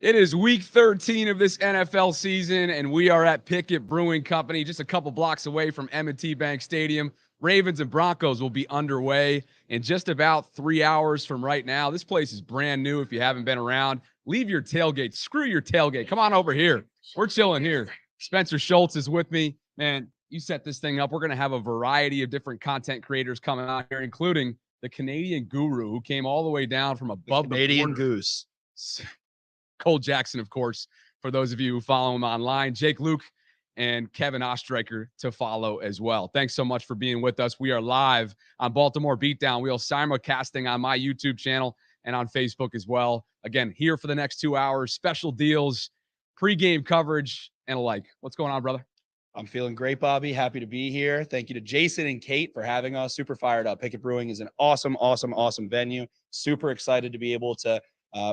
It is week 13 of this NFL season, and we are at Pickett Brewing Company, just a couple blocks away from M&T Bank Stadium. Ravens and Broncos will be underway in just about 3 hours from right now. This place is brand new if you haven't been around. Leave your tailgate. Screw your tailgate. Come on over here. We're chilling here. Spencer Schultz is with me. Man, you set this thing up. We're going to have a variety of different content creators coming out here, including the Canadian guru who came all the way down from above the Canadian border. Goose. Cole Jackson, of course, for those of you who follow him online, Jake Luke and Kevin Ostreicher to follow as well. Thanks so much for being with us. We are live on Baltimore Beatdown. We'll simulcasting on my YouTube channel and on Facebook as well. Again, here for the next 2 hours, special deals, pregame coverage, and alike. What's going on, brother? I'm feeling great, Bobby. Happy to be here. Thank you to Jason and Kate for having us. Super fired up. Pickett Brewing is an awesome venue. Super excited to be able to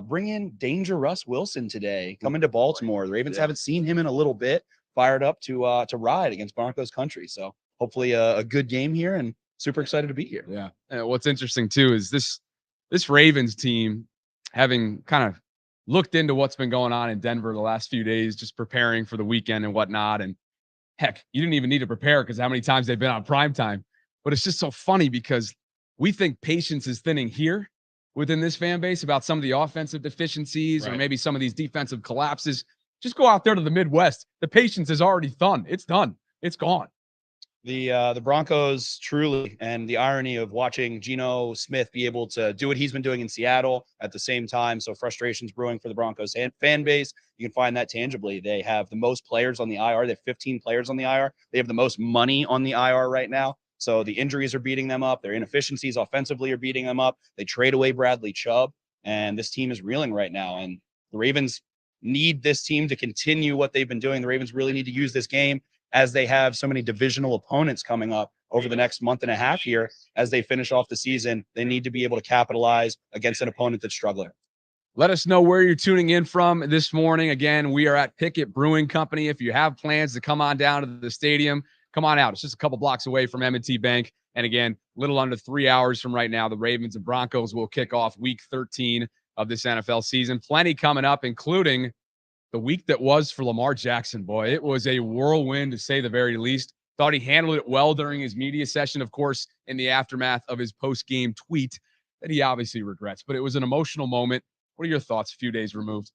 bring in Danger Russ Wilson today, coming to Baltimore. The Ravens haven't seen him in a little bit. Fired up to ride against Broncos country. So hopefully a good game here, and super excited to be here. Yeah. And what's interesting too is this Ravens team, having kind of looked into what's been going on in Denver the last few days, just preparing for the weekend and whatnot. And heck, you didn't even need to prepare because how many times they've been on primetime. But it's just so funny because we think patience is thinning here within this fan base about some of the offensive deficiencies or maybe some of these defensive collapses. Just go out there to the Midwest. The patience is already done. It's done. It's gone. The Broncos truly, and the irony of watching Geno Smith be able to do what he's been doing in Seattle at the same time. So frustrations brewing for the Broncos and fan base. You can find that tangibly. They have the most players on the IR. They have 15 players on the IR. They have the most money on the IR right now. So the injuries are beating them up. Their inefficiencies offensively are beating them up. They trade away Bradley Chubb, and this team is reeling right now. And the Ravens need this team to continue what they've been doing. The Ravens really need to use this game as they have so many divisional opponents coming up over the next month and a half here as they finish off the season. They need to be able to capitalize against an opponent that's struggling. Let us know where you're tuning in from this morning. Again, we are at Pickett Brewing Company. If you have plans to come on down to the stadium, come on out. It's just a couple blocks away from M&T Bank. And again, little under 3 hours from right now, the Ravens and Broncos will kick off week 13 of this NFL season. Plenty coming up, including the week that was for Lamar Jackson. Boy, it was a whirlwind to say the very least. Thought he handled it well during his media session, of course, in the aftermath of his post-game tweet that he obviously regrets. But it was an emotional moment. What are your thoughts a few days removed?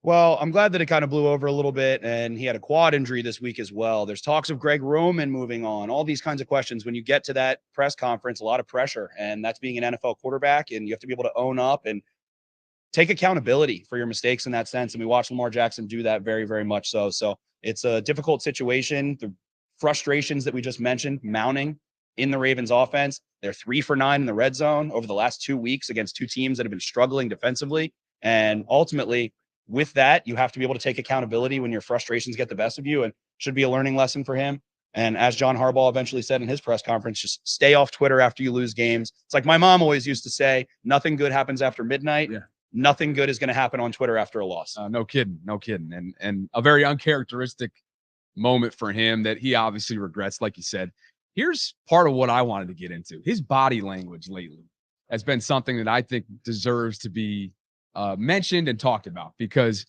Well, I'm glad that it kind of blew over a little bit, and he had a quad injury this week as well. There's talks of Greg Roman moving on, all these kinds of questions. When you get to that press conference, a lot of pressure, and that's being an NFL quarterback, and you have to be able to own up and take accountability for your mistakes in that sense. And we watched Lamar Jackson do that very, very much so. So it's a difficult situation. The frustrations that we just mentioned mounting in the Ravens offense. They're 3 for 9 in the red zone over the last 2 weeks against two teams that have been struggling defensively. And ultimately, with that, you have to be able to take accountability when your frustrations get the best of you, and should be a learning lesson for him. And as John Harbaugh eventually said in his press conference, just stay off Twitter after you lose games. It's like my mom always used to say, nothing good happens after midnight. Yeah. Nothing good is going to happen on Twitter after a loss. No kidding. And a very uncharacteristic moment for him that he obviously regrets, like you said. Here's part of what I wanted to get into. His body language lately has been something that I think deserves to be mentioned and talked about, because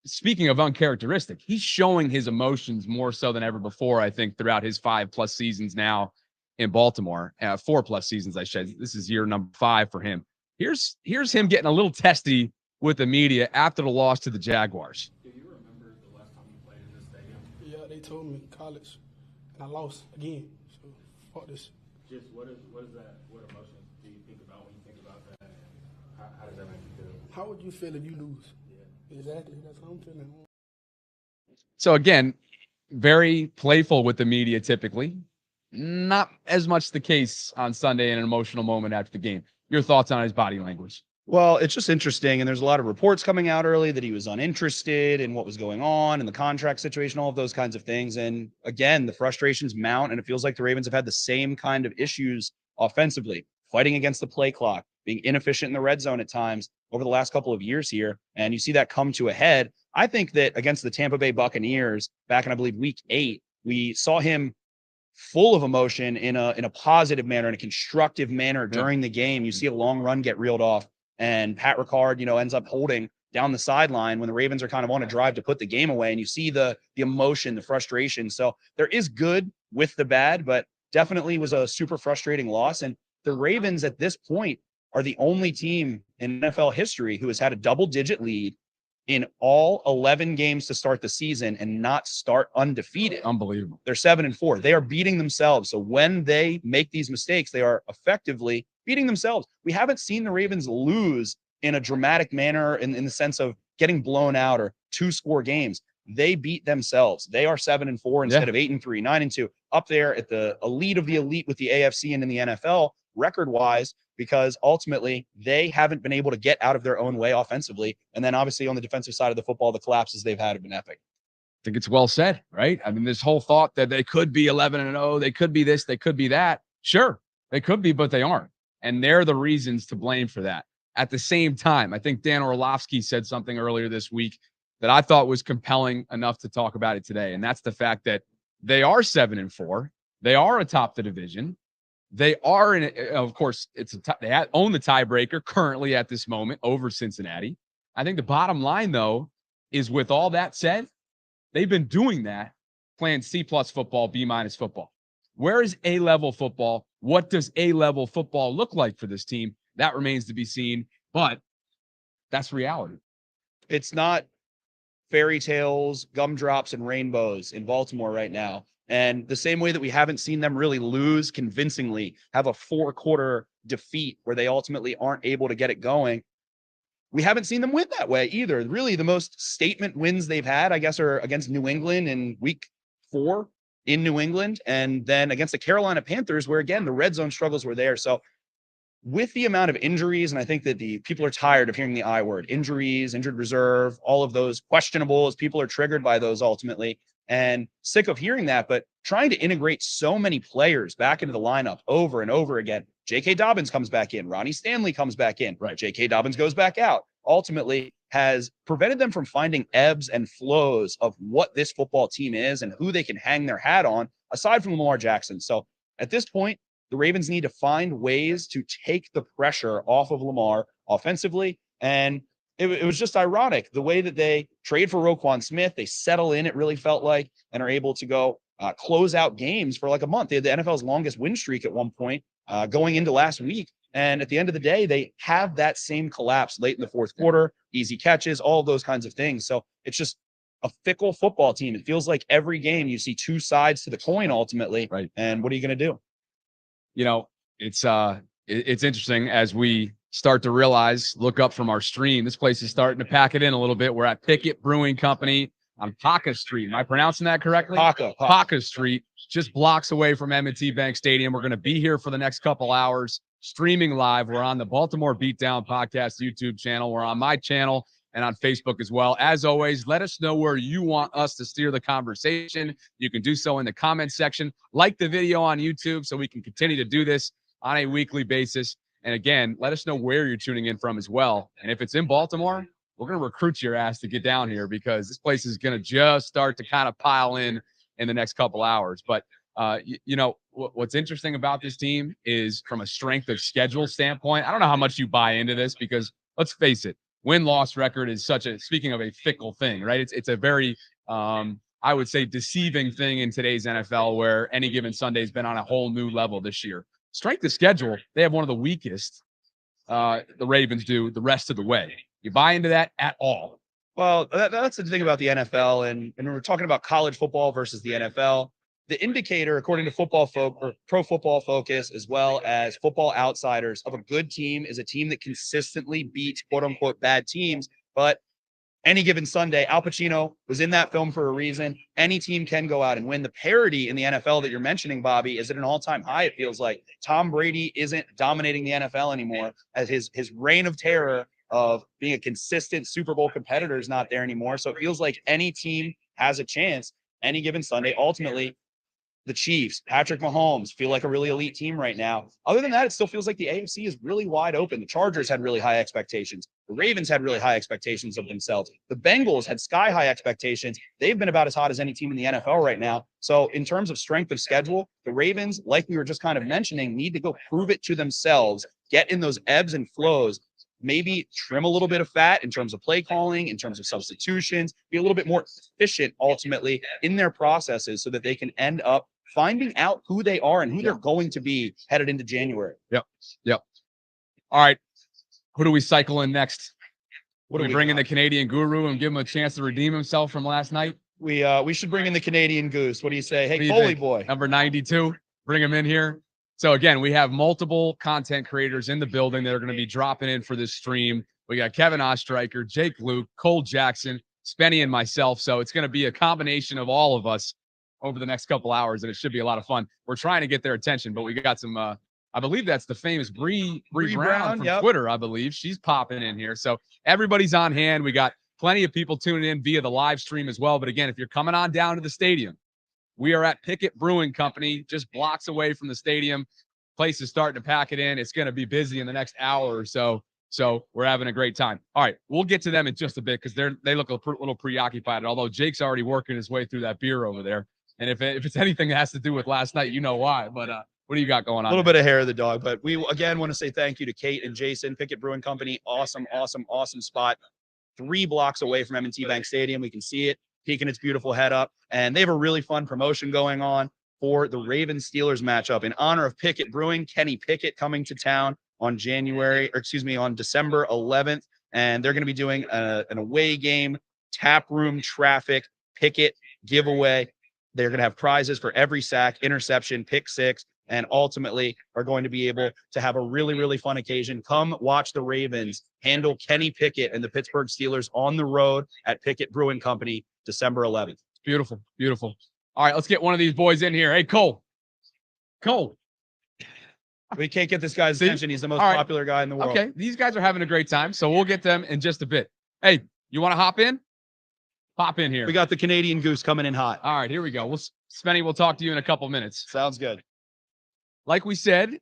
speaking of uncharacteristic, he's showing his emotions more so than ever before, I think, throughout his 5+ seasons now in Baltimore. 4+ seasons, I said. This is year number 5 for him. Here's him getting a little testy with the media after the loss to the Jaguars. Do you remember the last time you played in this stadium? Yeah, they told me in college, and I lost again. So, fuck this. Just what is that? What emotions do you think about when you think about that? And how does that make you feel? How would you feel if you lose? Yeah. Exactly. That's how I'm feeling. So again, very playful with the media typically. Not as much the case on Sunday in an emotional moment after the game. Your thoughts on his body language? Well, it's just interesting, and there's a lot of reports coming out early that he was uninterested in what was going on and the contract situation, all of those kinds of things. And again, the frustrations mount, and it feels like the Ravens have had the same kind of issues offensively, fighting against the play clock, being inefficient in the red zone at times over the last couple of years here. And you see that come to a head. I think that against the Tampa Bay Buccaneers back in, I believe, week 8, we saw him full of emotion in a positive manner, in a constructive manner during the game. You see a long run get reeled off. and Pat Ricard, ends up holding down the sideline when the Ravens are kind of on a drive to put the game away, and you see the emotion, the frustration. So there is good with the bad, but definitely was a super frustrating loss. And the Ravens at this point are the only team in NFL history who has had a double-digit lead in all 11 games to start the season and not start undefeated. Unbelievable. They're 7-4. They are beating themselves. So when they make these mistakes, they are effectively beating themselves. We haven't seen the Ravens lose in a dramatic manner in the sense of getting blown out or 2-score games. They beat themselves. They are 7-4 instead of 8-3, 9-2, up there at the elite of the elite with the AFC and in the NFL record-wise, because ultimately they haven't been able to get out of their own way offensively. And then obviously on the defensive side of the football, the collapses they've had have been epic. I think it's well said, right? I mean, this whole thought that they could be 11-0, they could be this, they could be that. Sure, they could be, but they aren't. And they're the reasons to blame for that. At the same time, I think Dan Orlovsky said something earlier this week that I thought was compelling enough to talk about it today. And that's the fact that they are 7-4. They are atop the division. They are of course, they own the tiebreaker currently at this moment over Cincinnati. I think the bottom line, though, is with all that said, they've been doing that, playing C+ football, B- football. Where is A-level football? What does A-level football look like for this team? That remains to be seen, but that's reality. It's not fairy tales, gumdrops, and rainbows in Baltimore right now. And the same way that we haven't seen them really lose convincingly, have a 4-quarter defeat where they ultimately aren't able to get it going, we haven't seen them win that way either. Really, the most statement wins they've had, I guess, are against New England in week 4 in New England, and then against the Carolina Panthers, where, again, the red zone struggles were there. So with the amount of injuries, and I think that the people are tired of hearing the I word, injuries, injured reserve, all of those questionables, people are triggered by those ultimately, and sick of hearing that, but trying to integrate so many players back into the lineup over and over again. J.K. Dobbins comes back in. Ronnie Stanley comes back in. Right. J.K. Dobbins goes back out. Ultimately has prevented them from finding ebbs and flows of what this football team is and who they can hang their hat on, aside from Lamar Jackson. So at this point, the Ravens need to find ways to take the pressure off of Lamar offensively. And it was just ironic the way that they trade for Roquan Smith. They settle in, it really felt like, and are able to go close out games for like a month. They had the NFL's longest win streak at one point going into last week. And at the end of the day, they have that same collapse late in the fourth quarter, easy catches, all of those kinds of things. So it's just a fickle football team. It feels like every game you see two sides to the coin ultimately. Right. And what are you going to do? You know, it's interesting as we start to realize, look up from our stream. This place is starting to pack it in a little bit. We're at Pickett Brewing Company on Paca Street. Am I pronouncing that correctly? Paca Street, just blocks away from M&T Bank Stadium. We're going to be here for the next couple hours, streaming live. We're on the Baltimore Beatdown Podcast YouTube channel. We're on my channel and on Facebook as well. As always, let us know where you want us to steer the conversation. You can do so in the comment section. Like the video on YouTube so we can continue to do this on a weekly basis. And again, let us know where you're tuning in from as well. And if it's in Baltimore, we're going to recruit your ass to get down here because this place is going to just start to kind of pile in the next couple hours. But, you know, what's interesting about this team is from a strength of schedule standpoint, I don't know how much you buy into this because let's face it, win-loss record is speaking of a fickle thing, right? It's a very, I would say, deceiving thing in today's NFL where any given Sunday has been on a whole new level this year. Strength of schedule, they have one of the weakest, the Ravens do, the rest of the way. You buy into that at all? Well, that's the thing about the NFL, and we're talking about college football versus the NFL. The indicator, according to Pro Football Focus, as well as Football Outsiders, of a good team is a team that consistently beats quote-unquote bad teams. But any given Sunday, Al Pacino was in that film for a reason. Any team can go out and win. The parity in the NFL that you're mentioning, Bobby, is at an all-time high. It feels like Tom Brady isn't dominating the NFL anymore, as his reign of terror of being a consistent Super Bowl competitor is not there anymore. So it feels like any team has a chance any given Sunday. Ultimately, the Chiefs, Patrick Mahomes, feel like a really elite team right now. Other than that, it still feels like the AFC is really wide open. The Chargers had really high expectations. The Ravens had really high expectations of themselves. The Bengals had sky-high expectations. They've been about as hot as any team in the NFL right now. So in terms of strength of schedule, the Ravens, like we were just kind of mentioning, need to go prove it to themselves, get in those ebbs and flows, maybe trim a little bit of fat in terms of play calling, in terms of substitutions, be a little bit more efficient ultimately in their processes so that they can end up finding out who they are and who they're going to be headed into January. Yep. All right. Who do we cycle in next? What do do we we bring in got? the Canadian guru and give him a chance to redeem himself from last night? We should bring in the Canadian Goose. What do you say? Hey, What do you Coley think? boy. Number 92. Bring him in here. So again, we have multiple content creators in the building that are going to be dropping in for this stream. We got Kevin Ostreicher, Jake Luke, Cole Jackson, Spenny, and myself. So it's going to be a combination of all of us over the next couple hours, and it should be a lot of fun. We're trying to get their attention, but we got some I believe that's the famous Bree Brown from Twitter, I believe. She's popping in here. So everybody's on hand. We got plenty of people tuning in via the live stream as well. But again, if you're coming on down to the stadium, we are at Pickett Brewing Company, just blocks away from the stadium. Place is starting to pack it in. It's going to be busy in the next hour or so. So we're having a great time. All right, we'll get to them in just a bit because they look a little preoccupied. Although Jake's already working his way through that beer over there. And if it's anything that has to do with last night, you know why. But what do you got going on? A little bit of hair of the dog, but we again want to say thank you to Kate and Jason, Pickett Brewing Company. Awesome spot. 3 blocks away from M&T Bank Stadium. We can see it peeking its beautiful head up. And they have a really fun promotion going on for the Ravens-Steelers matchup in honor of Pickett Brewing. Kenny Pickett coming to town on December 11th. And they're going to be doing an away game, tap room traffic, Pickett giveaway. They're going to have prizes for every sack, interception, pick six, and ultimately are going to be able to have a really, really fun occasion. Come watch the Ravens handle Kenny Pickett and the Pittsburgh Steelers on the road at Pickett Brewing Company, December 11th. Beautiful. All right, let's get one of these boys in here. Hey, Cole. We can't get this guy's attention. He's the most popular guy in the world. Okay, these guys are having a great time, so we'll get them in just a bit. Hey, you want to hop in? Pop in here. We got the Canadian Goose coming in hot. All right, here we go. Spenny, we'll talk to you in a couple minutes. Sounds good. Like we said,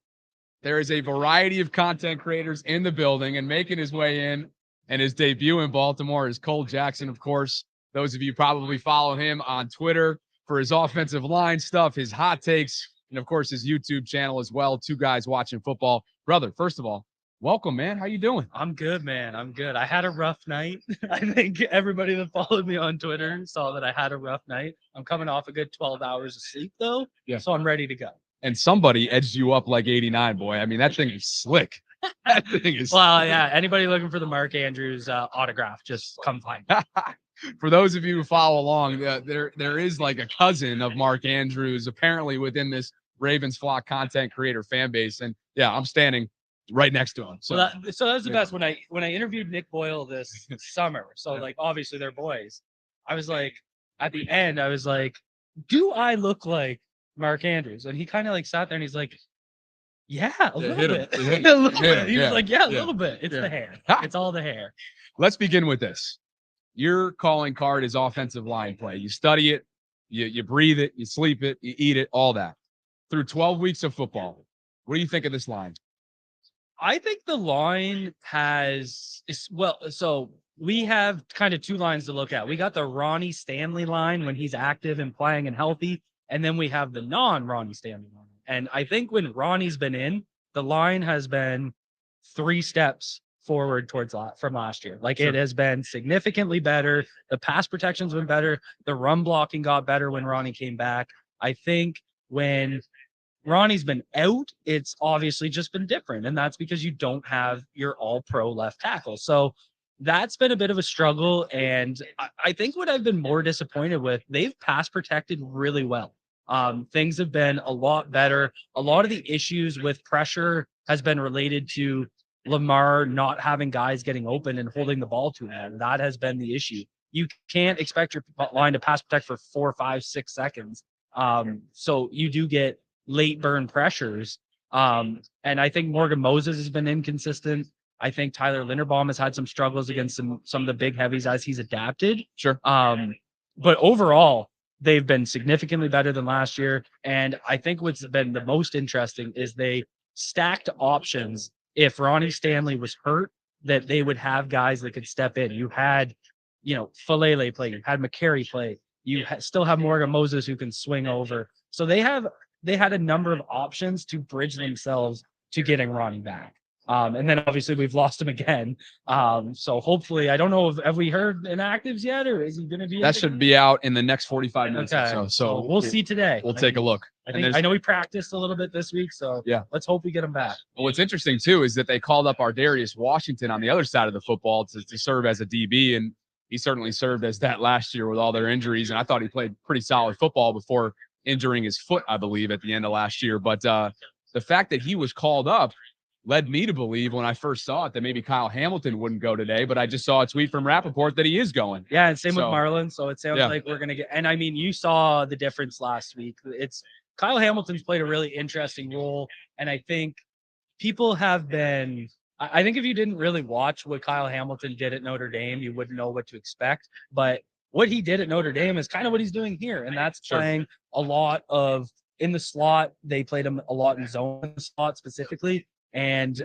there is a variety of content creators in the building, and making his way in and his debut in Baltimore is Cole Jackson, of course. Those of you probably follow him on Twitter for his offensive line stuff, his hot takes, and of course his YouTube channel as well. 2 guys watching football. Brother, first of all, welcome, man. How you doing? I'm good, man. I'm good. I had a rough night. I think everybody that followed me on Twitter saw that I had a rough night. I'm coming off a good 12 hours of sleep, though. Yeah. So I'm ready to go. And somebody edged you up like 89, boy. I mean, that thing is slick. That thing is Well, yeah. Anybody looking for the Mark Andrews autograph, just come find me. For those of you who follow along, there is like a cousin of Mark Andrews apparently within this Ravens flock content creator fan base. And yeah, I'm standing right next to him. So, that was the best when I interviewed Nick Boyle this summer. So like obviously they're boys. I was like, at the end, I was like, do I look like Mark Andrews? And he kind of like sat there and he's like, yeah, a little bit. A little bit. He was like, yeah, a little bit. It's the hair. It's all the hair. Let's begin with this. Your calling card is offensive line play. You study it, you breathe it, you sleep it, you eat it, all that. Through 12 weeks of football, what do you think of this line? I think the line so we have kind of 2 lines to look at. We got the Ronnie Stanley line when he's active and playing and healthy, and then we have the non-Ronnie Stanley line. And I think when Ronnie's been in, the line has been 3 steps forward from last year. Like It has been significantly better. The pass protection's been better. The run blocking got better when Ronnie came back. I think when Ronnie's been out, it's obviously just been different. And that's because you don't have your all-pro left tackle. So that's been a bit of a struggle. And I think what I've been more disappointed with, they've pass protected really well. Things have been a lot better. A lot of the issues with pressure has been related to Lamar not having guys getting open and holding the ball too long. That has been the issue. You can't expect your line to pass protect for 4, 5, 6 seconds. So you do get late burn pressures. And I think Morgan Moses has been inconsistent. I think Tyler Linderbaum has had some struggles against some of the big heavies as he's adapted. Sure. But overall, they've been significantly better than last year. And I think what's been the most interesting is they stacked options. If Ronnie Stanley was hurt, that they would have guys that could step in. You had, Falele play. You had McCary play. You still have Morgan Moses who can swing over. So they had a number of options to bridge themselves to getting Ronnie back. And then obviously we've lost him again. So hopefully, I don't know if have we heard inactives yet, or is he going to be? That should be out in the next 45 minutes or Okay. so. So We'll see today. We'll take a look. I know he practiced a little bit this week, so yeah, let's hope we get him back. Well, what's interesting too is that they called up Ardarius Washington on the other side of the football to serve as a DB, and he certainly served as that last year with all their injuries. And I thought he played pretty solid football before injuring his foot, I believe, at the end of last year. But the fact that he was called up led me to believe when I first saw it that maybe Kyle Hamilton wouldn't go today, but I just saw a tweet from Rappaport that he is going. Yeah, and same with Marlon. So it sounds like we're going to get, and I mean, you saw the difference last week. It's Kyle Hamilton's played a really interesting role. And I think people have been, I think if you didn't really watch what Kyle Hamilton did at Notre Dame, you wouldn't know what to expect. But what he did at Notre Dame is kind of what he's doing here. And that's playing a lot of in the slot. They played him a lot in zone slot specifically. And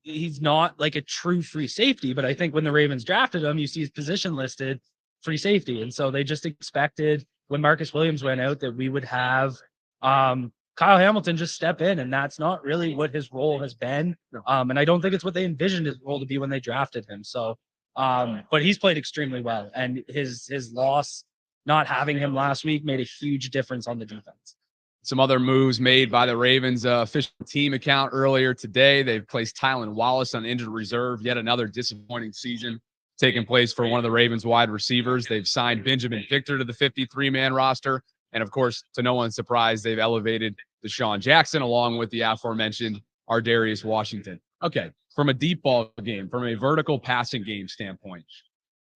he's not like a true free safety, but I think when the Ravens drafted him, you see his position listed free safety. And so they just expected when Marcus Williams went out that we would have Kyle Hamilton just step in, and that's not really what his role has been. And I don't think it's what they envisioned his role to be when they drafted him. So, but he's played extremely well, and his loss, not having him last week, made a huge difference on the defense. Some other moves made by the Ravens official team account earlier today. They've placed Tylan Wallace on injured reserve. Yet another disappointing season taking place for one of the Ravens wide receivers. They've signed Benjamin Victor to the 53-man roster. And of course, to no one's surprise, they've elevated Deshaun Jackson along with the aforementioned Ardarius Washington. Okay, from a deep ball game, from a vertical passing game standpoint,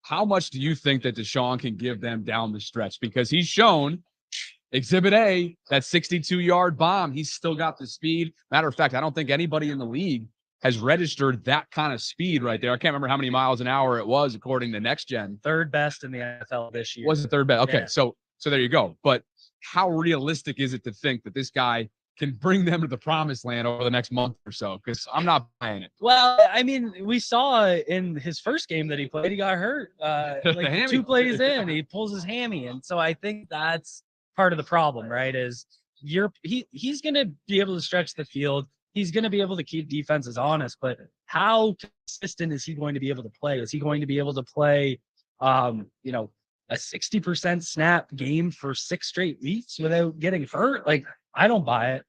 how much do you think that Deshaun can give them down the stretch? Because he's shown Exhibit A, that 62-yard bomb, he's still got the speed. Matter of fact, I don't think anybody in the league has registered that kind of speed right there. I can't remember how many miles an hour it was according to Next Gen. Third best in the NFL this year. Was it third best? Okay, yeah. So there you go. But how realistic is it to think that this guy can bring them to the promised land over the next month or so? Because I'm not buying it. Well, I mean, we saw in his first game that he played, he got hurt. Like 2 plays in, he pulls his hammy. And so I think that's part of the problem, right? Is he's going to be able to stretch the field. He's going to be able to keep defenses honest, but how consistent is he going to be able to play? Is he going to be able to play, a 60% snap game for 6 straight weeks without getting hurt? Like, I don't buy it.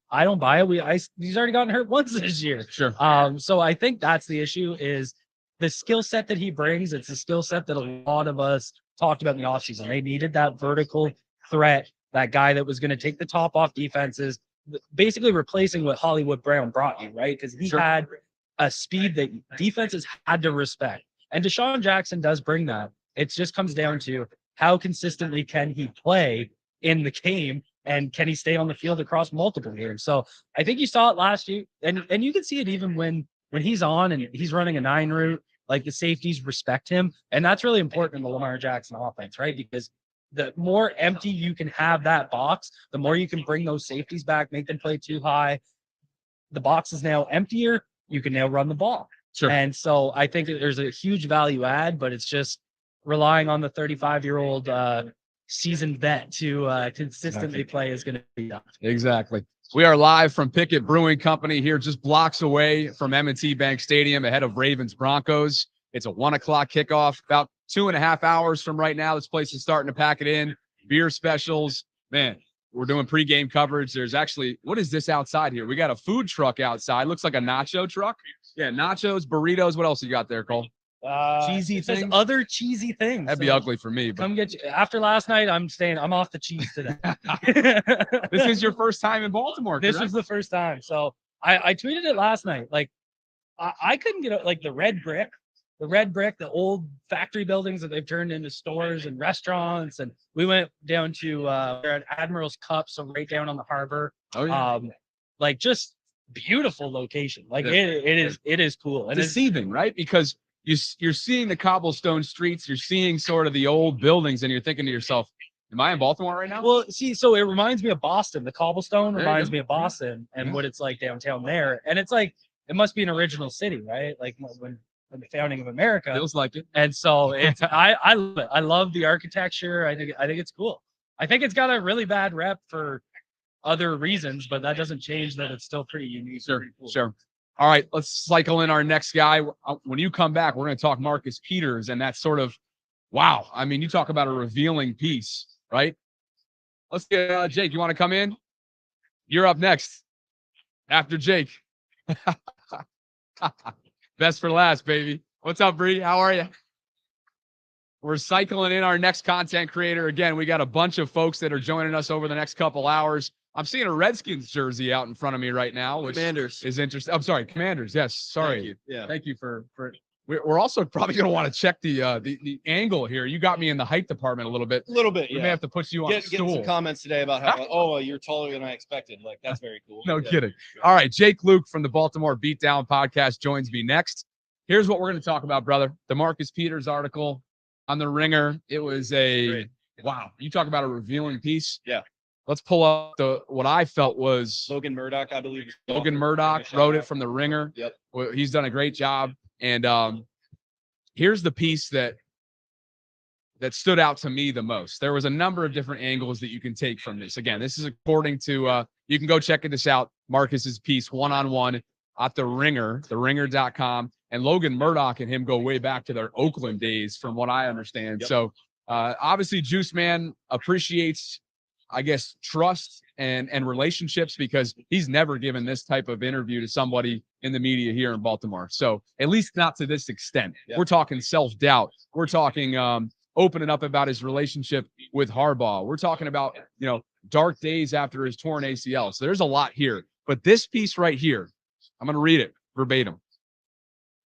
He's already gotten hurt once this year. Sure. So I think that's the issue is the skill set that he brings. It's a skill set that a lot of us talked about in the offseason. They needed that vertical threat, that guy that was going to take the top off defenses, basically replacing what Hollywood Brown brought you, right? Because he had a speed that defenses had to respect. And Deshaun Jackson does bring that. It just comes down to how consistently can he play in the game, and can he stay on the field across multiple games? So I think you saw it last year, and you can see it even when he's on and he's running a 9 route, like the safeties respect him. And that's really important in the Lamar Jackson offense, right? Because the more empty you can have that box, the more you can bring those safeties back, make them play too high. The box is now emptier. You can now run the ball. Sure. And so I think that there's a huge value add, but it's just relying on the 35-year-old seasoned vet to consistently play is going to be tough. Exactly. We are live from Pickett Brewing Company here, just blocks away from M&T Bank Stadium ahead of Ravens-Broncos. It's a 1:00 kickoff, about 2.5 hours from right now. This place is starting to pack it in. Beer specials. Man, we're doing pregame coverage. There's actually, what is this outside here? We got a food truck outside. Looks like a nacho truck. Yeah, nachos, burritos. What else you got there, Cole? Cheesy things. Other cheesy things. That'd be ugly for me. But come get you. After last night, I'm off the cheese today. This is your first time in Baltimore, correct? This was the first time. So I tweeted it last night. Like I couldn't get like the red brick, the old factory buildings that they've turned into stores and restaurants. And we went down to we're at Admiral's Cup, so right down on the harbor. Oh yeah. Like just beautiful location. Like it is cool. And deceiving, right? Because you're seeing the cobblestone streets, you're seeing sort of the old buildings, and you're thinking to yourself, am I in Baltimore right now? Well, see, so it reminds me of Boston. The cobblestone reminds me of Boston and what it's like downtown there. And it's like, it must be an original city, right? Like when the founding of America. Feels like it. And so it's I love it. I love the architecture. I think it's cool. I think it's got a really bad rep for other reasons, but that doesn't change that it's still pretty unique. Sure, cool. sure. All right, let's cycle in our next guy. When you come back, we're going to talk Marcus Peters, and that's sort of, wow. I mean, you talk about a revealing piece, right? Let's get Jake. You want to come in? You're up next after Jake. Best for last, baby. What's up, Bree? How are you? We're cycling in our next content creator. Again, we got a bunch of folks that are joining us over the next couple hours. I'm seeing a Redskins jersey out in front of me right now, which Commanders is interesting. I'm sorry, Commanders. Yes, sorry. Thank you. Yeah. Thank you for. We're also probably going to want to check the angle here. You got me in the height department a little bit. A little bit. We Yeah. may have to put you on a Getting some stool. comments today about how you're taller than I expected. Like, that's very cool. No Yeah. kidding. All right, Jake Luke from the Baltimore Beatdown podcast joins me next. Here's what we're going to talk about, brother. The Marcus Peters article on the Ringer. It was Great. wow. You talk about a revealing piece. Yeah. Let's pull up what I felt was Logan Murdoch, I believe. Logan Murdoch wrote it from the Ringer. Yep. Well, he's done a great job. And here's the piece that stood out to me the most. There was a number of different angles that you can take from this. Again, this is according to you can go check this out. Marcus's piece one-on-one at the Ringer, theringer.com. And Logan Murdoch and him go way back to their Oakland days, from what I understand. Yep. So obviously, Juice Man appreciates, I guess, trust and relationships, because he's never given this type of interview to somebody in the media here in Baltimore. So at least not to this extent. Yep. We're talking self-doubt. We're talking opening up about his relationship with Harbaugh. We're talking about, dark days after his torn ACL. So there's a lot here. But this piece right here, I'm going to read it verbatim.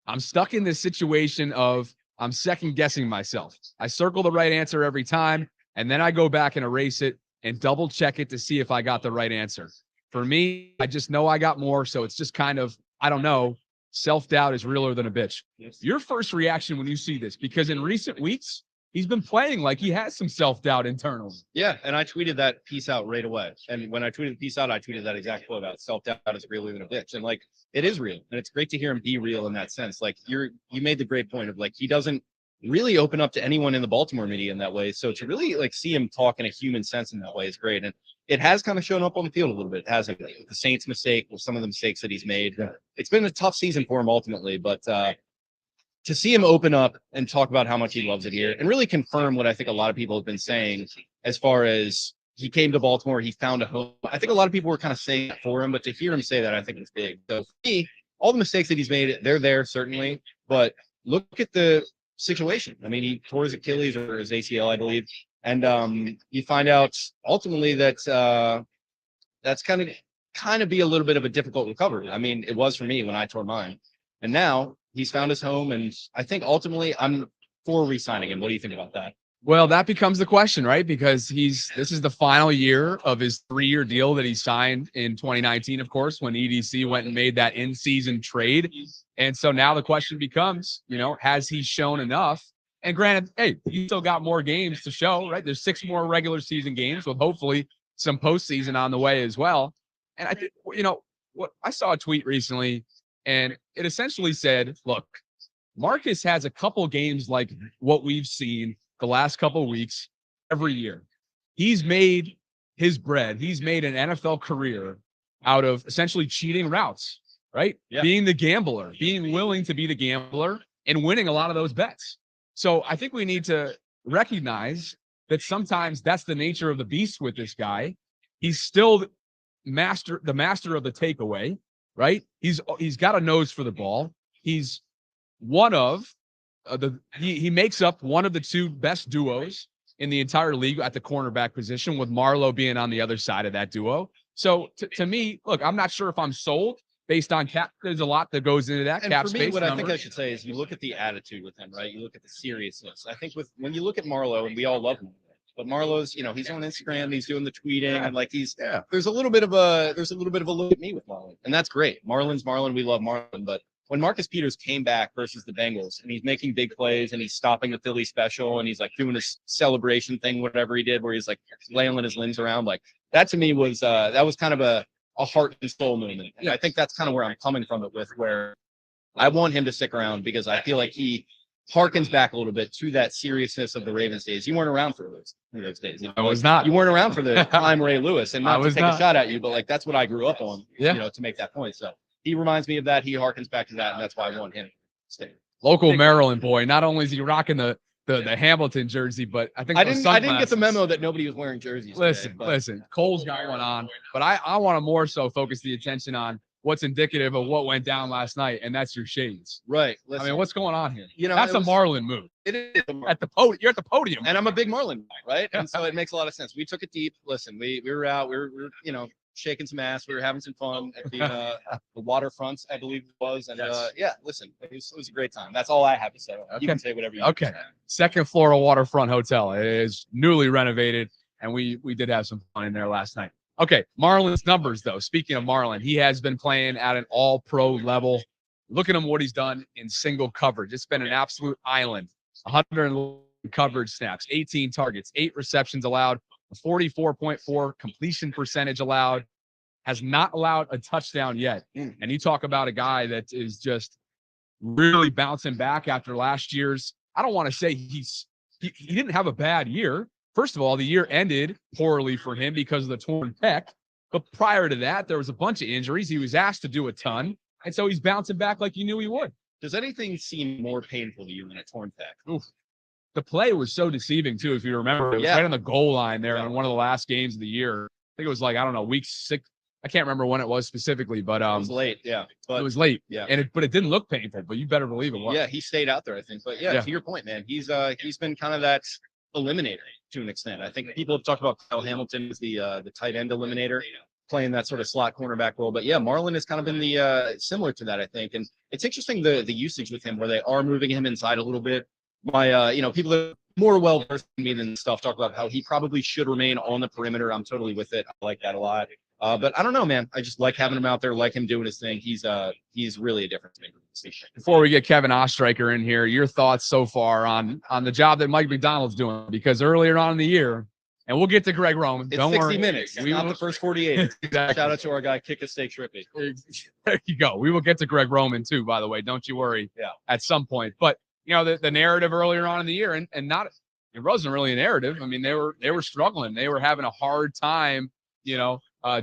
I'm stuck in this situation of I'm second guessing myself. I circle the right answer every time, and then I go back and erase it and double check it to see if I got the right answer. For me, I just know I got more. So it's just kind of, I don't know. Self-doubt is realer than a bitch. Yes. Your first reaction when you see this, because in recent weeks, he's been playing like he has some self-doubt internally. Yeah, and I tweeted that piece out right away. And when I tweeted the piece out, I tweeted that exact quote out. Self-doubt is realer than a bitch. And like, it is real. And it's great to hear him be real in that sense. Like, you made the great point of, like, he doesn't really open up to anyone in the Baltimore media in that way. So to really, like, see him talk in a human sense in that way is great. And it has kind of shown up on the field a little bit, hasn't it? The Saints mistake, or some of the mistakes that he's made. Yeah. It's been a tough season for him ultimately, but to see him open up and talk about how much he loves it here and really confirm what I think a lot of people have been saying, as far as he came to Baltimore, he found a home. I think a lot of people were kind of saying that for him, but to hear him say that, I think is big. So for me, all the mistakes that he's made, they're there certainly, but look at the situation. I mean, he tore his Achilles or his ACL, I believe. And you find out ultimately that that's kind of be a little bit of a difficult recovery. I mean, it was for me when I tore mine. And now he's found his home, and I think ultimately I'm for re-signing him. What do you think about that? Well, that becomes the question, right? Because this is the final year of his 3-year deal that he signed in 2019, of course, when EDC went and made that in-season trade. And so now the question becomes, has he shown enough? And granted, hey, he still got more games to show, right? There's 6 more regular season games with hopefully some postseason on the way as well. And I think, what I saw a tweet recently, and it essentially said, look, Marcus has a couple games like what we've seen the last couple of weeks every year. He's made his bread. He's made an NFL career out of essentially cheating routes, right? Yeah. Being the gambler, being willing to be the gambler and winning a lot of those bets. So I think we need to recognize that sometimes that's the nature of the beast with this guy. He's still the master of the takeaway, right? He's got a nose for the ball. He's one of he makes up one of the 2 best duos in the entire league at the cornerback position, with Marlowe being on the other side of that duo. So to me, look, I'm not sure if I'm sold based on cap. There's a lot that goes into that And cap for me, space. what I think I should say is you look at the attitude with him, right? You look at the seriousness. I think when you look at Marlowe, and we all love him, but Marlowe's, he's on Instagram, he's doing the tweeting, and like there's a little bit of a look at me with Marlon, and that's great. Marlon's Marlon, we love Marlon, but when Marcus Peters came back versus the Bengals, and he's making big plays, and he's stopping the Philly special, and he's like doing this celebration thing, whatever he did, where he's like flailing his limbs around, like that to me was that was kind of a heart and soul moment. And I think that's kind of where I'm coming from it with, where I want him to stick around, because I feel like he harkens back a little bit to that seriousness of the Ravens days. You weren't around for those days. I was not. You weren't around for the time Ray Lewis, and not to take a not. shot at you, but like that's what I grew up on. Yeah. To make that point. So he reminds me of that. He harkens back to that, and that's why I want him to stay. Local Maryland boy. Not only is he rocking the Hamilton jersey, but I think I didn't get the sunglasses. memo that nobody was wearing jerseys. Listen, Cole's got one on, but I want to more so focus the attention on what's indicative of what went down last night, and that's your shades. Right. I mean, what's going on here? You know, That's a Marlin move. It is a Marlin. At the podium, you're at the podium, And I'm a big Marlin guy, right? And so it makes a lot of sense. We took it deep. Listen, we were out. We were shaking some ass. We were having some fun at the waterfronts, I believe it was. And yeah, listen, it was a great time. That's all I have to say. You can say whatever you want. Okay. Second floor of waterfront hotel. It is newly renovated, and we did have some fun in there last night. Okay, Marlin's numbers, though. Speaking of Marlin, he has been playing at an all-pro level. Look at him, what he's done in single coverage. It's been an absolute island. 100 coverage snaps, 18 targets, 8 receptions allowed, a 44.4 completion percentage allowed, has not allowed a touchdown yet. And you talk about a guy that is just really bouncing back after last year's. I don't want to say he didn't have a bad year. First of all, the year ended poorly for him because of the torn pec. But prior to that, there was a bunch of injuries. He was asked to do a ton. And so he's bouncing back like you knew he would. Does anything seem more painful to you than a torn pec? Oof. The play was so deceiving, too, if you remember. It was right on the goal line there on one of the last games of the year. I think it was like, I don't know, week 6. I can't remember when it was specifically, but it was late, yeah. But it was late. Yeah. But it didn't look painful, but you better believe it was. Yeah, he stayed out there, I think. But yeah, to your point, man, he's been kind of that eliminator to an extent. I think people have talked about Kyle Hamilton as the tight end eliminator, playing that sort of slot cornerback role. But yeah, Marlin has kind of been the similar to that, I think. And it's interesting the usage with him, where they are moving him inside a little bit. My people that are more well versed than me than stuff talk about how he probably should remain on the perimeter. I'm totally with it. I like that a lot. But I don't know, man. I just like having him out there, like him doing his thing. He's really a difference maker. Before we get Kevin Ostreicher in here, your thoughts so far on the job that Mike McDonald's doing? Because earlier on in the year, and we'll get to Greg Roman. It's Don't 60 worry. minutes. It's not the first 48. Exactly. Shout out to our guy, Kick a Steak Trippy. There you go. We will get to Greg Roman too, by the way. Don't you worry. Yeah. At some point. But the narrative earlier on in the year, and not it wasn't really a narrative. I mean, they were struggling. They were having a hard time,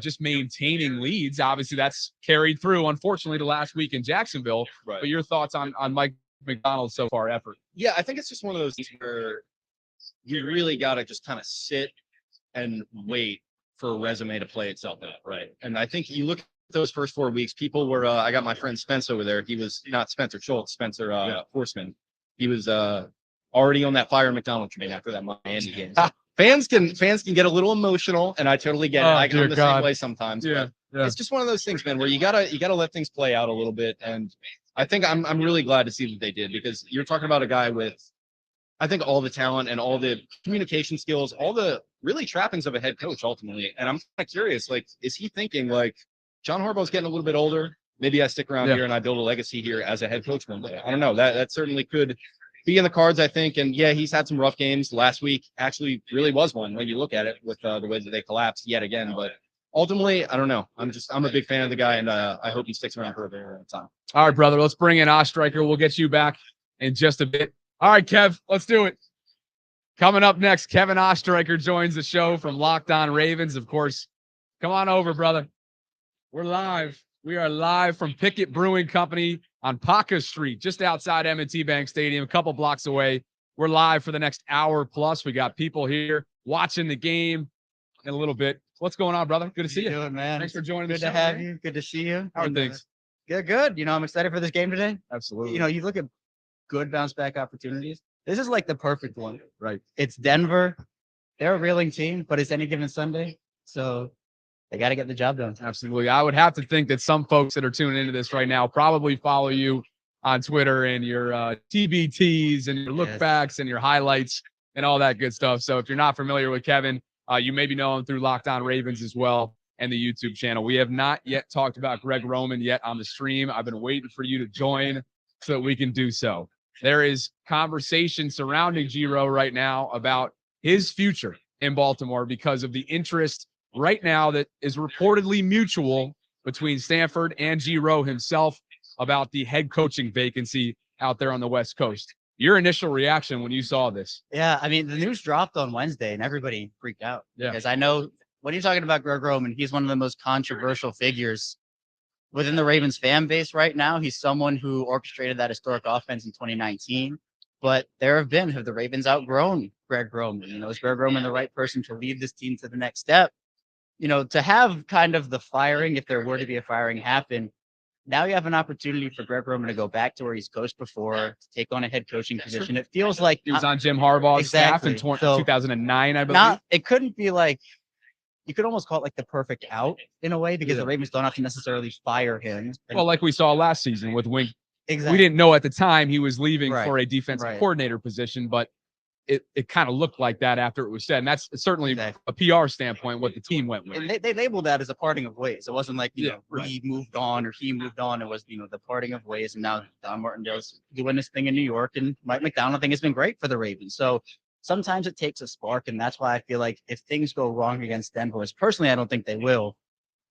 just maintaining leads. Obviously, that's carried through, unfortunately, to last week in Jacksonville. Right. But your thoughts on Mike McDonald's so far effort? Yeah, I think it's just one of those things where you really got to just kind of sit and wait for a resume to play itself out, right? And I think you look at those first 4 weeks, people were, I got my friend Spence over there. He was not Spencer Schultz, Spencer Horseman. He was already on that fire McDonald train after that Miami game. So fans can get a little emotional, and I totally get it. I'm the same way sometimes. Yeah. It's just one of those things, man, where you gotta let things play out a little bit. And I think I'm really glad to see what they did, because you're talking about a guy with, I think, all the talent and all the communication skills, all the really trappings of a head coach ultimately. And I'm kind of curious, like, is he thinking like John Harbaugh's getting a little bit older? Maybe I stick around here and I build a legacy here as a head coach one day. I don't know. That certainly could be in the cards, I think. And yeah, he's had some rough games. Last week actually really was one when you look at it, with the way that they collapsed yet again. But ultimately, I don't know. I'm a big fan of the guy, and I hope he sticks around for a very long time. All right, brother. Let's bring in Ostreicher. We'll get you back in just a bit. All right, Kev, let's do it. Coming up next, Kevin Ostreicher joins the show from Locked On Ravens. Of course, come on over, brother. We're live. We are live from Pickett Brewing Company on Paca Street, just outside M&T Bank Stadium, a couple blocks away. We're live for the next hour plus. We got people here watching the game in a little bit. What's going on, brother? Good to see you. Doing, man? Thanks for joining Good the to show, have man. you. Good to see you. How are things? Good. I'm excited for this game today. Absolutely. You look at good bounce back opportunities. This is like the perfect one. Right. It's Denver. They're a reeling team, but it's any given Sunday. So they got to get the job done. Absolutely. I would have to think that some folks that are tuning into this right now probably follow you on Twitter and your TBTs and your look backs and your highlights and all that good stuff. So if you're not familiar with Kevin, you maybe know him through Locked On Ravens as well and the YouTube channel. We have not yet talked about Greg Roman yet on the stream. I've been waiting for you to join so that we can do so. There is conversation surrounding Giro right now about his future in Baltimore because of the interest right now that is reportedly mutual between Stanford and Giro himself about the head coaching vacancy out there on the West Coast. Your initial reaction when you saw this? Yeah, I mean, the news dropped on Wednesday and everybody freaked out. Yeah. Because I know when you're talking about Greg Roman, he's one of the most controversial figures within the Ravens fan base right now, he's someone who orchestrated that historic offense in 2019. But have the Ravens outgrown Greg Roman? Is Greg Roman the right person to lead this team to the next step? To have kind of the firing, if there were to be a firing happen, now you have an opportunity for Greg Roman to go back to where he's coached before, to take on a head coaching position. It feels like He was on Jim Harbaugh's staff in exactly. So 2009, I believe. it couldn't be like, you could almost call it like the perfect out in a way, because Yeah. the Ravens don't have to necessarily fire him. Well, like we saw last season with Wink. Exactly. We didn't know at the time he was leaving Right. for a defensive Right. coordinator position, but it kind of looked like that after it was said. And that's certainly Exactly. a PR standpoint what the team went with. And they labeled that as a parting of ways. It wasn't like, Yeah, right. he moved on or he moved on. It was, the parting of ways. And now Don Martindale's doing this thing in New York, and Mike McDonald, I think, has been great for the Ravens. So sometimes it takes a spark. And that's why I feel like if things go wrong against Denver, which personally I don't think they will,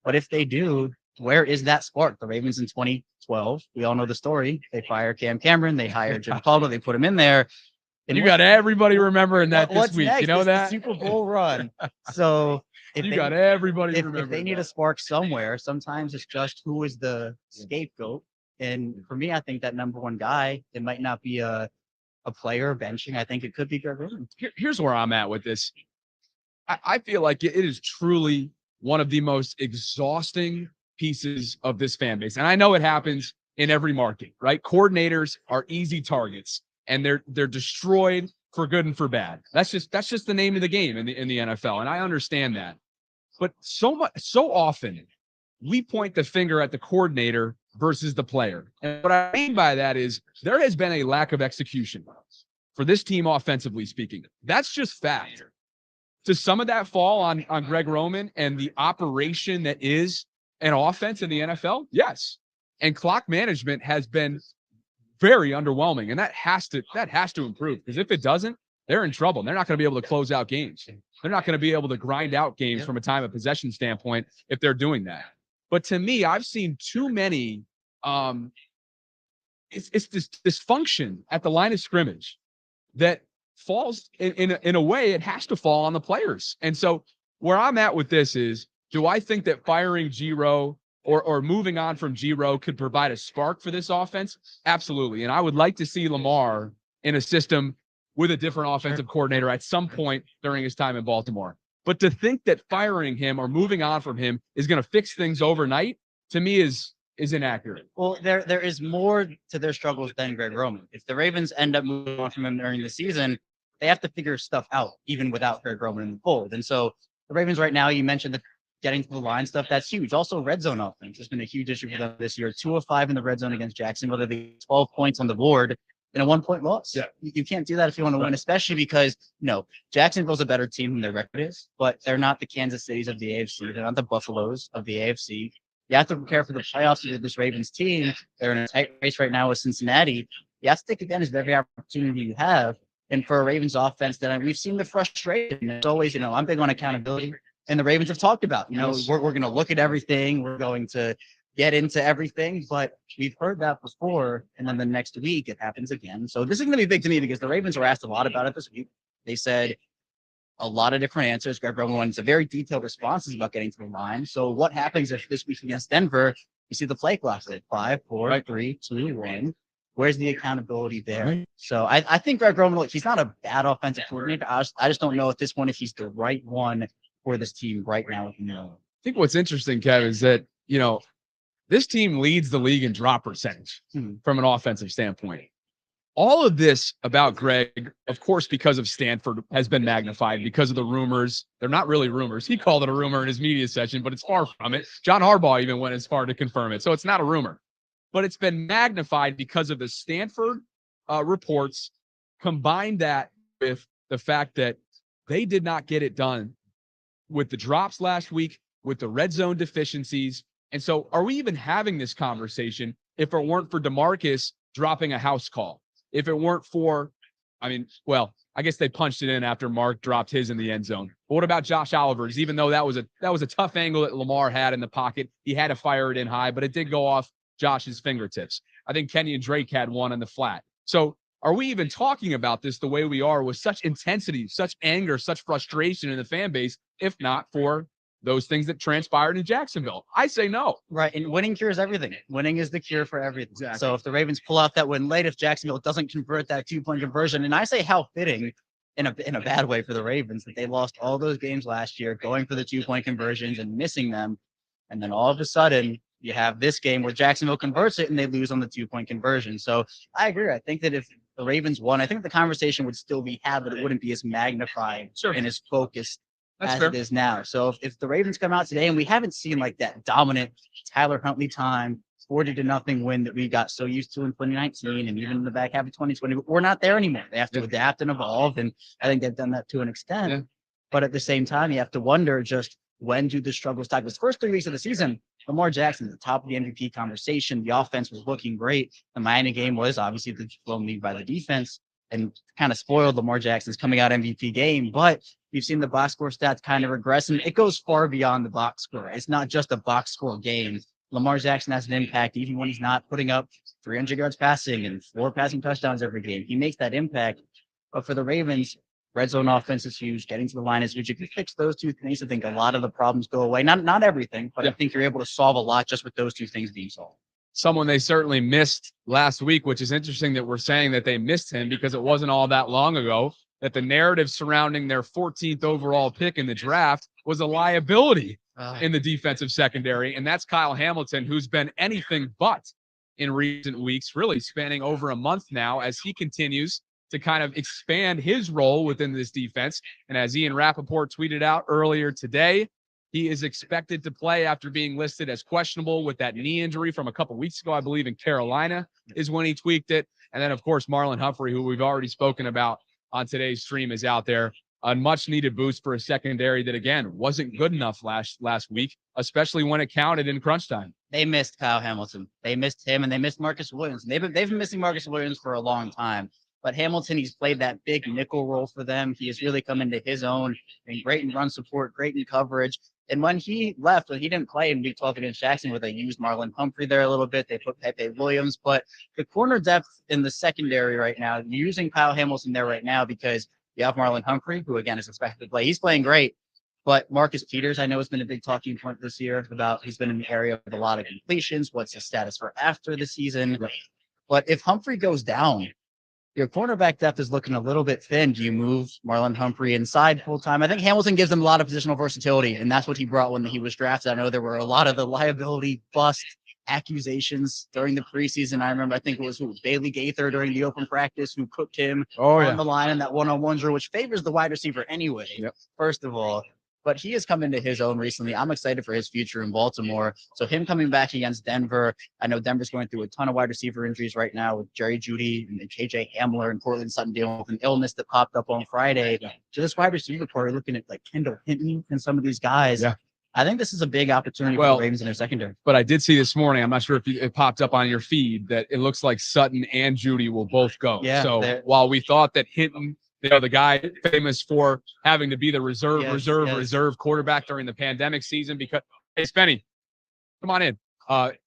but if they do, where is that spark? The Ravens in 2012, we all know the story. They fired Cam Cameron. They hired Jim Caldwell. They put him in there. And you got everybody remembering that this What's week. next? You know It's the that? Super Bowl run. So You got everybody if remembering they need that. a spark somewhere, sometimes it's just who is the scapegoat. And for me, I think that number one guy, it might not be a player benching. I think it could be Greg Roman. Here's where I'm at with this. I feel like it is truly one of the most exhausting pieces of this fan base. And I know it happens in every market, right? Coordinators are easy targets, and they're destroyed for good and for bad. That's just the name of the game in the NFL. And I understand that. But so often we point the finger at the coordinator versus the player. And what I mean by that is there has been a lack of execution for this team offensively speaking. That's just fact. Does some of that fall on Greg Roman and the operation that is an offense in the NFL? Yes. And clock management has been very underwhelming, and that has to improve, because if it doesn't, they're in trouble. They're not going to be able to close out games. They're not going to be able to grind out games from a time of possession standpoint if they're doing that. But to me, I've seen too many. It's this dysfunction at the line of scrimmage that falls in a way. It has to fall on the players. And so where I'm at with this is, do I think that firing Giro or moving on from Giro could provide a spark for this offense? Absolutely. And I would like to see Lamar in a system with a different offensive coordinator at some point during his time in Baltimore. But to think that firing him or moving on from him is going to fix things overnight, to me is inaccurate. Well, there is more to their struggles than Greg Roman. If the Ravens end up moving on from him during the season, they have to figure stuff out even without Greg Roman in the fold. And so the Ravens right now, you mentioned the getting to the line stuff, that's huge. Also, red zone offense has been a huge issue for them this year. 2 of 5 in the red zone against Jacksonville. They're 12 points on the board in a 1-point loss. Yeah. You can't do that if you want to win, especially because, Jacksonville's a better team than their record is, but they're not the Kansas Cities of the AFC. They're not the Buffaloes of the AFC. You have to prepare for the playoffs with this Ravens team. They're in a tight race right now with Cincinnati. You have to take advantage of every opportunity you have. And for a Ravens offense, that we've seen the frustration. It's always, I'm big on accountability. And the Ravens have talked about, we're going to look at everything. We're going to get into everything, but we've heard that before. And then the next week it happens again. So this is going to be big to me because the Ravens were asked a lot about it this week. They said a lot of different answers. Greg Roman wants a very detailed responses about getting to the line. So what happens if this week against Denver, you see the play clock at 5, 4, 3, 2, 1? Where's the accountability there? Right. So I think Greg Roman, look, he's not a bad offensive coordinator. I just don't know at this point if he's the right one for this team right now. I think what's interesting, Kev, is that, this team leads the league in drop percentage from an offensive standpoint. All of this about Greg, of course, because of Stanford, has been magnified because of the rumors. They're not really rumors. He called it a rumor in his media session, but it's far from it. John Harbaugh even went as far to confirm it. So it's not a rumor. But it's been magnified because of the Stanford reports. Combine that with the fact that they did not get it done with the drops last week, with the red zone deficiencies. And so are we even having this conversation if it weren't for DeMarcus dropping a house call? If it weren't for, I guess they punched it in after Mark dropped his in the end zone. But what about Josh Oliver's? Even though that was a tough angle that Lamar had in the pocket, he had to fire it in high, but it did go off Josh's fingertips. I think Kenyon Drake had one in the flat. So are we even talking about this the way we are with such intensity, such anger, such frustration in the fan base, if not for those things that transpired in Jacksonville? I say no. Right. And winning cures everything. Winning is the cure for everything. Exactly. So if the Ravens pull out that win late, if Jacksonville doesn't convert that 2-point conversion, and I say how fitting in a bad way for the Ravens that they lost all those games last year, going for the 2-point conversions and missing them. And then all of a sudden you have this game where Jacksonville converts it and they lose on the 2-point conversion. So I agree. I think that if the Ravens won, I think the conversation would still be had, but it wouldn't be as magnified and as focused That's as fair. it is now. So if the Ravens come out today, and we haven't seen like that dominant Tyler Huntley time 40-0 win that we got so used to in 2019 and even in the back half of 2020, we're not there anymore. They have to adapt and evolve, and I think they've done that to an extent. Yeah. But at the same time, you have to wonder just when do the struggles start? Because first 3 weeks of the season, Lamar Jackson at the top of the MVP conversation. The offense was looking great. The Miami game was obviously the blown lead by the defense and kind of spoiled Lamar Jackson's coming out MVP game. But you've seen the box score stats kind of regress, and it goes far beyond the box score. It's not just a box score game. Lamar Jackson has an impact even when he's not putting up 300 yards passing and 4 passing touchdowns every game. He makes that impact. But for the Ravens, red zone offense is huge. Getting to the line is huge. If you fix those 2 things, I think a lot of the problems go away. Not everything, but I think you're able to solve a lot just with those 2 things being solved. Someone they certainly missed last week, which is interesting that we're saying that they missed him because it wasn't all that long ago that the narrative surrounding their 14th overall pick in the draft was a liability in the defensive secondary. And that's Kyle Hamilton, who's been anything but in recent weeks, really spanning over a month now as he continues to kind of expand his role within this defense. And as Ian Rappaport tweeted out earlier today, he is expected to play after being listed as questionable with that knee injury from a couple weeks ago, I believe in Carolina is when he tweaked it. And then, of course, Marlon Humphrey, who we've already spoken about on today's stream, is out there. A much needed boost for a secondary that, again, wasn't good enough last week, especially when it counted in crunch time. They missed Kyle Hamilton. They missed him, and they missed Marcus Williams. They've been missing Marcus Williams for a long time. But Hamilton, he's played that big nickel role for them. He has really come into his own, and great in run support, great in coverage. And when he left, when he didn't play in Week 12 against Jacksonville, they used Marlon Humphrey there a little bit. They put Pepe Williams. But the corner depth in the secondary right now, you're using Kyle Hamilton there right now because you have Marlon Humphrey, who, again, is expected to play. He's playing great. But Marcus Peters, I know, has been a big talking point this year about he's been in the area of a lot of completions. What's his status for after the season? Right. But if Humphrey goes down, your cornerback depth is looking a little bit thin. Do you move Marlon Humphrey inside full time? I think Hamilton gives them a lot of positional versatility, and that's what he brought when he was drafted. I know there were a lot of the liability bust accusations during the preseason. I remember, I think it was Bailey Gaither during the open practice who cooked him on the line in that one-on-one drill, which favors the wide receiver anyway, first of all. But he has come into his own recently. I'm excited for his future in Baltimore. So him coming back against Denver, I know Denver's going through a ton of wide receiver injuries right now with Jerry Jeudy and KJ Hamler and Cortland Sutton dealing with an illness that popped up on Friday. So this wide receiver part, looking at like Kendall Hinton and some of these guys. Yeah. I think this is a big opportunity for the Ravens in their secondary. But I did see this morning, I'm not sure if it popped up on your feed, that it looks like Sutton and Jeudy will both go. Yeah, so while we thought that Hinton, the guy famous for having to be the reserve quarterback during the pandemic season, because, hey, Spenny, come on in.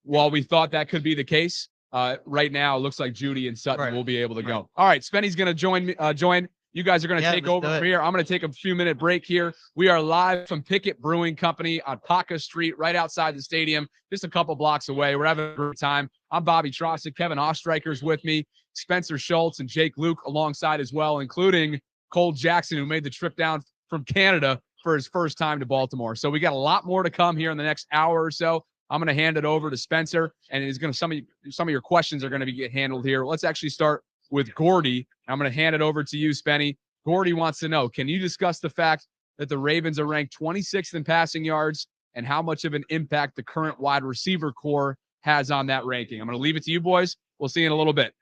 While we thought that could be the case, right now it looks like Jeudy and Sutton will be able to go. All right, Spenny's going to join. You guys are going to take over from here. I'm going to take a few-minute break here. We are live from Pickett Brewing Company on Paca Street, right outside the stadium, just a couple blocks away. We're having a great time. I'm Bobby Trossett. Kevin Ostreicher's with me. Spencer Schultz and Jake Luke alongside as well, including Cole Jackson, who made the trip down from Canada for his first time to Baltimore. So we got a lot more to come here in the next hour or so. I'm going to hand it over to Spencer, and it's going to some of your questions are going to get handled here. Let's actually start with Gordy. I'm going to hand it over to you, Spenny. Gordy wants to know, can you discuss the fact that the Ravens are ranked 26th in passing yards and how much of an impact the current wide receiver core has on that ranking? I'm going to leave it to you boys. We'll see you in a little bit.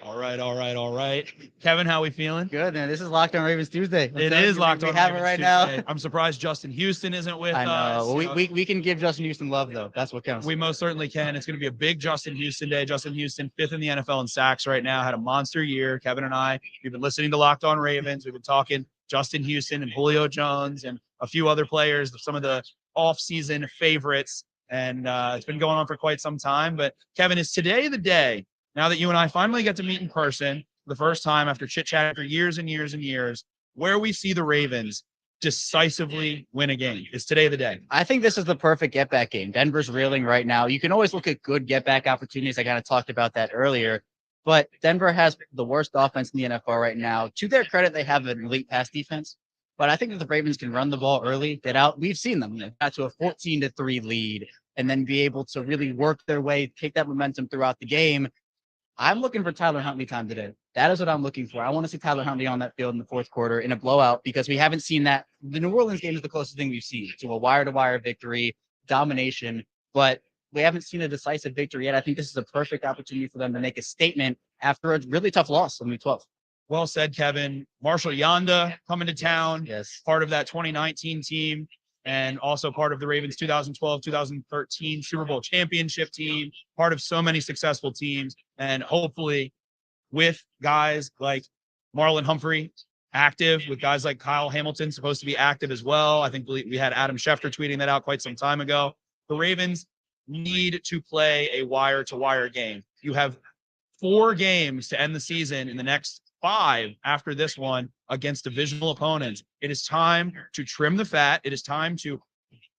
All right. Kevin, how we feeling? Good, man. This is Locked On Ravens Tuesday. It is Locked On We have it right now. I'm surprised Justin Houston isn't with us. I know. Well, we can give Justin Houston love, though. That's what counts. We most certainly can. It's going to be a big Justin Houston day. Justin Houston, 5th in the NFL in sacks right now, had a monster year. Kevin and I, we've been listening to Locked On Ravens. We've been talking Justin Houston and Julio Jones and a few other players, some of the off-season favorites. And it's been going on for quite some time. But, Kevin, is today the day? now that you and I finally get to meet in person for the first time after chit chat for years and years and years, where we see the Ravens decisively win a game. Is today the day? I think this is the perfect get back game. Denver's reeling right now. You can always look at good get back opportunities. I kind of talked about that earlier, but Denver has the worst offense in the NFL right now. To their credit, they have an elite pass defense, but I think that the Ravens can run the ball early, we've seen them. They've got to a 14-3 lead and then be able to really work their way, take that momentum throughout the game. I'm looking for Tyler Huntley time today. That is what I'm looking for. I want to see Tyler Huntley on that field in the fourth quarter in a blowout because we haven't seen that. The New Orleans game is the closest thing we've seen to a wire-to-wire victory, domination, but we haven't seen a decisive victory yet. I think this is a perfect opportunity for them to make a statement after a really tough loss in Week 12. Well said, Kevin. Marshall Yanda coming to town. Yes. Part of that 2019 team and also part of the Ravens 2012, 2013 Super Bowl championship team, part of so many successful teams. And hopefully with guys like Marlon Humphrey active, with guys like Kyle Hamilton supposed to be active as well. I think we had Adam Schefter tweeting that out quite some time ago. The Ravens need to play a wire-to-wire game. You have 4 games to end the season in the next 5 after this one against divisional opponents. It is time to trim the fat. It is time to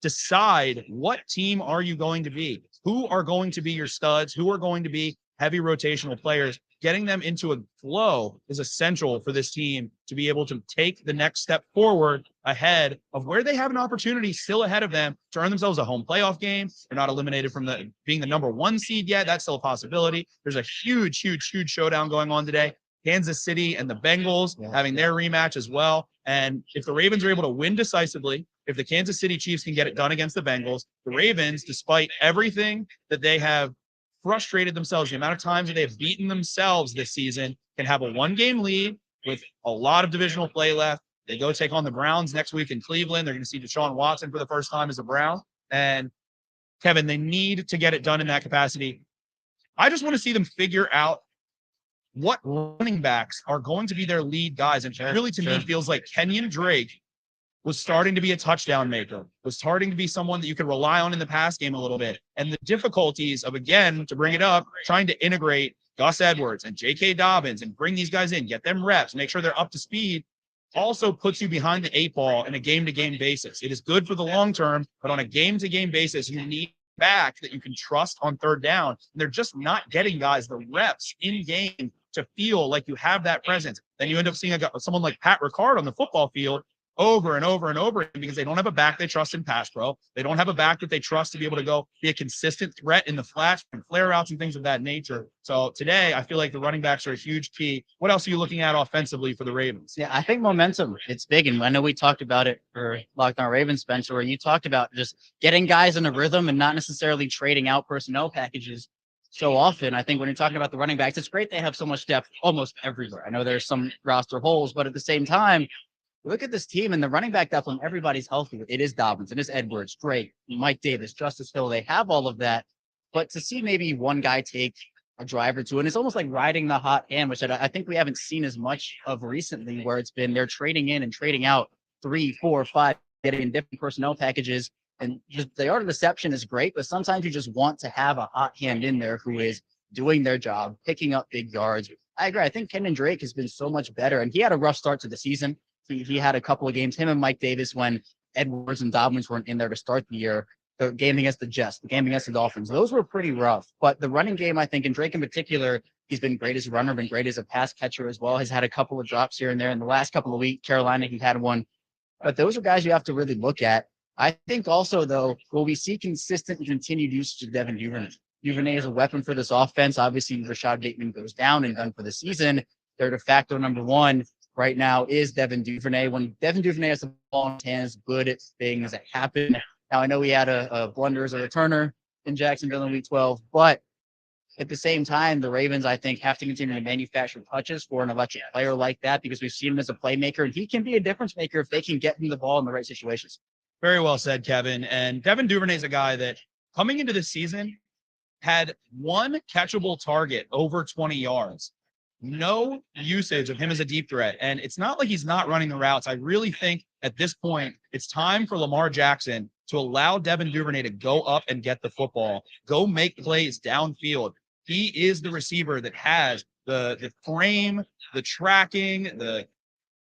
decide what team are you going to be? Who are going to be your studs? Who are going to be heavy rotational players? Getting them into a flow is essential for this team to be able to take the next step forward ahead of where they have an opportunity still ahead of them to earn themselves a home playoff game. They're not eliminated from being the number 1 seed yet. That's still a possibility. There's a huge showdown going on today. Kansas City and the Bengals having their rematch as well. And if the Ravens are able to win decisively, if the Kansas City Chiefs can get it done against the Bengals, the Ravens, despite everything that they have frustrated themselves, the amount of times that they've beaten themselves this season, can have a 1-game lead with a lot of divisional play left. They go take on the Browns next week in Cleveland. They're going to see Deshaun Watson for the first time as a Brown. And Kevin, they need to get it done in that capacity. I just want to see them figure out what running backs are going to be their lead guys. And really, to me, feels like Kenyon Drake was starting to be a touchdown maker, was starting to be someone that you could rely on in the pass game a little bit. And the difficulties of, again, to bring it up, trying to integrate Gus Edwards and J.K. Dobbins and bring these guys in, get them reps, make sure they're up to speed, also puts you behind the 8 ball in a game-to-game basis. It is good for the long term, but on a game-to-game basis, you need back that you can trust on third down. And they're just not getting guys the reps in game to feel like you have that presence. Then you end up seeing someone like Pat Ricard on the football field over and over and over again because they don't have a back they trust in pass pro. They don't have a back that they trust to be able to go be a consistent threat in the flash and flare outs and things of that nature. So today, I feel like the running backs are a huge key. What else are you looking at offensively for the Ravens? Yeah, I think momentum, it's big. And I know we talked about it for Locked On Ravens, Spencer, where you talked about just getting guys in a rhythm and not necessarily trading out personnel packages so often. I think when you're talking about the running backs, it's great they have so much depth almost everywhere. I know there's some roster holes, but at the same time, look at this team and the running back depth when everybody's healthy. It is Dobbins, it is Edwards, Drake, Mike Davis, Justice Hill. They have all of that. But to see maybe one guy take a drive or two, and it's almost like riding the hot hand, which I think we haven't seen as much of recently, where it's been they're trading in and trading out 3, 4, 5, getting in different personnel packages. And just the art of deception is great, but sometimes you just want to have a hot hand in there who is doing their job, picking up big yards. I agree. I think Kenyon Drake has been so much better, and he had a rough start to the season. He had a couple of games, him and Mike Davis, when Edwards and Dobbins weren't in there to start the year. The game against the Jets, the game against the Dolphins, those were pretty rough. But the running game, I think, and Drake in particular, he's been great as a runner, been great as a pass catcher as well. Has had a couple of drops here and there in the last couple of weeks. Carolina, he had one. But those are guys you have to really look at. I think also, though, will we see consistent and continued usage of Devin Duvernay? Duvernay is a weapon for this offense. Obviously, Rashad Bateman goes down and done for the season. Their de facto number 1 right now is Devin Duvernay. When Devin Duvernay has the ball in his hands, good at things that happen. Now, I know he had a blunder as a returner in Jacksonville in Week 12, but at the same time, the Ravens, I think, have to continue to manufacture touches for an electric player like that because we've seen him as a playmaker, and he can be a difference maker if they can get him the ball in the right situations. Very well said, Kevin. And Devin Duvernay is a guy that coming into this season had 1 catchable target over 20 yards. No usage of him as a deep threat. And it's not like he's not running the routes. I really think at this point, it's time for Lamar Jackson to allow Devin Duvernay to go up and get the football, go make plays downfield. He is the receiver that has the frame, the tracking, the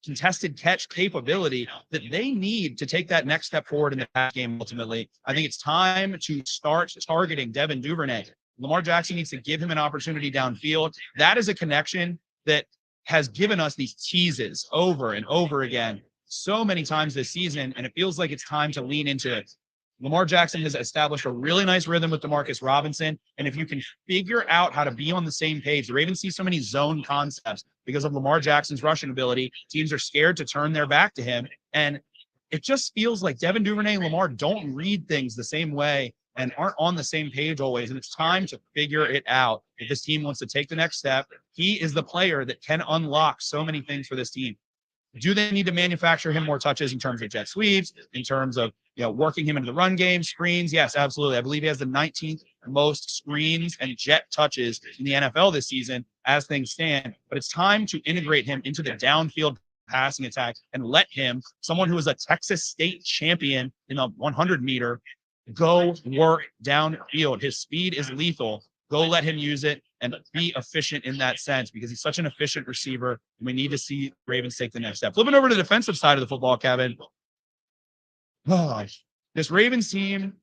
contested catch capability that they need to take that next step forward in the pass game. Ultimately, I think it's time to start targeting Devin Duvernay. Lamar Jackson needs to give him an opportunity downfield. That is a connection that has given us these teases over and over again so many times this season, and it feels like it's time to lean into it. Lamar Jackson has established a really nice rhythm with Demarcus Robinson, and if you can figure out how to be on the same page, the Ravens see so many zone concepts because of Lamar Jackson's rushing ability. Teams are scared to turn their back to him, and it just feels like Devin Duvernay and Lamar don't read things the same way and aren't on the same page always, and it's time to figure it out. If this team wants to take the next step, he is the player that can unlock so many things for this team. Do they need to manufacture him more touches in terms of jet sweeps, in terms of working him into the run game, screens? Yes, absolutely. I believe he has the 19th most screens and jet touches in the NFL this season as things stand. But it's time to integrate him into the downfield passing attack and let him, someone who is a Texas State champion in the 100-meter, go work downfield. His speed is lethal. Go let him use it and be efficient in that sense, because he's such an efficient receiver. And we need to see Ravens take the next step. Flipping over to the defensive side of the football, Kevin. Oh, this Ravens team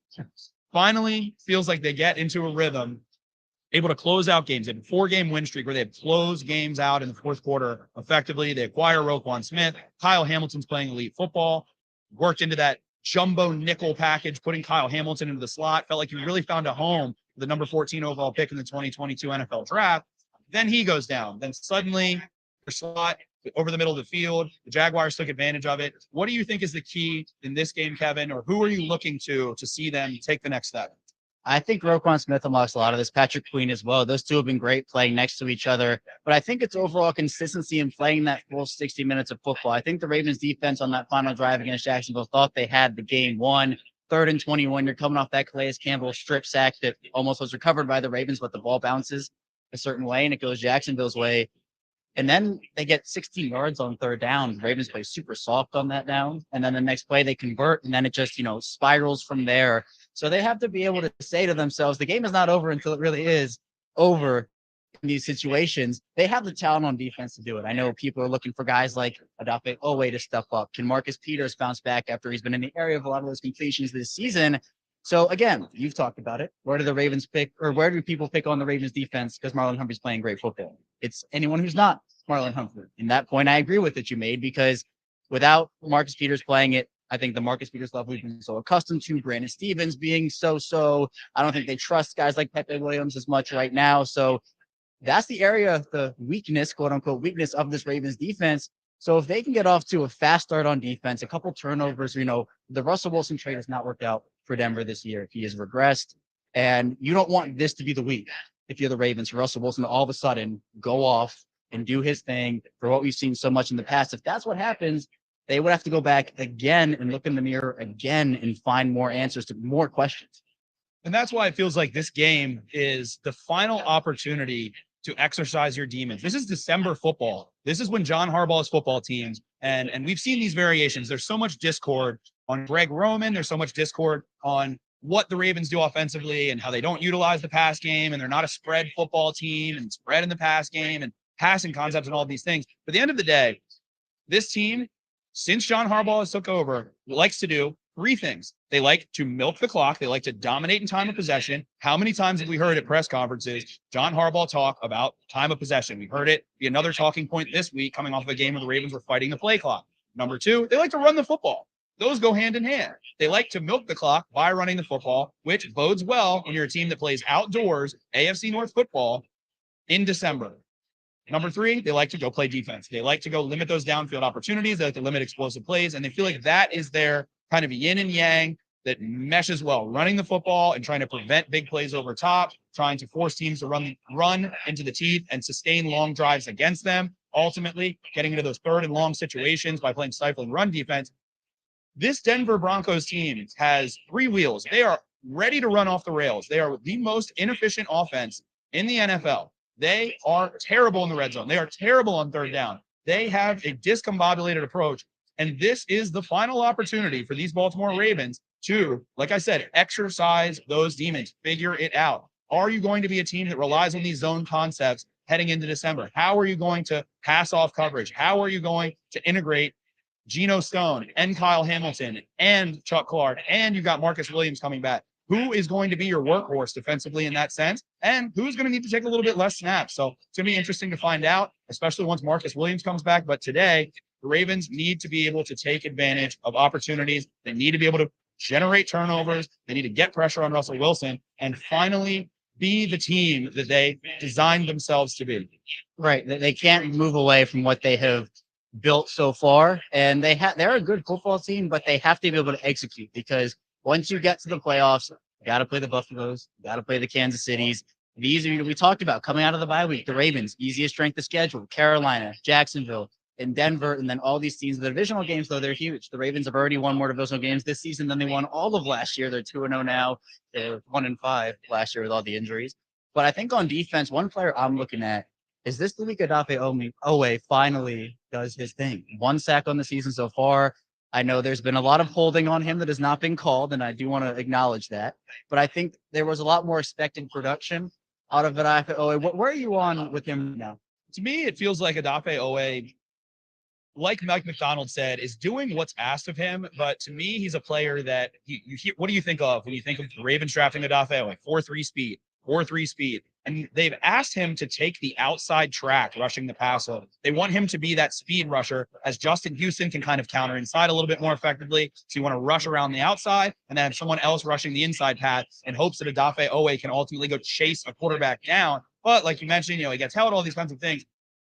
finally feels like they get into a rhythm, able to close out games. They have a 4-game win streak where they have closed games out in the fourth quarter effectively. They acquire Roquan Smith. Kyle Hamilton's playing elite football, worked into that jumbo nickel package, putting Kyle Hamilton into the slot. Felt like he really found a home, the number 14 overall pick in the 2022 NFL draft. Then he goes down. Then suddenly the slot over the middle of the field, the Jaguars took advantage of it. What do you think is the key in this game, Kevin, or who are you looking to see them take the next step? I think Roquan Smith unlocks a lot of this. Patrick Queen as well. Those two have been great playing next to each other. But I think it's overall consistency in playing that full 60 minutes of football. I think the Ravens defense on that final drive against Jacksonville thought they had the game won. 3rd and 21. You're coming off that Calais Campbell strip sack that almost was recovered by the Ravens, but the ball bounces a certain way and it goes Jacksonville's way. And then they get 16 yards on 3rd down. The Ravens play super soft on that down. And then the next play they convert, and then it just, spirals from there. So they have to be able to say to themselves, the game is not over until it really is over in these situations. They have the talent on defense to do it. I know people are looking for guys like Odafe Owe to step up. Can Marcus Peters bounce back after he's been in the area of a lot of those completions this season? So again, you've talked about it. Where do the Ravens pick, or where do people pick on the Ravens defense? Because Marlon Humphrey's playing great football. It's anyone who's not Marlon Humphrey. In that point, I agree with it you made, because without Marcus Peters playing it, I think the Marcus Peters level we've been so accustomed to, Brandon Stevens being so, I don't think they trust guys like Pepe Williams as much right now. So that's the area of the weakness, quote unquote, weakness of this Ravens defense. So if they can get off to a fast start on defense, a couple turnovers, the Russell Wilson trade has not worked out for Denver this year. He has regressed, and you don't want this to be the week if you're the Ravens for Russell Wilson to all of a sudden go off and do his thing for what we've seen so much in the past. If that's what happens, they would have to go back again and look in the mirror again and find more answers to more questions. And that's why it feels like this game is the final opportunity to exercise your demons. This is December football. This is when John Harbaugh's football teams, and we've seen these variations. There's so much discord on Greg Roman. There's so much discord on what the Ravens do offensively and how they don't utilize the pass game, and they're not a spread football team and spread in the pass game and passing concepts and all these things. But at the end of the day, this team, since John Harbaugh has took over, likes to do 3 things. They like to milk the clock. They like to dominate in time of possession. How many times have we heard at press conferences John Harbaugh talk about time of possession? We heard it be another talking point this week coming off of a game where the Ravens were fighting the play clock. Number 2, they like to run the football. Those go hand in hand. They like to milk the clock by running the football, which bodes well when you're a team that plays outdoors AFC North football in December. Number 3, they like to go play defense. They like to go limit those downfield opportunities. They like to limit explosive plays, and they feel like that is their kind of yin and yang that meshes well, running the football and trying to prevent big plays over top, trying to force teams to run into the teeth and sustain long drives against them, ultimately getting into those 3rd and long situations by playing stifling run defense. This Denver Broncos team has 3 wheels. They are ready to run off the rails. They are the most inefficient offense in the NFL. They are terrible in the red zone. They are terrible on 3rd down. They have a discombobulated approach. And this is the final opportunity for these Baltimore Ravens to, like I said, exercise those demons, figure it out. Are you going to be a team that relies on these zone concepts heading into December? How are you going to pass off coverage? How are you going to integrate Geno Stone and Kyle Hamilton and Chuck Clark, and you've got Marcus Williams coming back? Who is going to be your workhorse defensively in that sense? And who's going to need to take a little bit less snaps? So it's going to be interesting to find out, especially once Marcus Williams comes back. But today, the Ravens need to be able to take advantage of opportunities. They need to be able to generate turnovers. They need to get pressure on Russell Wilson and finally be the team that they designed themselves to be. Right. They can't move away from what they have built so far. And they're a good football team, but they have to be able to execute, because once you get to the playoffs, you got to play the Buffaloes, you got to play the Kansas Cities. These are, we talked about coming out of the bye week, the Ravens, easiest strength of schedule, Carolina, Jacksonville, and Denver, and then all these teams. The divisional games, though, they're huge. The Ravens have already won more divisional games this season than they won all of last year. They're 2-0 now. They're 1-5 last year with all the injuries. But I think on defense, one player I'm looking at is this the week Odafe Owe finally does his thing. 1 sack on the season so far. I know there's been a lot of holding on him that has not been called, and I do want to acknowledge that. But I think there was a lot more expected production out of Odafe Owe. Where are you on with him now? To me, it feels like Odafe Owe, like Mike McDonald said, is doing what's asked of him. But to me, he's a player that what do you think of when you think of the Ravens drafting Odafe Owe? 4.3 speed, 4.3 speed. And they've asked him to take the outside track rushing the passer. They want him to be that speed rusher, as Justin Houston can kind of counter inside a little bit more effectively. So you want to rush around the outside and then have someone else rushing the inside path in hopes that Odafe Owe can ultimately go chase a quarterback down. But like you mentioned, he gets held, all these kinds of things.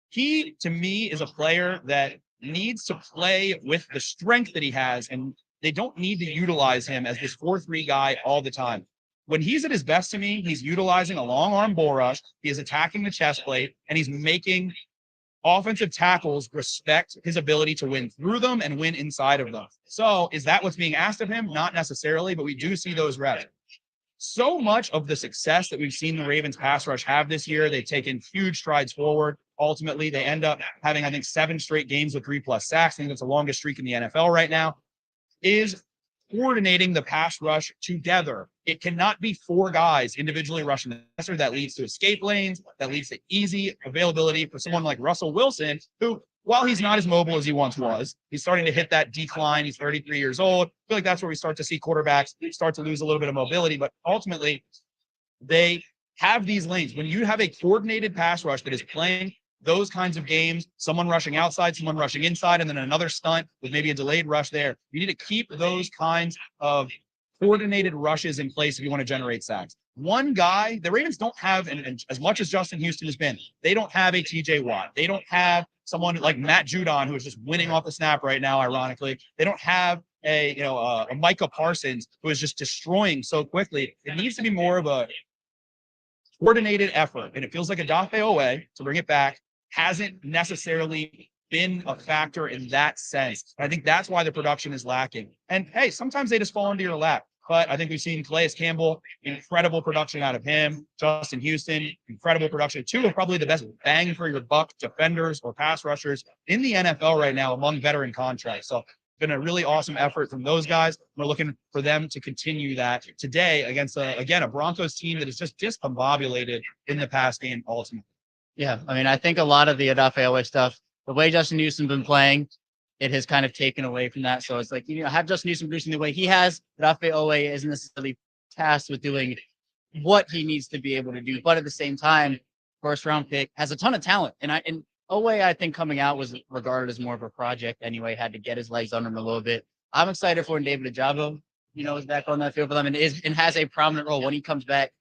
He, to me, is a player that needs to play with the strength that he has, and they don't need to utilize him as this 4-3 guy all the time. When he's at his best, to me, he's utilizing a long arm bull rush. He is attacking the chest plate, and he's making offensive tackles respect his ability to win through them and win inside of them. So is that what's being asked of him? Not necessarily, but we do see those reps. So much of the success that we've seen the Ravens pass rush have this year, they've taken huge strides forward. Ultimately, they end up having, I think, 7 straight games with 3+ sacks. I think that's the longest streak in the NFL right now, is coordinating the pass rush together. It cannot be 4 guys individually rushing the passer. That leads to escape lanes. That leads to easy availability for someone like Russell Wilson, who, while he's not as mobile as he once was, he's starting to hit that decline. He's 33 years old. I feel like that's where we start to see quarterbacks start to lose a little bit of mobility. But ultimately, they have these lanes. When you have a coordinated pass rush that is playing those kinds of games, someone rushing outside, someone rushing inside, and then another stunt with maybe a delayed rush there. You need to keep those kinds of coordinated rushes in place if you want to generate sacks. One guy, the Ravens don't have, and as much as Justin Houston has been, they don't have a TJ Watt. They don't have someone like Matt Judon, who is just winning off the snap right now, ironically. They don't have a Micah Parsons, who is just destroying so quickly. It needs to be more of a coordinated effort. And it feels like Odafe Owe, to bring it back, hasn't necessarily been a factor in that sense. I think that's why the production is lacking. And hey, sometimes they just fall into your lap. But I think we've seen Calais Campbell, incredible production out of him. Justin Houston, incredible production. 2 of probably the best bang for your buck defenders or pass rushers in the NFL right now among veteran contracts. So been a really awesome effort from those guys. We're looking for them to continue that today against, a Broncos team that is just discombobulated in the past game ultimately. Yeah, I mean, I think a lot of the Odafe Owe stuff, the way Justin Houston's been playing, it has kind of taken away from that. So it's like, have Justin Houston producing the way he has. Odafe Owe isn't necessarily tasked with doing what he needs to be able to do. But at the same time, first round pick, has a ton of talent. And Owe, I think, coming out was regarded as more of a project anyway, had to get his legs under him a little bit. I'm excited for when David Ajabo, is back on that field for them and has a prominent role when he comes back.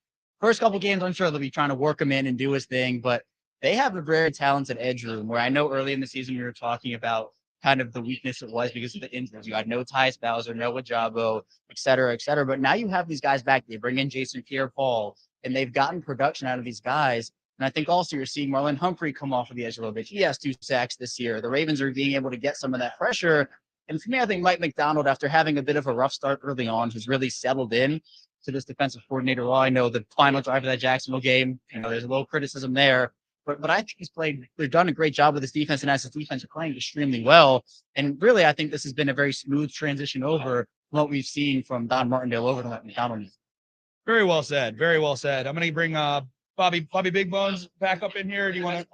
First couple games, I'm sure they'll be trying to work him in and do his thing, but they have a very talented edge room where I know early in the season we were talking about kind of the weakness it was because of the injuries. You had no Tyus Bowser, no Ajabo, et cetera, et cetera. But now you have these guys back. They bring in Jason Pierre-Paul, and they've gotten production out of these guys. And I think also you're seeing Marlon Humphrey come off of the edge a little bit. He has 2 sacks this year. The Ravens are being able to get some of that pressure. And for me, I think Mike McDonald, after having a bit of a rough start early on, has really settled in to this defensive coordinator role. I know the final drive of that Jacksonville game, there's a little criticism there. But I think they've done a great job with this defense, and as the defense are playing extremely well. And really, I think this has been a very smooth transition over from what we've seen from Don Martindale over to Mike McDonald. Very well said. Very well said. I'm going to bring Bobby Big Bones back up in here. Do you want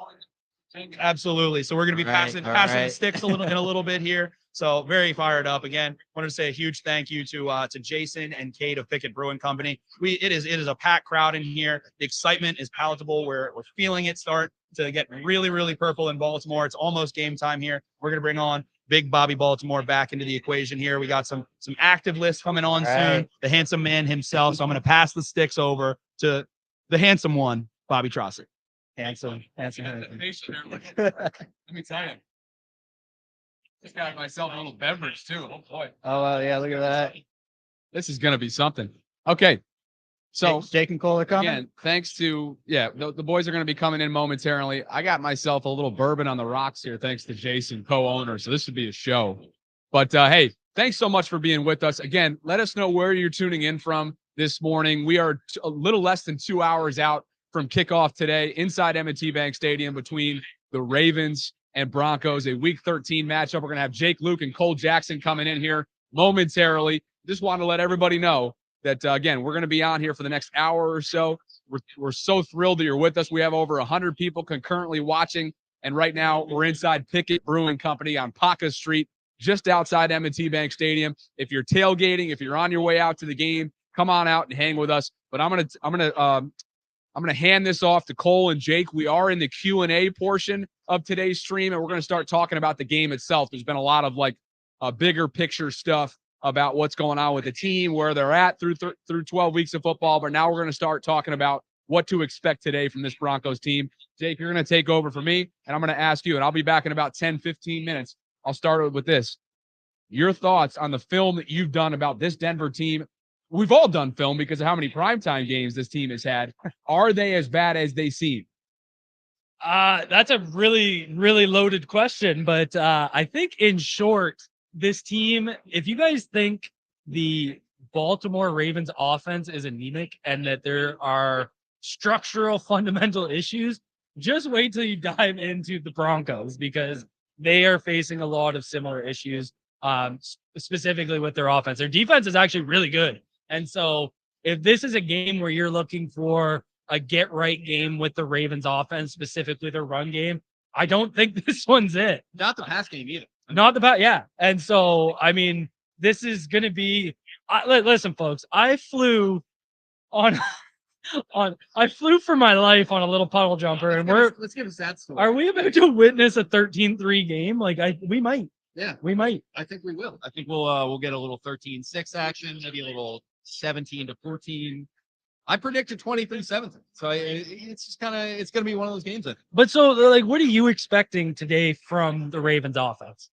to? Absolutely. So we're going to be passing the sticks in a little bit here. So very fired up. Again, wanted to say a huge thank you to Jason and Kate of Pickett Brewing Company. It is a packed crowd in here. The excitement is palatable. We're feeling it start to get really, really purple in Baltimore. It's almost game time here. We're going to bring on Big Bobby Baltimore back into the equation here. We got some active lists coming on soon. The handsome man himself. So I'm going to pass the sticks over to the handsome one, Bobby Trossett. Handsome. Let me tell you. Just got myself a little beverage too. Oh boy. Oh, yeah, look at that. This is gonna be something. Okay. So Jake and Cole are coming. again, thanks to the boys are gonna be coming in momentarily. I got myself a little bourbon on the rocks here, thanks to Jason, co-owner. So this would be a show. But hey, thanks so much for being with us. Again, let us know where you're tuning in from this morning. We are a little less than 2 hours out from kickoff today inside M&T Bank Stadium between the Ravens and Broncos, a Week 13 matchup. We're going to have Jake Luke and Cole Jackson coming in here momentarily. Just want to let everybody know that, again, we're going to be on here for the next hour or so. We're so thrilled that you're with us. We have over 100 people concurrently watching, and right now we're inside Pickett Brewing Company on Paca Street, just outside M&T Bank Stadium. If you're tailgating, if you're on your way out to the game, come on out and hang with us. But I'm gonna hand this off to Cole and Jake. We are in the Q&A portion of today's stream, and we're gonna start talking about the game itself. There's been a lot of bigger picture stuff about what's going on with the team, where they're at through 12 weeks of football. But now we're gonna start talking about what to expect today from this Broncos team. Jake, you're gonna take over for me, and I'm gonna ask you, and I'll be back in about 10, 15 minutes. I'll start with this. Your thoughts on the film that you've done about this Denver team. We've all done film because of how many primetime games this team has had. Are they as bad as they seem? That's a really, really loaded question. But I think in short, this team, if you guys think the Baltimore Ravens offense is anemic and that there are structural fundamental issues, just wait till you dive into the Broncos, because they are facing a lot of similar issues, specifically with their offense. Their defense is actually really good. And so if this is a game where you're looking for a get right game with the Ravens offense, specifically their run game, I don't think this one's it. Not the pass game either. Not the pass. Yeah. And so, I mean, this is going to be, listen, folks, I flew for my life on a little puddle jumper, and let's give a sad story. Are we about to witness a 13-3 game? We might. Yeah, we might. I think we will. I think we'll get a little 13-6 action, maybe a little 17-14. I predicted 23-17. So it's just it's going to be one of those games. I think. But so, what are you expecting today from the Ravens offense?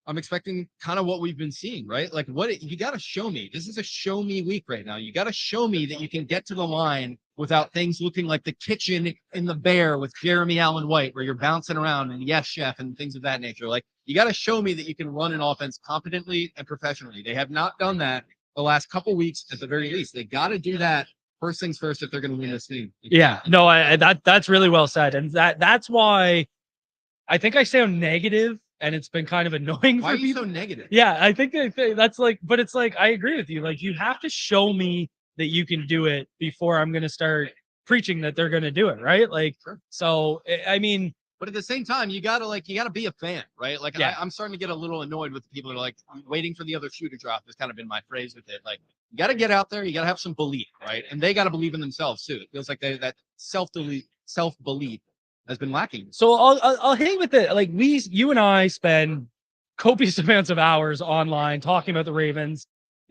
I'm expecting kind of what we've been seeing, right? What you got to show me. This is a show me week right now. You got to show me that you can get to the line without things looking like the kitchen in the Bear with Jeremy Allen White, where you're bouncing around and yes, chef, and things of that nature. You got to show me that you can run an offense competently and professionally. They have not done that the last couple weeks at the very least. They got to do that first things first if they're going to win this thing. Yeah, no, that's really well said. And that's why I think I sound negative, and it's been kind of annoying. Why are you so negative? Yeah, I think that's but it's I agree with you. You have to show me that you can do it before I'm going to start preaching that they're going to do it. Right. Sure. So, I mean, but at the same time, you gotta be a fan, right? Yeah. I'm starting to get a little annoyed with the people that are waiting for the other shoe to drop. Has kind of been my phrase with it. You got to get out there. You got to have some belief, right? And they got to believe in themselves too. It feels like that self belief has been lacking. So I'll hang with it. You and I spend copious amounts of hours online talking about the Ravens,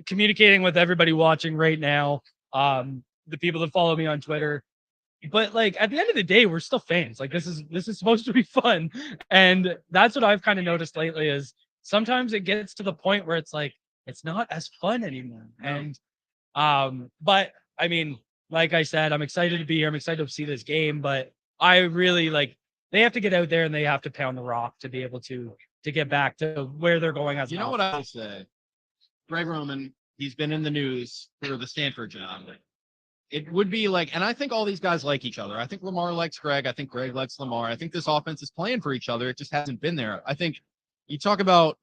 communicating with everybody watching right now, the people that follow me on Twitter. But at the end of the day, we're still fans. This is supposed to be fun. And that's what I've kind of noticed lately is sometimes it gets to the point where it's not as fun anymore. And but I mean, like I said, I'm excited to be here. I'm excited to see this game, but I really they have to get out there and they have to pound the rock to be able to get back to where they're going as what I will say? Greg Roman, he's been in the news for the Stanford job. It would be and I think all these guys like each other. I think Lamar likes Greg. I think Greg likes Lamar. I think this offense is playing for each other. It just hasn't been there. I think you talk about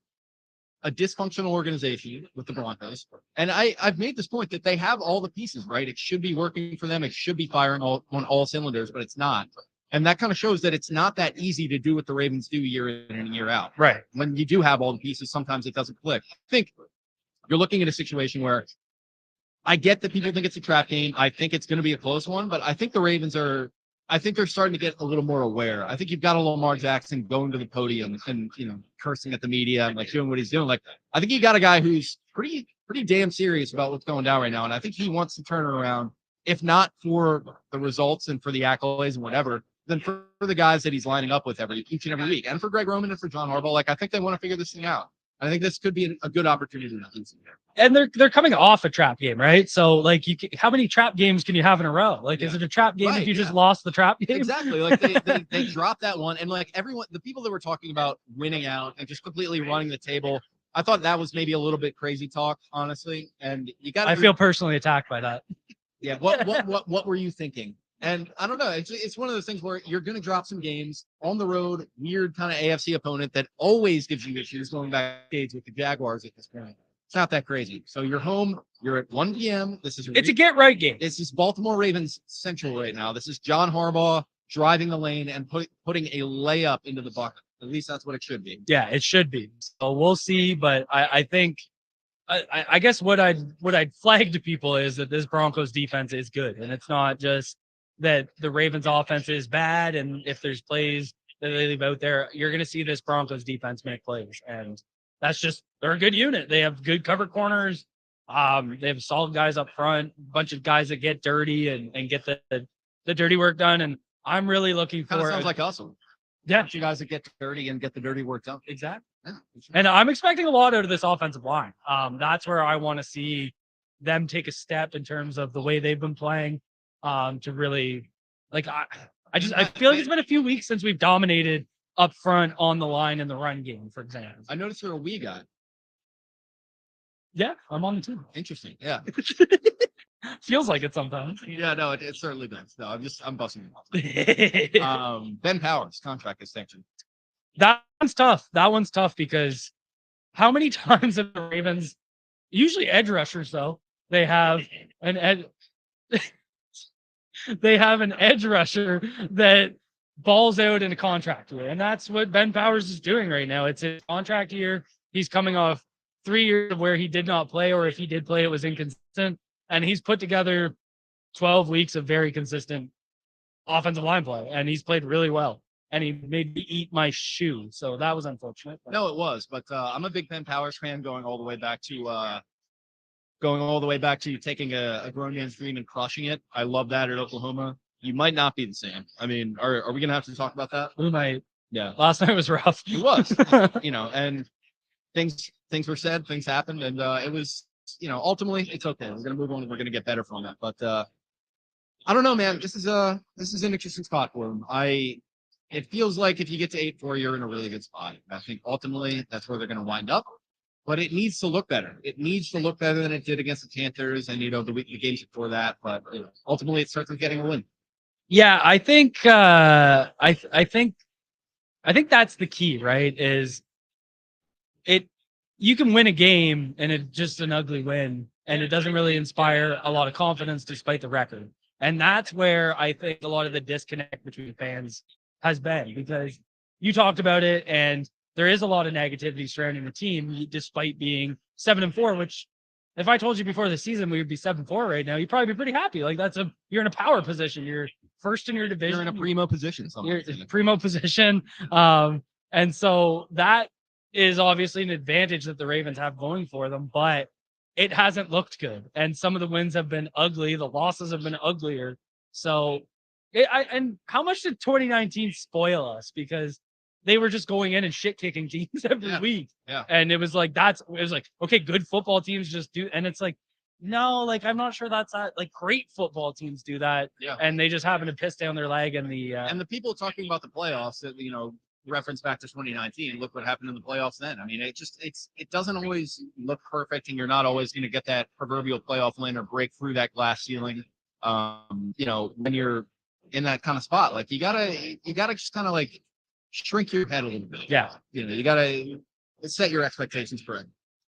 a dysfunctional organization with the Broncos. And I've made this point that they have all the pieces, right? It should be working for them. It should be firing on all cylinders, but it's not. And that kind of shows that it's not that easy to do what the Ravens do year in and year out. Right. When you do have all the pieces, sometimes it doesn't click. I think you're looking at a situation where I get that people think it's a trap game. I think it's going to be a close one, but I think the Ravens I think they're starting to get a little more aware. I think you've got a Lamar Jackson going to the podium and, cursing at the media and like doing what he's doing. Like, I think you got a guy who's pretty damn serious about what's going down right now. And I think he wants to turn it around, if not for the results and for the accolades and whatever, then for the guys that he's lining up with each and every week. And for Greg Roman and for John Harbaugh, like, I think they want to figure this thing out. I think this could be a good opportunity. And they're coming off a trap game, right? So like, how many trap games can you have in a row? Like, is it a trap game if you just lost the trap game? Exactly. Like they dropped that one, and like everyone, the people that were talking about winning out and just completely running the table, I thought that was maybe a little bit crazy talk, honestly. And you got. I feel personally attacked by that. Yeah. What were you thinking? And I don't know. It's one of those things where you're going to drop some games on the road, weird kind of AFC opponent that always gives you issues going back with the Jaguars at this point. It's not that crazy. So you're home. You're at 1 p.m. It's a get right game. This is Baltimore Ravens Central right now. This is John Harbaugh driving the lane and putting a layup into the bucket. At least that's what it should be. Yeah, it should be. So we'll see. But I think, I guess what I'd flag to people is that this Broncos defense is good, and it's not just that the Ravens offense is bad, and if there's plays that they leave out there, you're going to see this Broncos defense make plays. And that's just, they're a good unit. They have good cover corners. They have solid guys up front, a bunch of guys that get dirty and get the dirty work done. And I'm really looking for. Sounds like awesome. Yeah. You guys that get dirty and get the dirty work done. Exactly. Yeah. And I'm expecting a lot out of this offensive line. That's where I want to see them take a step in terms of the way they've been playing. To really, like, I feel like it's been a few weeks since we've dominated up front on the line in the run game, for example. I noticed you're a wee guy. Yeah, I'm on the team. Interesting. Yeah. Feels like it sometimes. Yeah, no, it certainly does. No, I'm busting Ben Powers, contract extension. That one's tough. That one's tough because how many times have the Ravens, usually edge rushers though, they have an edge rusher that balls out in a contract year. And that's what Ben Powers is doing right now. It's his contract year. He's coming off 3 years of where he did not play, or if he did play, it was inconsistent. And he's put together 12 weeks of very consistent offensive line play. And he's played really well. And he made me eat my shoe. So that was unfortunate. No, it was. But I'm a big Ben Powers fan going all the way back to taking a grown man's dream and crushing it. I love that at Oklahoma. You might not be the same. I mean, are we going to have to talk about that? We might. Yeah. Last night was rough. It was, and things were said, things happened. And it was, ultimately it's okay. We're going to move on. We're going to get better from that. But I don't know, man. This is an interesting spot for him. It feels like if you get to 8-4, you're in a really good spot. I think ultimately that's where they're going to wind up. But it needs to look better. It needs to look better than it did against the Panthers and the games before that. But ultimately, it starts with getting a win. Yeah, I think I think that's the key, right? Is you can win a game and it's just an ugly win, and it doesn't really inspire a lot of confidence despite the record. And that's where I think a lot of the disconnect between fans has been, because you talked about it, and there is a lot of negativity surrounding the team, despite being 7-4, which if I told you before the season we would be 7-4 right now, you'd probably be pretty happy. Like you're in a power position. You're first in your division. You're in a primo position. You're in a primo position. And so that is obviously an advantage that the Ravens have going for them, but it hasn't looked good. And some of the wins have been ugly. The losses have been uglier. So and how much did 2019 spoil us? Because they were just going in and shit kicking teams every week. Yeah. And it was like, okay, good football teams just do. And it's like, no, like, I'm not sure that's that. Like, great football teams do that. Yeah. And they just happen to piss down their leg. And the people talking about the playoffs that, reference back to 2019, look what happened in the playoffs then. I mean, it doesn't always look perfect, and you're not always going to get that proverbial playoff win or break through that glass ceiling. When you're in that kind of spot, like you gotta just kind of like shrink your head a little bit. Yeah. You gotta set your expectations correct.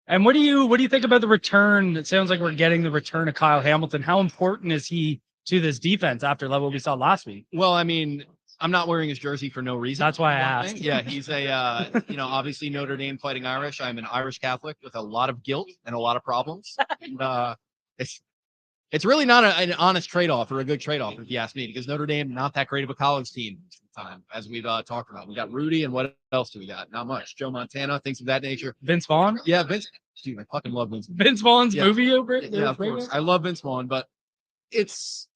And what do you think about the return? It sounds like we're getting the return of Kyle Hamilton. How important is he to this defense after what we saw last week? Well, I mean, I'm not wearing his jersey for no reason. That's why I asked. Yeah, he's a, obviously Notre Dame fighting Irish. I'm an Irish Catholic with a lot of guilt and a lot of problems. And, it's really not an honest trade-off or a good trade-off, if you ask me, because Notre Dame, not that great of a college team at the time, as we've talked about. We got Rudy, and what else do we got? Not much. Joe Montana, things of that nature. Vince Vaughn? Yeah, Vince. Dude, I fucking love Vince. Vince Vaughn's Yeah. movie over Yeah, of course. I love Vince Vaughn, but it's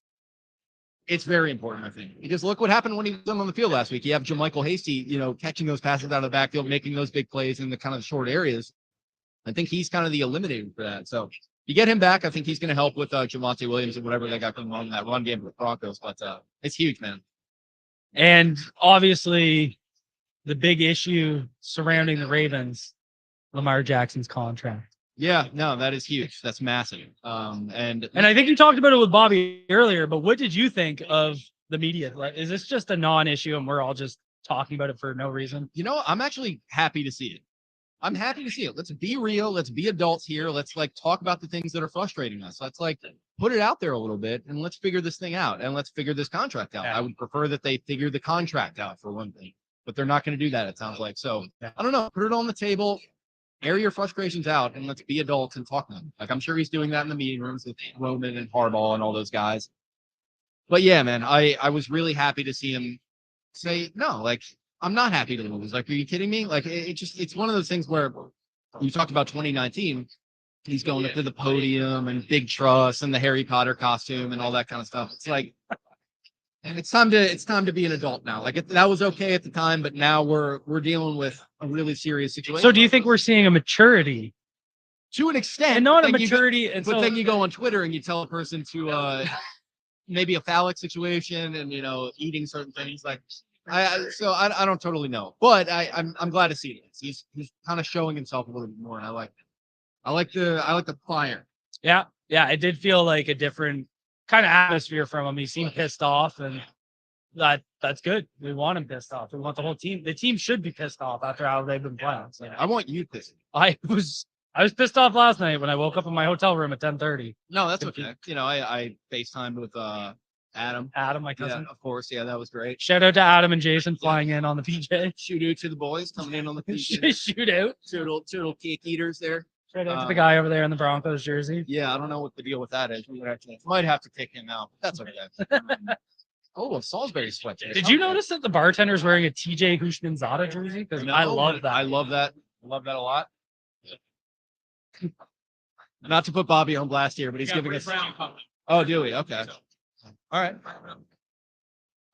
very important, I think, because look what happened when he was on the field last week. You have JaMychal Hasty, catching those passes out of the backfield, making those big plays in the kind of short areas. I think he's kind of the eliminator for that. So you get him back, I think he's going to help with Javonte Williams and whatever they got going on in that run game with the Broncos. But it's huge, man. And obviously, the big issue surrounding the Ravens, Lamar Jackson's contract. Yeah, no, that is huge. That's massive. And I think you talked about it with Bobby earlier, but what did you think of the media? Like, is this just a non-issue and we're all just talking about it for no reason? I'm actually happy to see it. I'm happy to see it. Let's be real. Let's be adults here. Let's talk about the things that are frustrating us. Let's put it out there a little bit and let's figure this thing out and let's figure this contract out. Yeah. I would prefer that they figure the contract out for one thing, but they're not going to do that. It sounds like. So I don't know. Put it on the table, air your frustrations out, and let's be adults and talk to them. I'm sure he's doing that in the meeting rooms with Roman and Harbaugh and all those guys. But yeah, man, I was really happy to see him say, no, I'm not happy to lose. Are you kidding me? It's one of those things where you talked about 2019. He's going up to the podium and big truss and the Harry Potter costume and all that kind of stuff. It's and it's time to be an adult now. That was okay at the time, but now we're dealing with a really serious situation. So do you think we're seeing a maturity? To an extent, And not a then maturity. then you go on Twitter and you tell a person to maybe a phallic situation and eating certain things. I don't totally know, but I'm glad to see this. He's kind of showing himself a little bit more, and I like it. I like the fire. Yeah, it did feel like a different kind of atmosphere from him. He seemed pissed off, and that's good. We want him pissed off. We want the whole team. The team should be pissed off after how they've been playing. So. I want you pissed. I was pissed off last night when I woke up in my hotel room at 10:30. No, that's okay. I FaceTimed with Adam, my cousin. Yeah, of course. Yeah, that was great. Shout out to Adam and Jason flying in on the PJ. Shoot out to the boys coming in on the PJ. Shootout. Total cake eaters there. Shout out to the guy over there in the Broncos jersey. Yeah, I don't know what the deal with that is. We might have to kick him out. That's okay. Oh, a Salisbury sweatshirt. Did you notice that the bartender's wearing a TJ Hushmanzada jersey? Because I love that. I love that. I love that a lot. Not to put Bobby on blast here, but he's giving us. Oh, do we? Okay. All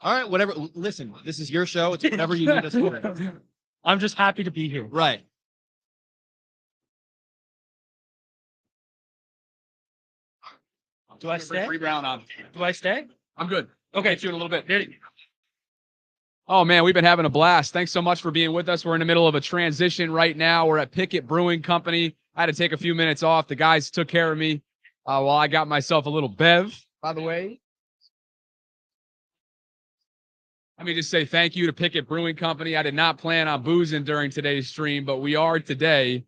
right. Whatever. Listen, this is your show. It's whatever you need us for. I'm just happy to be here. Right. Do I stay? Bree Brown on. Do I stay? I'm good. Okay. Get you in a little bit. Oh, man, we've been having a blast. Thanks so much for being with us. We're in the middle of a transition right now. We're at Pickett Brewing Company. I had to take a few minutes off. The guys took care of me while I got myself a little bev, by the way. Let me just say thank you to Pickett Brewing Company. I did not plan on boozing during today's stream, but we are today.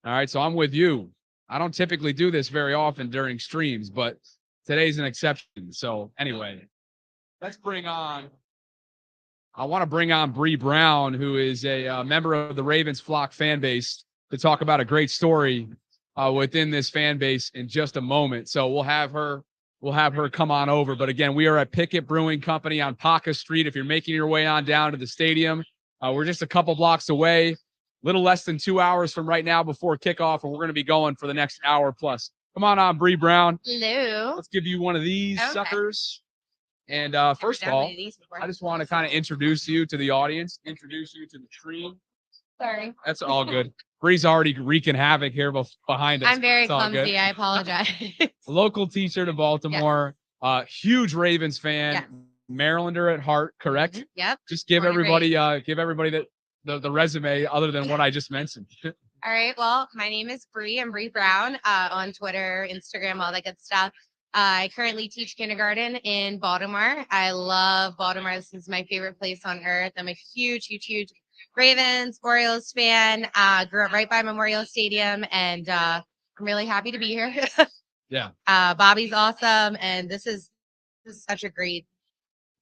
All right, so I'm with you. I don't typically do this very often during streams, but today's an exception. So anyway, I want to bring on Bree Brown, who is a member of the Ravens flock fan base, to talk about a great story within this fan base in just a moment. So we'll have her come on over. But again, we are at Pickett Brewing Company on Paca Street. If you're making your way on down to the stadium, we're just a couple blocks away, little less than 2 hours from right now before kickoff, and we're going to be going for the next hour plus. Come on, Bree Brown. Hello. Let's give you one of these suckers. And first of all, I just want to kind of introduce you to the audience, introduce you to the stream. Sorry. That's all good. Bree's already wreaking havoc here behind us. I'm very It's all good. clumsy. I apologize. Local teacher to Baltimore, huge Ravens fan, Yes. Marylander at heart, correct? Yep. Just give Born and everybody the resume other than what I just mentioned. All right. Well, my name is Bree. I'm Bree Brown on Twitter, Instagram, all that good stuff. I currently teach kindergarten in Baltimore. I love Baltimore. This is my favorite place on earth. I'm a huge Ravens, Orioles fan. Grew up right by Memorial Stadium, and I'm really happy to be here. Yeah. Bobby's awesome, and this is such a great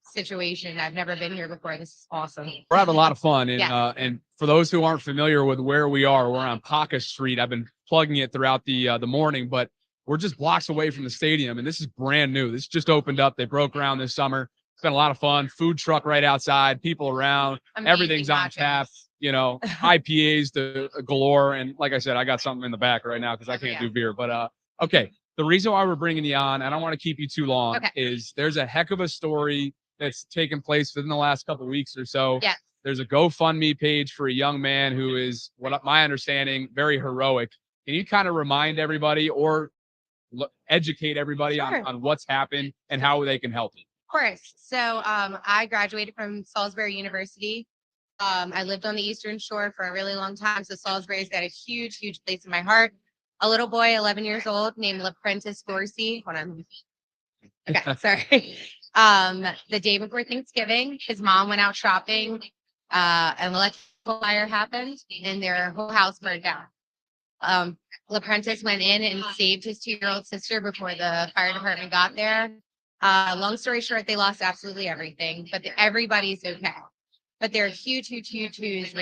situation. I've never been here before. This is awesome. We're having a lot of fun. And Yeah. and for those who aren't familiar with where we are, we're on Paca Street. I've been plugging it throughout the morning, but we're just blocks away from the stadium, and this is brand new. This just opened up. They broke ground this summer. It's been a lot of fun. Food truck right outside, people around, Amazing everything's on nachos. tap. IPAs to galore. And like I said, I got something in the back right now because I can't Yeah. do beer. But okay, the reason why we're bringing you on, I don't want to keep you too long, Okay. is there's a heck of a story that's taken place within the last couple of weeks or so. Yes. There's a GoFundMe page for a young man who is, what my understanding, very heroic. Can you kind of remind everybody or educate everybody Sure. on what's happened and how they can help you? Of course. So I graduated from Salisbury University. I lived on the Eastern Shore for a really long time. So Salisbury's got a huge, huge place in my heart. A little boy, 11 years old, named LaPrentice Dorsey. Hold on. Okay, sorry. The day before Thanksgiving, his mom went out shopping. An electrical fire happened, and their whole house burned down. LaPrentice went in and saved his 2-year-old sister before the fire department got there. Long story short, they lost absolutely everything, but everybody's okay. But they're huge, huge, huge, huge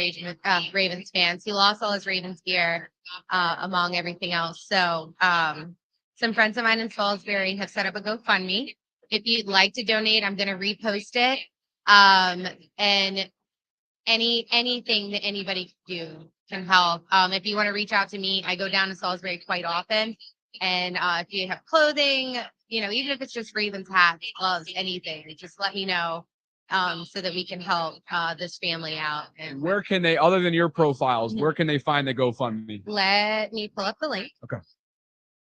Ravens fans. He lost all his Ravens gear, among everything else. So some friends of mine in Salisbury have set up a GoFundMe. If you'd like to donate, I'm going to repost it. And anything that anybody can do can help. If you want to reach out to me, I go down to Salisbury quite often. And if you have clothing, even if it's just Ravens hats, gloves, anything, just let me know. So that we can help this family out. And where can they, other than your profiles, where can they find the GoFundMe? Let me pull up the link. Okay.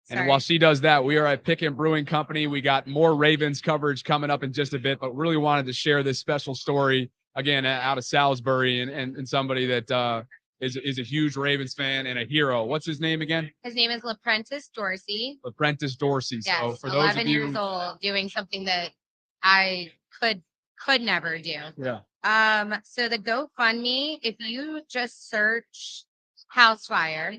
Sorry. And while she does that, we are at Pickett Brewing Company. We got more Ravens coverage coming up in just a bit, but really wanted to share this special story again out of Salisbury and somebody that is a huge Ravens fan and a hero. What's his name again? His name is LaPrentice Dorsey. LaPrentice Dorsey. Yes, So for those 11 of you, years old, doing something that I could never do. yeah, So the GoFundMe, if you just search house fire,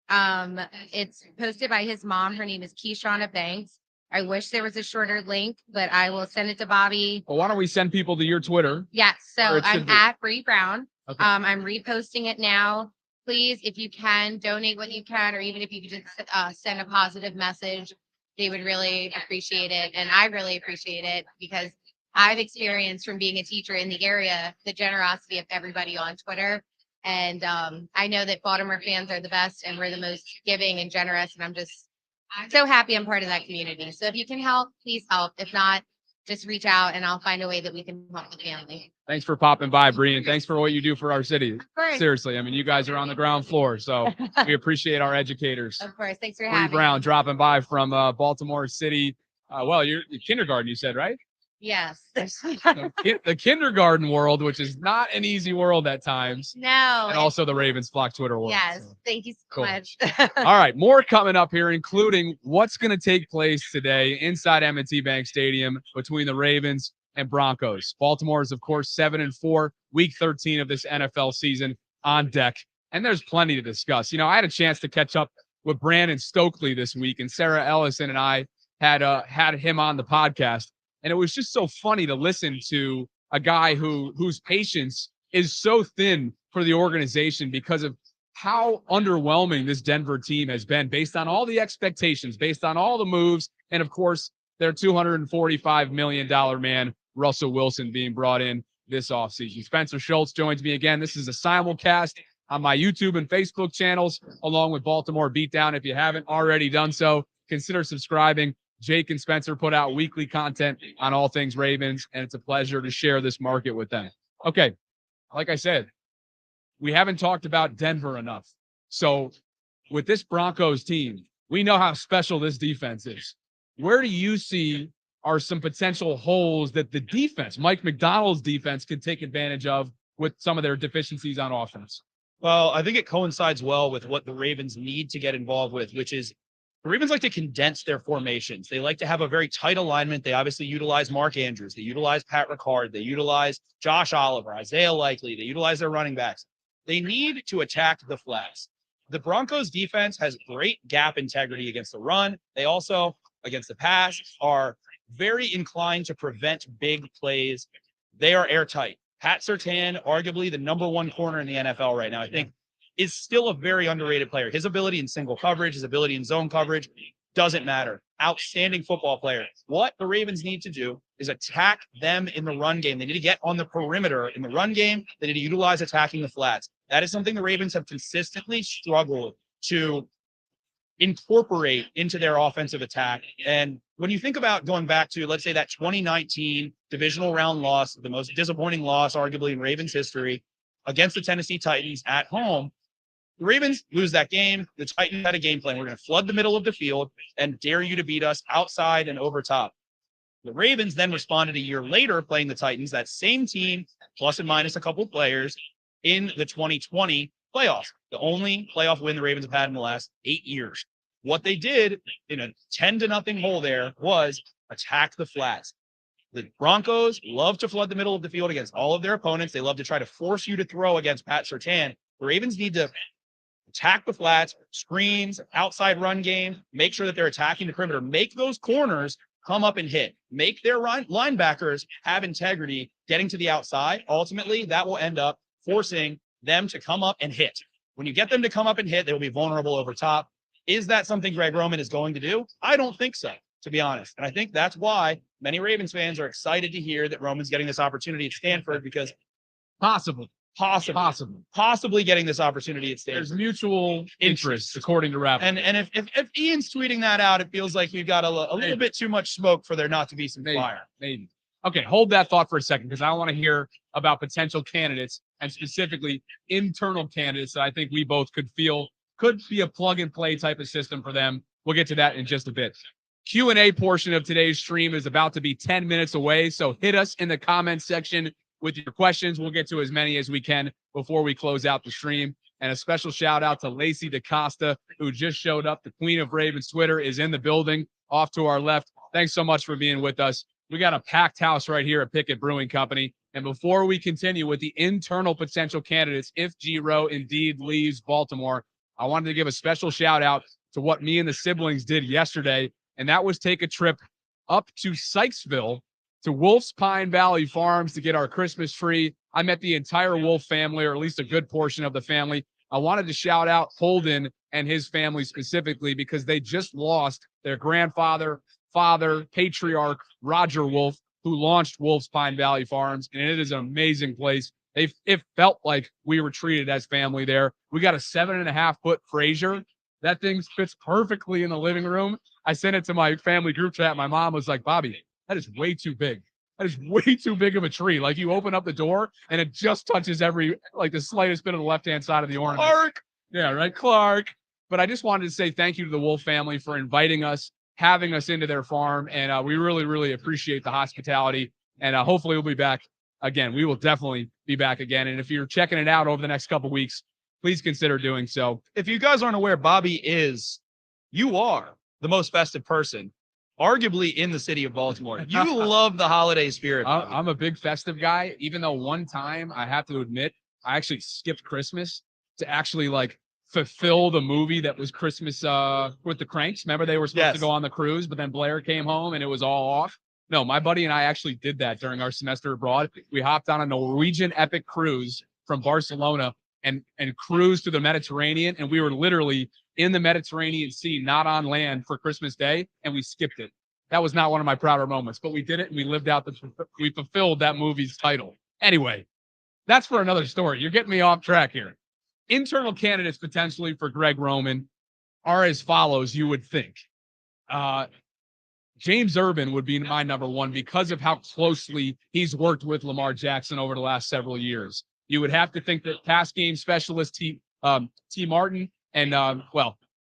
it's posted by his mom. Her name is Keishana Banks. I wish there was a shorter link, but I will send it to Bobby. well, why don't we send people to your Twitter? Yes. Or So it should I'm be. at Bree Brown. Okay. I'm reposting it now. Please, if you can, donate what you can, or even if you could just send a positive message, they would really appreciate it. And I really appreciate it because I've experienced from being a teacher in the area, the generosity of everybody on Twitter. And I know that Baltimore fans are the best and we're the most giving and generous. And I'm so happy I'm part of that community. So if you can help, please help. If not, just reach out and I'll find a way that we can help the family. Thanks for popping by, Bree, and thanks for what you do for our city. Of course. Seriously, I mean, you guys are on the ground floor, so we appreciate our educators. Of course. Thanks for Bree having Brown me. dropping by from Baltimore City. Well, you're kindergarten, you said, right? Yes. The kindergarten world, which is not an easy world at times, No. and also the Ravens flock Twitter world. Yes. So. Thank you so Cool. much. All right, more coming up here, including what's going to take place today inside M&T Bank Stadium between the Ravens and Broncos. Baltimore is, of course, 7-4, week 13 of this NFL season on deck, and there's plenty to discuss. I had a chance to catch up with Brandon Stokely this week, and Sarah Ellison and I had him on the podcast, and it was just so funny to listen to a guy whose patience is so thin for the organization because of how underwhelming this Denver team has been based on all the expectations, based on all the moves, and of course, their $245 million man, Russell Wilson, being brought in this offseason. Spencer Schultz joins me again. This is a simulcast on my YouTube and Facebook channels, along with Baltimore Beatdown. If you haven't already done so, consider subscribing. Jake and Spencer put out weekly content on all things Ravens, and it's a pleasure to share this market with them. Okay, like I said, we haven't talked about Denver enough. So with this Broncos team, we know how special this defense is. Where do you see are some potential holes that the defense, Mike McDonald's defense, can take advantage of with some of their deficiencies on offense? Well, I think it coincides well with what the Ravens need to get involved with, which is The Ravens like to condense their formations. They like to have a very tight alignment. They obviously utilize Mark Andrews. They utilize Pat Ricard. They utilize Josh Oliver, Isaiah Likely. They utilize their running backs. They need to attack the flats. The Broncos defense has great gap integrity against the run. They also, against the pass, are very inclined to prevent big plays. They are airtight. Pat Surtain, arguably the number one corner in the NFL right now, I think, is still a very underrated player. His ability in single coverage, his ability in zone coverage, doesn't matter. Outstanding football player. What the Ravens need to do is attack them in the run game. They need to get on the perimeter in the run game. They need to utilize attacking the flats. That is something the Ravens have consistently struggled to incorporate into their offensive attack. And when you think about going back to, let's say, that 2019 divisional round loss, the most disappointing loss, arguably, in Ravens history, against the Tennessee Titans at home, the Ravens lose that game. The Titans had a game plan. We're going to flood the middle of the field and dare you to beat us outside and over top. The Ravens then responded a year later, playing the Titans, that same team, plus and minus a couple of players, in the 2020 playoffs. The only playoff win the Ravens have had in the last 8 years. What they did in a 10-0 hole there was attack the flats. The Broncos love to flood the middle of the field against all of their opponents. They love to try to force you to throw against Pat Surtain. The Ravens need to attack the flats, screens, outside run game, make sure that they're attacking the perimeter, make those corners come up and hit, make their linebackers have integrity getting to the outside. Ultimately, that will end up forcing them to come up and hit. When you get them to come up and hit, they will be vulnerable over top. Is that something Greg Roman is going to do? I don't think so, to be honest. And I think that's why many Ravens fans are excited to hear that Roman's getting this opportunity at Stanford, because possibly getting this opportunity at Stanford. There's mutual interest, according to Rapp. And if Ian's tweeting that out, it feels like we've got a little bit too much smoke for there not to be some fire. Maybe. Okay, hold that thought for a second, because I want to hear about potential candidates, and specifically internal candidates that I think we both could feel could be a plug-and-play type of system for them. We'll get to that in just a bit. Q&A portion of today's stream is about to be 10 minutes away, so hit us in the comments section with your questions. We'll get to as many as we can before we close out the stream. And a special shout out to Lacey DaCosta, who just showed up. The Queen of Ravens Twitter is in the building off to our left. Thanks so much for being with us. We got a packed house right here at Pickett Brewing Company. And before we continue with the internal potential candidates, if G-Row indeed leaves Baltimore, I wanted to give a special shout out to what me and the siblings did yesterday. And that was take a trip up to Sykesville to Wolf's Pine Valley Farms to get our Christmas tree. I met the entire Wolf family, or at least a good portion of the family. I wanted to shout out Holden and his family specifically, because they just lost their grandfather, father, patriarch, Roger Wolf, who launched Wolf's Pine Valley Farms. And it is an amazing place. It felt like we were treated as family there. We got a 7.5-foot Fraser. That thing fits perfectly in the living room. I sent it to my family group chat. My mom was like, Bobby, that is way too big. That is way too big of a tree. Like, you open up the door and it just touches the slightest bit of the left-hand side of the ornament. Clark. Yeah, right. Clark. But I just wanted to say thank you to the Wolf family for inviting us, having us into their farm. And we really, really appreciate the hospitality. And hopefully we'll be back again. We will definitely be back again. And if you're checking it out over the next couple weeks, please consider doing so. If you guys aren't aware, you are the most festive person, arguably, in the city of Baltimore. You love the holiday spirit. I'm a big festive guy, even though one time, I have to admit, I actually skipped Christmas to actually fulfill the movie that was Christmas with the Cranks. Remember, they were supposed to go on the cruise, but then Blair came home and it was all off. No, my buddy and I actually did that during our semester abroad. We hopped on a Norwegian epic cruise from Barcelona and cruised to the Mediterranean. And we were literally in the Mediterranean Sea, not on land, for Christmas Day, and we skipped it. That was not one of my prouder moments, but we did it, and we fulfilled that movie's title. Anyway, that's for another story. You're getting me off track here. Internal candidates potentially for Greg Roman are as follows, you would think. James Urban would be my number one because of how closely he's worked with Lamar Jackson over the last several years. You would have to think that pass game specialist T. Martin and,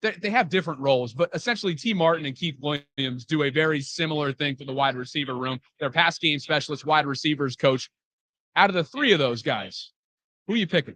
they have different roles, but essentially T. Martin and Keith Williams do a very similar thing for the wide receiver room. They're pass game specialist, wide receivers coach. Out of the three of those guys, who are you picking?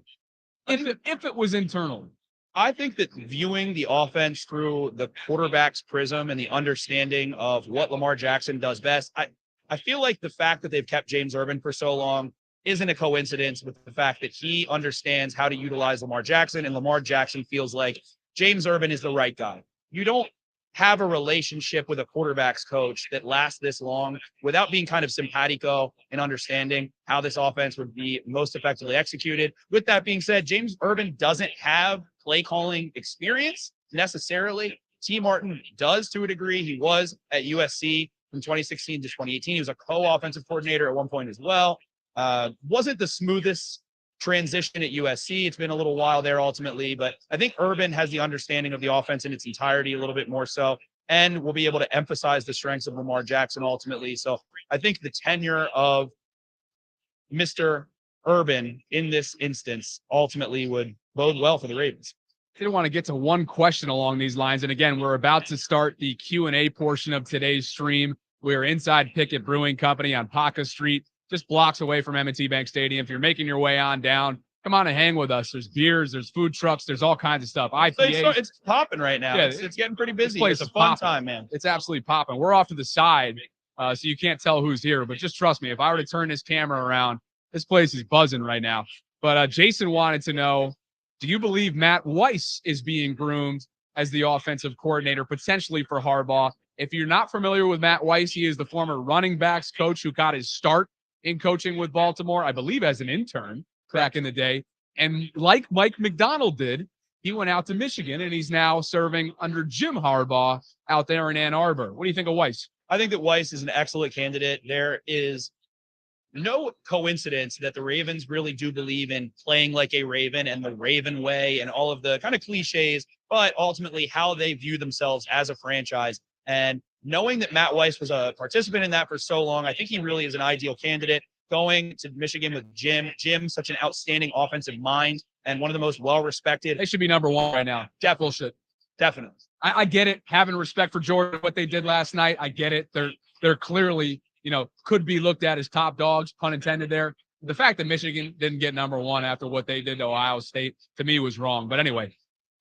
If it was internal, I think that viewing the offense through the quarterback's prism and the understanding of what Lamar Jackson does best, I feel like the fact that they've kept James Urban for so long isn't a coincidence with the fact that he understands how to utilize Lamar Jackson, and Lamar Jackson feels like James Urban is the right guy. You don't have a relationship with a quarterback's coach that lasts this long without being kind of simpatico and understanding how this offense would be most effectively executed. With that being said, James Urban doesn't have play calling experience necessarily. T. Martin does to a degree. He was at USC from 2016 to 2018. He was a co-offensive coordinator at one point as well. Wasn't the smoothest transition at USC. It's been a little while there ultimately, but I think Urban has the understanding of the offense in its entirety a little bit more so, and will be able to emphasize the strengths of Lamar Jackson ultimately. So I think the tenure of Mr. Urban in this instance ultimately would bode well for the Ravens. I didn't want to get to one question along these lines. And again, we're about to start the Q&A portion of today's stream. We're inside Pickett Brewing Company on Paca Street, just blocks away from M&T Bank Stadium. If you're making your way on down, come on and hang with us. There's beers, there's food trucks, there's all kinds of stuff. IPAs. It's popping right now. Yeah, it's getting pretty busy. Place It's a is fun popping. time, man. It's absolutely popping. We're off to the side, so you can't tell who's here. But just trust me, if I were to turn this camera around, this place is buzzing right now. But Jason wanted to know, do you believe Matt Weiss is being groomed as the offensive coordinator, potentially for Harbaugh? If you're not familiar with Matt Weiss, he is the former running backs coach who got his start in coaching with Baltimore, I believe as an intern back in the day. And like Mike McDonald did, he went out to Michigan, and he's now serving under Jim Harbaugh out there in Ann Arbor. What do you think of Weiss? I think that Weiss is an excellent candidate. There is no coincidence that the Ravens really do believe in playing like a Raven and the Raven way and all of the kind of cliches, but ultimately how they view themselves as a franchise. And knowing that Matt Weiss was a participant in that for so long, I think he really is an ideal candidate. Going to Michigan with Jim, such an outstanding offensive mind and one of the most well-respected. They should be number one right now. Bullshit. Definitely. I get it. Having respect for Jordan, what they did last night, I get it. They're clearly, could be looked at as top dogs, pun intended there. The fact that Michigan didn't get number one after what they did to Ohio State, to me, was wrong. But anyway.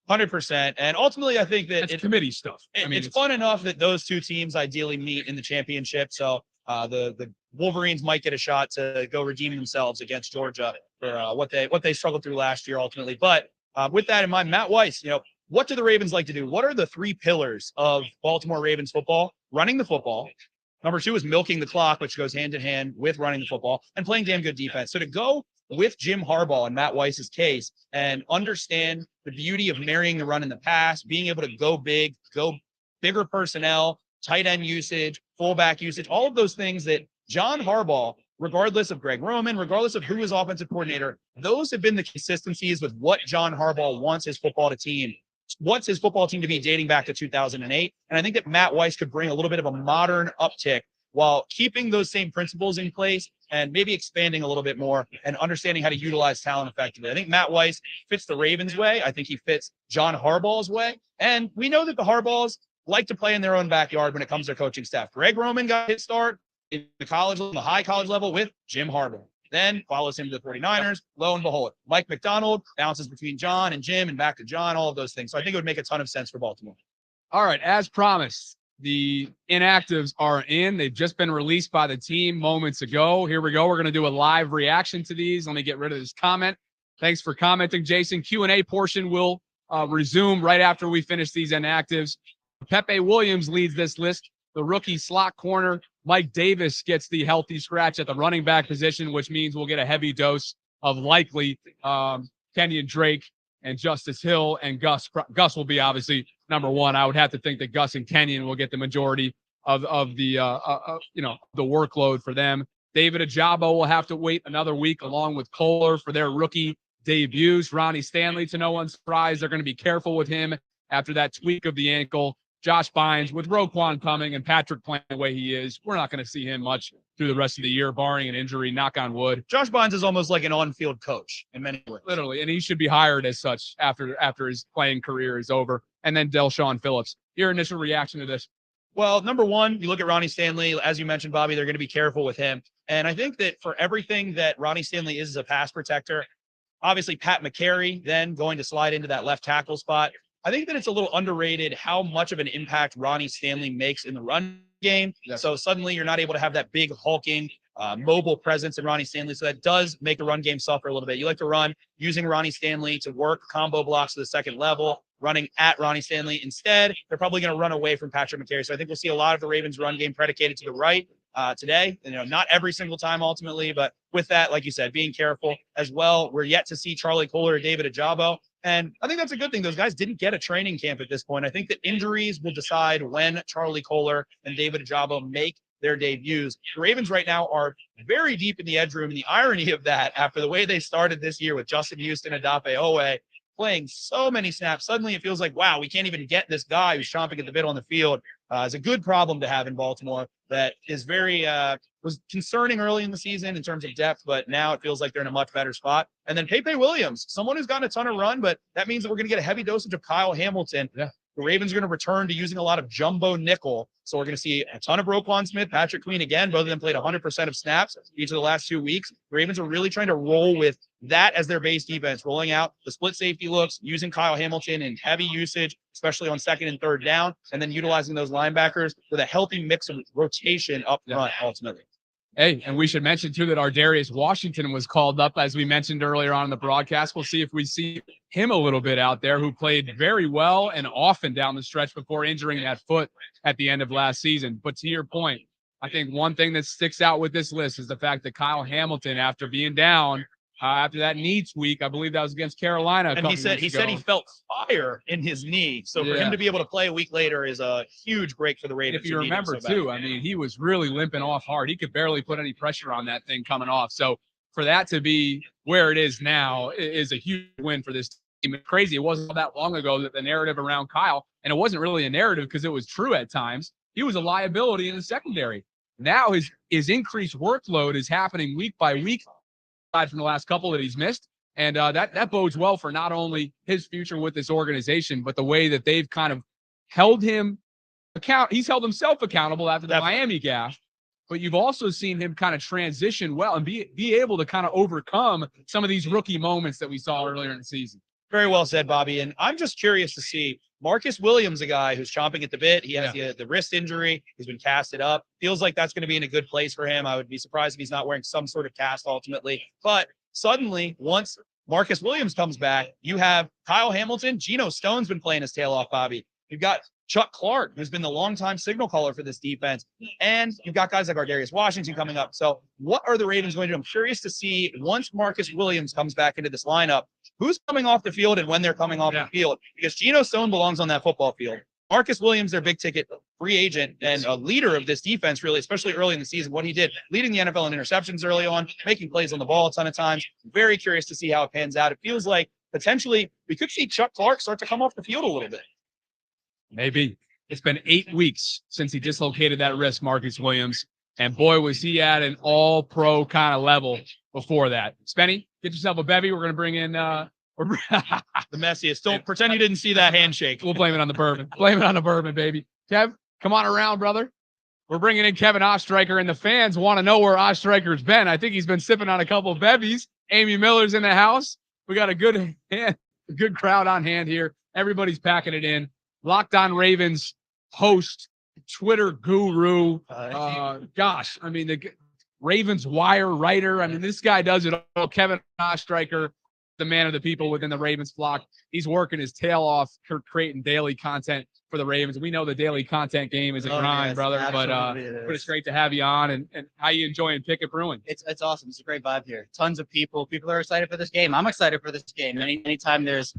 100%. And ultimately, I think that it's committee stuff. It's fun enough that those two teams ideally meet in the championship. So the Wolverines might get a shot to go redeem themselves against Georgia for what they struggled through last year ultimately. But with that in mind, Matt Weiss, what do the Ravens like to do? What are the three pillars of Baltimore Ravens football? Running the football. Number two is milking the clock, which goes hand in hand with running the football and playing damn good defense. So to go with Jim Harbaugh and Matt Weiss's case and understand the beauty of marrying the run in the pass, being able to go big, go bigger personnel, tight end usage, fullback usage, all of those things that John Harbaugh, regardless of Greg Roman, regardless of who is offensive coordinator, those have been the consistencies with what John Harbaugh wants his football team to be dating back to 2008. And I think that Matt Weiss could bring a little bit of a modern uptick while keeping those same principles in place and maybe expanding a little bit more and understanding how to utilize talent effectively. I think Matt Weiss fits the Ravens way. I think he fits John Harbaugh's way. And we know that the Harbaughs like to play in their own backyard when it comes to their coaching staff. Greg Roman got his start in the high college level with Jim Harbaugh. Then follows him to the 49ers. Lo and behold, Mike McDonald bounces between John and Jim and back to John, all of those things. So I think it would make a ton of sense for Baltimore. All right. As promised, the inactives are in. They've just been released by the team moments ago. Here we go. We're going to do a live reaction to these. Let me get rid of this comment. Thanks for commenting, Jason. Q&A portion will resume right after we finish these inactives. Pepe Williams leads this list. The rookie slot corner, Mike Davis, gets the healthy scratch at the running back position, which means we'll get a heavy dose of likely Kenyon Drake and Justice Hill, and Gus. Gus will be obviously number one. I would have to think that Gus and Kenyon will get the majority of the workload for them. David Ajabo will have to wait another week along with Kohler for their rookie debuts. Ronnie Stanley, to no one's surprise, they're going to be careful with him after that tweak of the ankle. Josh Bynes, with Roquan coming and Patrick playing the way he is, we're not going to see him much through the rest of the year, barring an injury, knock on wood. Josh Bynes is almost like an on-field coach in many ways. Literally, and he should be hired as such after his playing career is over. And then Delshon Phillips. Your initial reaction to this? Well, number one, you look at Ronnie Stanley. As you mentioned, Bobby, they're going to be careful with him. And I think that for everything that Ronnie Stanley is as a pass protector, Obviously, Pat McCary then going to slide into that left tackle spot. I think that it's a little underrated how much of an impact Ronnie Stanley makes in the run game. So suddenly you're not able to have that big hulking mobile presence in Ronnie Stanley. So that does make the run game suffer a little bit. You like to run using Ronnie Stanley to work combo blocks to the second level, running at Ronnie Stanley. Instead, they're probably going to run away from Patrick McCary. So I think we'll see a lot of the Ravens run game predicated to the right today. Not every single time ultimately, but with that, like you said, being careful as well. We're yet to see Charlie Kohler or David Ajabo. And I think that's a good thing. Those guys didn't get a training camp at this point. I think that injuries will decide when Charlie Kohler and David Ajabo make their debuts. The Ravens right now are very deep in the edge room. And the irony of that, after the way they started this year with Justin Houston and Adafe Owe playing so many snaps, suddenly it feels like, wow, we can't even get this guy who's chomping at the bit on the field. It's a good problem to have in Baltimore that is very was concerning early in the season in terms of depth, but now it feels like they're in a much better spot. And then Pepe Williams, someone who's gotten a ton of run, but that means that we're going to get a heavy dosage of Kyle Hamilton. Yeah. The Ravens are going to return to using a lot of jumbo nickel. So we're going to see a ton of Roquan Smith, Patrick Queen again. Both of them played 100% of snaps each of the last 2 weeks. The Ravens are really trying to roll with that as their base defense, rolling out the split safety looks, using Kyle Hamilton in heavy usage, especially on second and third down, and then utilizing those linebackers with a healthy mix of rotation up front ultimately. Hey, and we should mention, too, that our Darius Washington was called up, as we mentioned earlier on in the broadcast. We'll see if we see him a little bit out there, who played very well and often down the stretch before injuring that foot at the end of last season. But to your point, I think one thing that sticks out with this list is the fact that Kyle Hamilton, after being down, after that knee tweak, I believe that was against Carolina. And he said he felt fire in his knee. So for him to be able to play a week later is a huge break for the Ravens. If you remember too, I mean, he was really limping off hard. He could barely put any pressure on that thing coming off. So for that to be where it is now is a huge win for this team. It's crazy. It wasn't that long ago that the narrative around Kyle, and it wasn't really a narrative because it was true at times, he was a liability in the secondary. Now his increased workload is happening week by week, aside from the last couple that he's missed. And that bodes well for not only his future with this organization, but the way that they've kind of held him he's held himself accountable after the Miami gaffe, but you've also seen him kind of transition well and be able to kind of overcome some of these rookie moments that we saw earlier in the season. Very well said, Bobby. And I'm just curious to see Marcus Williams, a guy who's chomping at the bit. He has the wrist injury. He's been casted up. Feels like that's going to be in a good place for him. I would be surprised if he's not wearing some sort of cast ultimately. But suddenly, once Marcus Williams comes back, you have Kyle Hamilton. Geno Stone's been playing his tail off, Bobby. You've got Chuck Clark, who's been the longtime signal caller for this defense. And you've got guys like Darius Washington coming up. So what are the Ravens going to do? I'm curious to see, once Marcus Williams comes back into this lineup, who's coming off the field and when they're coming off the field. Because Geno Stone belongs on that football field. Marcus Williams, their big ticket free agent and a leader of this defense, really, especially early in the season, what he did, leading the NFL in interceptions early on, making plays on the ball a ton of times. Very curious to see how it pans out. It feels like potentially we could see Chuck Clark start to come off the field a little bit. Maybe. It's been 8 weeks since he dislocated that wrist, Marcus Williams. And boy, was he at an all-pro kind of level before that. Spenny, get yourself a bevy. We're going to bring in the messiest. Don't pretend you didn't see that handshake. We'll blame it on the bourbon. Blame it on the bourbon, baby. Kev, come on around, brother. We're bringing in Kevin Ostreicher, and the fans want to know where Ostreicher's been. I think he's been sipping on a couple of bevies. Amy Miller's in the house. We got a good crowd on hand here. Everybody's packing it in. Locked On Ravens host, Twitter guru. Gosh, I mean, the Ravens Wire writer. I mean, this guy does it all. Kevin Ostreicher, the man of the people within the Ravens flock. He's working his tail off, creating daily content for the Ravens. We know the daily content game is a grind, brother, but it's great to have you on. And how you enjoying Pickett Brewing? It's awesome. It's a great vibe here. Tons of people. People are excited for this game. I'm excited for this game. Anytime there's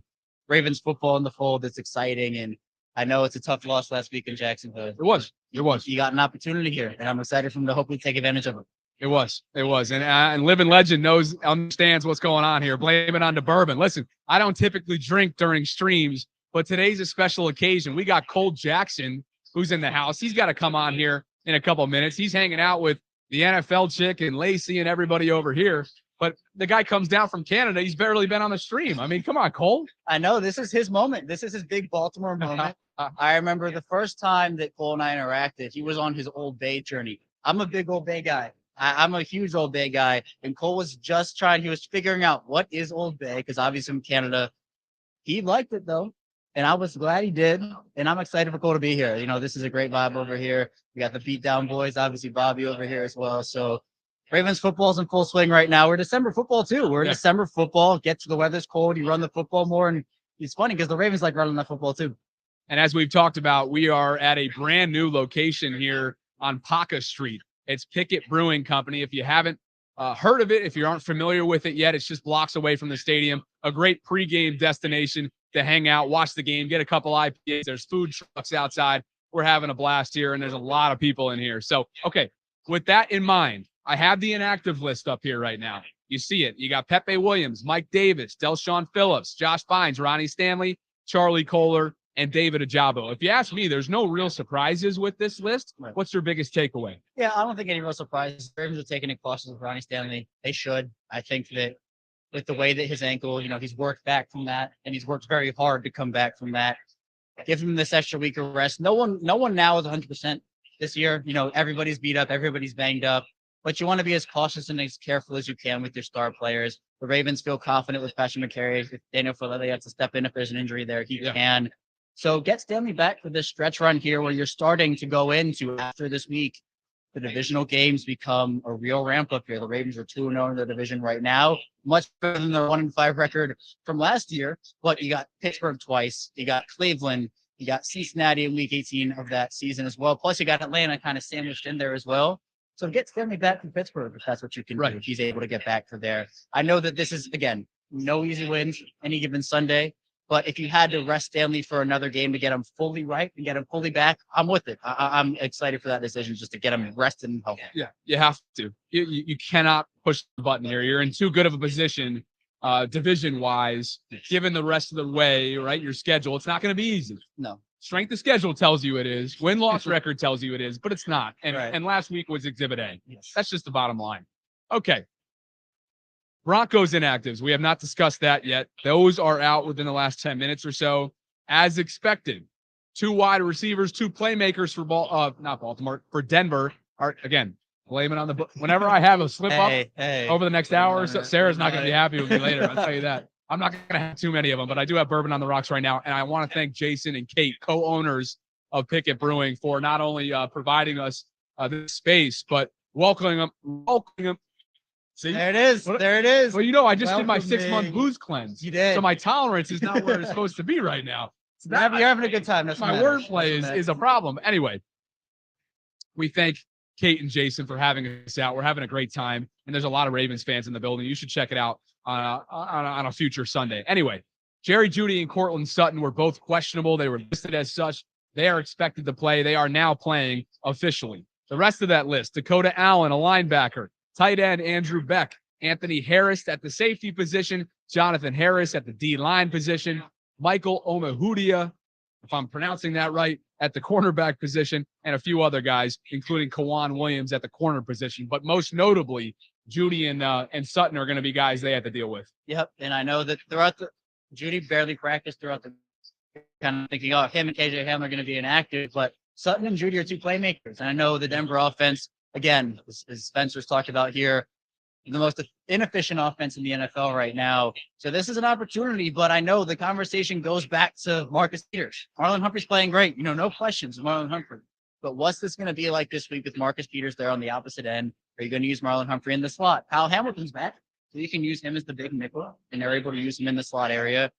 Ravens football in the fold, it's exciting. And I know it's a tough loss last week in Jacksonville. It was. You got an opportunity here, and I'm excited for him to hopefully take advantage of it. It was. And Living Legend understands what's going on here. Blame it on the bourbon. Listen, I don't typically drink during streams, but today's a special occasion. We got Cole Jackson, who's in the house. He's got to come on here in a couple of minutes. He's hanging out with the NFL chick and Lacey and everybody over here. But the guy comes down from Canada. He's barely been on the stream. I mean, come on, Cole. I know. This is his moment. This is his big Baltimore moment. I remember the first time that Cole and I interacted, he was on his Old Bay journey. I'm a big Old Bay guy. I'm a huge Old Bay guy, and Cole was he was figuring out what is Old Bay, because obviously from Canada. He liked it though, and I was glad he did. And I'm excited for Cole to be here. This is a great vibe over here. We got the beatdown boys, obviously Bobby over here as well. So Ravens football's in full swing right now. We're December football too. We're in December football. Get to the weather's cold. You run the football more, and it's funny because the Ravens like running that football too. And as we've talked about, we are at a brand new location here on Paca Street. It's Pickett Brewing Company. If you haven't heard of it, if you aren't familiar with it yet, it's just blocks away from the stadium. A great pregame destination to hang out, watch the game, get a couple IPAs. There's food trucks outside. We're having a blast here, and there's a lot of people in here. So, okay, with that in mind, I have the inactive list up here right now. You see it. You got Pepe Williams, Mike Davis, Delshon Phillips, Josh Bynes, Ronnie Stanley, Charlie Kohler, and David Ajabo. If you ask me, there's no real surprises with this list. Right. What's your biggest takeaway? Yeah, I don't think any real surprises. The Ravens are taking it cautious with Ronnie Stanley. They should. I think that with the way that his ankle, he's worked back from that, and he's worked very hard to come back from that. Give him this extra week of rest. No one now is 100% this year. Everybody's beat up, everybody's banged up, but you want to be as cautious and as careful as you can with your star players. The Ravens feel confident with Patrick McCary. If Daniel Falele has to step in if there's an injury there, he can. So get Stanley back for this stretch run here where you're starting to go into, after this week, the divisional games become a real ramp up here. The Ravens are 2-0 in the division right now, much better than their 1-5 record from last year. But you got Pittsburgh twice, you got Cleveland, you got Cincinnati in week 18 of that season as well. Plus you got Atlanta kind of sandwiched in there as well. So get Stanley back from Pittsburgh if that's what you can do. If he's able to get back for there. I know that this is, again, no easy wins any given Sunday. But if you had to rest Stanley for another game to get him fully right and get him fully back, I'm with it. I'm excited for that decision, just to get him rested and healthy. Yeah, you have to. You cannot push the button here. You're in too good of a position, division-wise, given the rest of the way, right? Your schedule. It's not going to be easy. No. Strength of schedule tells you it is. Win-loss record tells you it is, but it's not. And last week was Exhibit A. Yes. That's just the bottom line. Okay. Broncos inactives. We have not discussed that yet. Those are out within the last 10 minutes or so, as expected. 2 wide receivers, 2 playmakers for not Baltimore, for Denver. Are again blaming on the. Whenever I have a slip up over the next hour or so, Sarah's not going to be happy with me later. I'll tell you that. I'm not going to have too many of them, but I do have bourbon on the rocks right now, and I want to thank Jason and Kate, co-owners of Pickett Brewing, for not only providing us this space, but welcoming them. See? There it is. There it is. Well, I just did my 6-month booze cleanse. You did. So my tolerance is not where it's supposed to be right now. So You're having a good time. That's my wordplay is a problem. Anyway, we thank Kate and Jason for having us out. We're having a great time, and there's a lot of Ravens fans in the building. You should check it out on a future Sunday. Anyway, Jerry Jeudy and Cortland Sutton were both questionable. They were listed as such. They are expected to play. They are now playing officially. The rest of that list: Dakota Allen, a linebacker. Tight end Andrew Beck, Anthony Harris at the safety position, Jonathan Harris at the D-line position, Michael Omahudia, if I'm pronouncing that right, at the cornerback position, and a few other guys, including Kawan Williams at the corner position. But most notably, Jeudy and Sutton are going to be guys they have to deal with. Yep, and I know that Jeudy barely practiced throughout the kind of thinking, him and KJ Hamler are going to be inactive, but Sutton and Jeudy are 2 playmakers. And I know the Denver offense, again, as Spencer's talked about here, the most inefficient offense in the NFL right now. So this is an opportunity, but I know the conversation goes back to Marcus Peters. Marlon Humphrey's playing great. No questions with Marlon Humphrey. But what's this going to be like this week with Marcus Peters there on the opposite end? Are you going to use Marlon Humphrey in the slot? Kyle Hamilton's back, so you can use him as the big nickel, and they're able to use him in the slot area.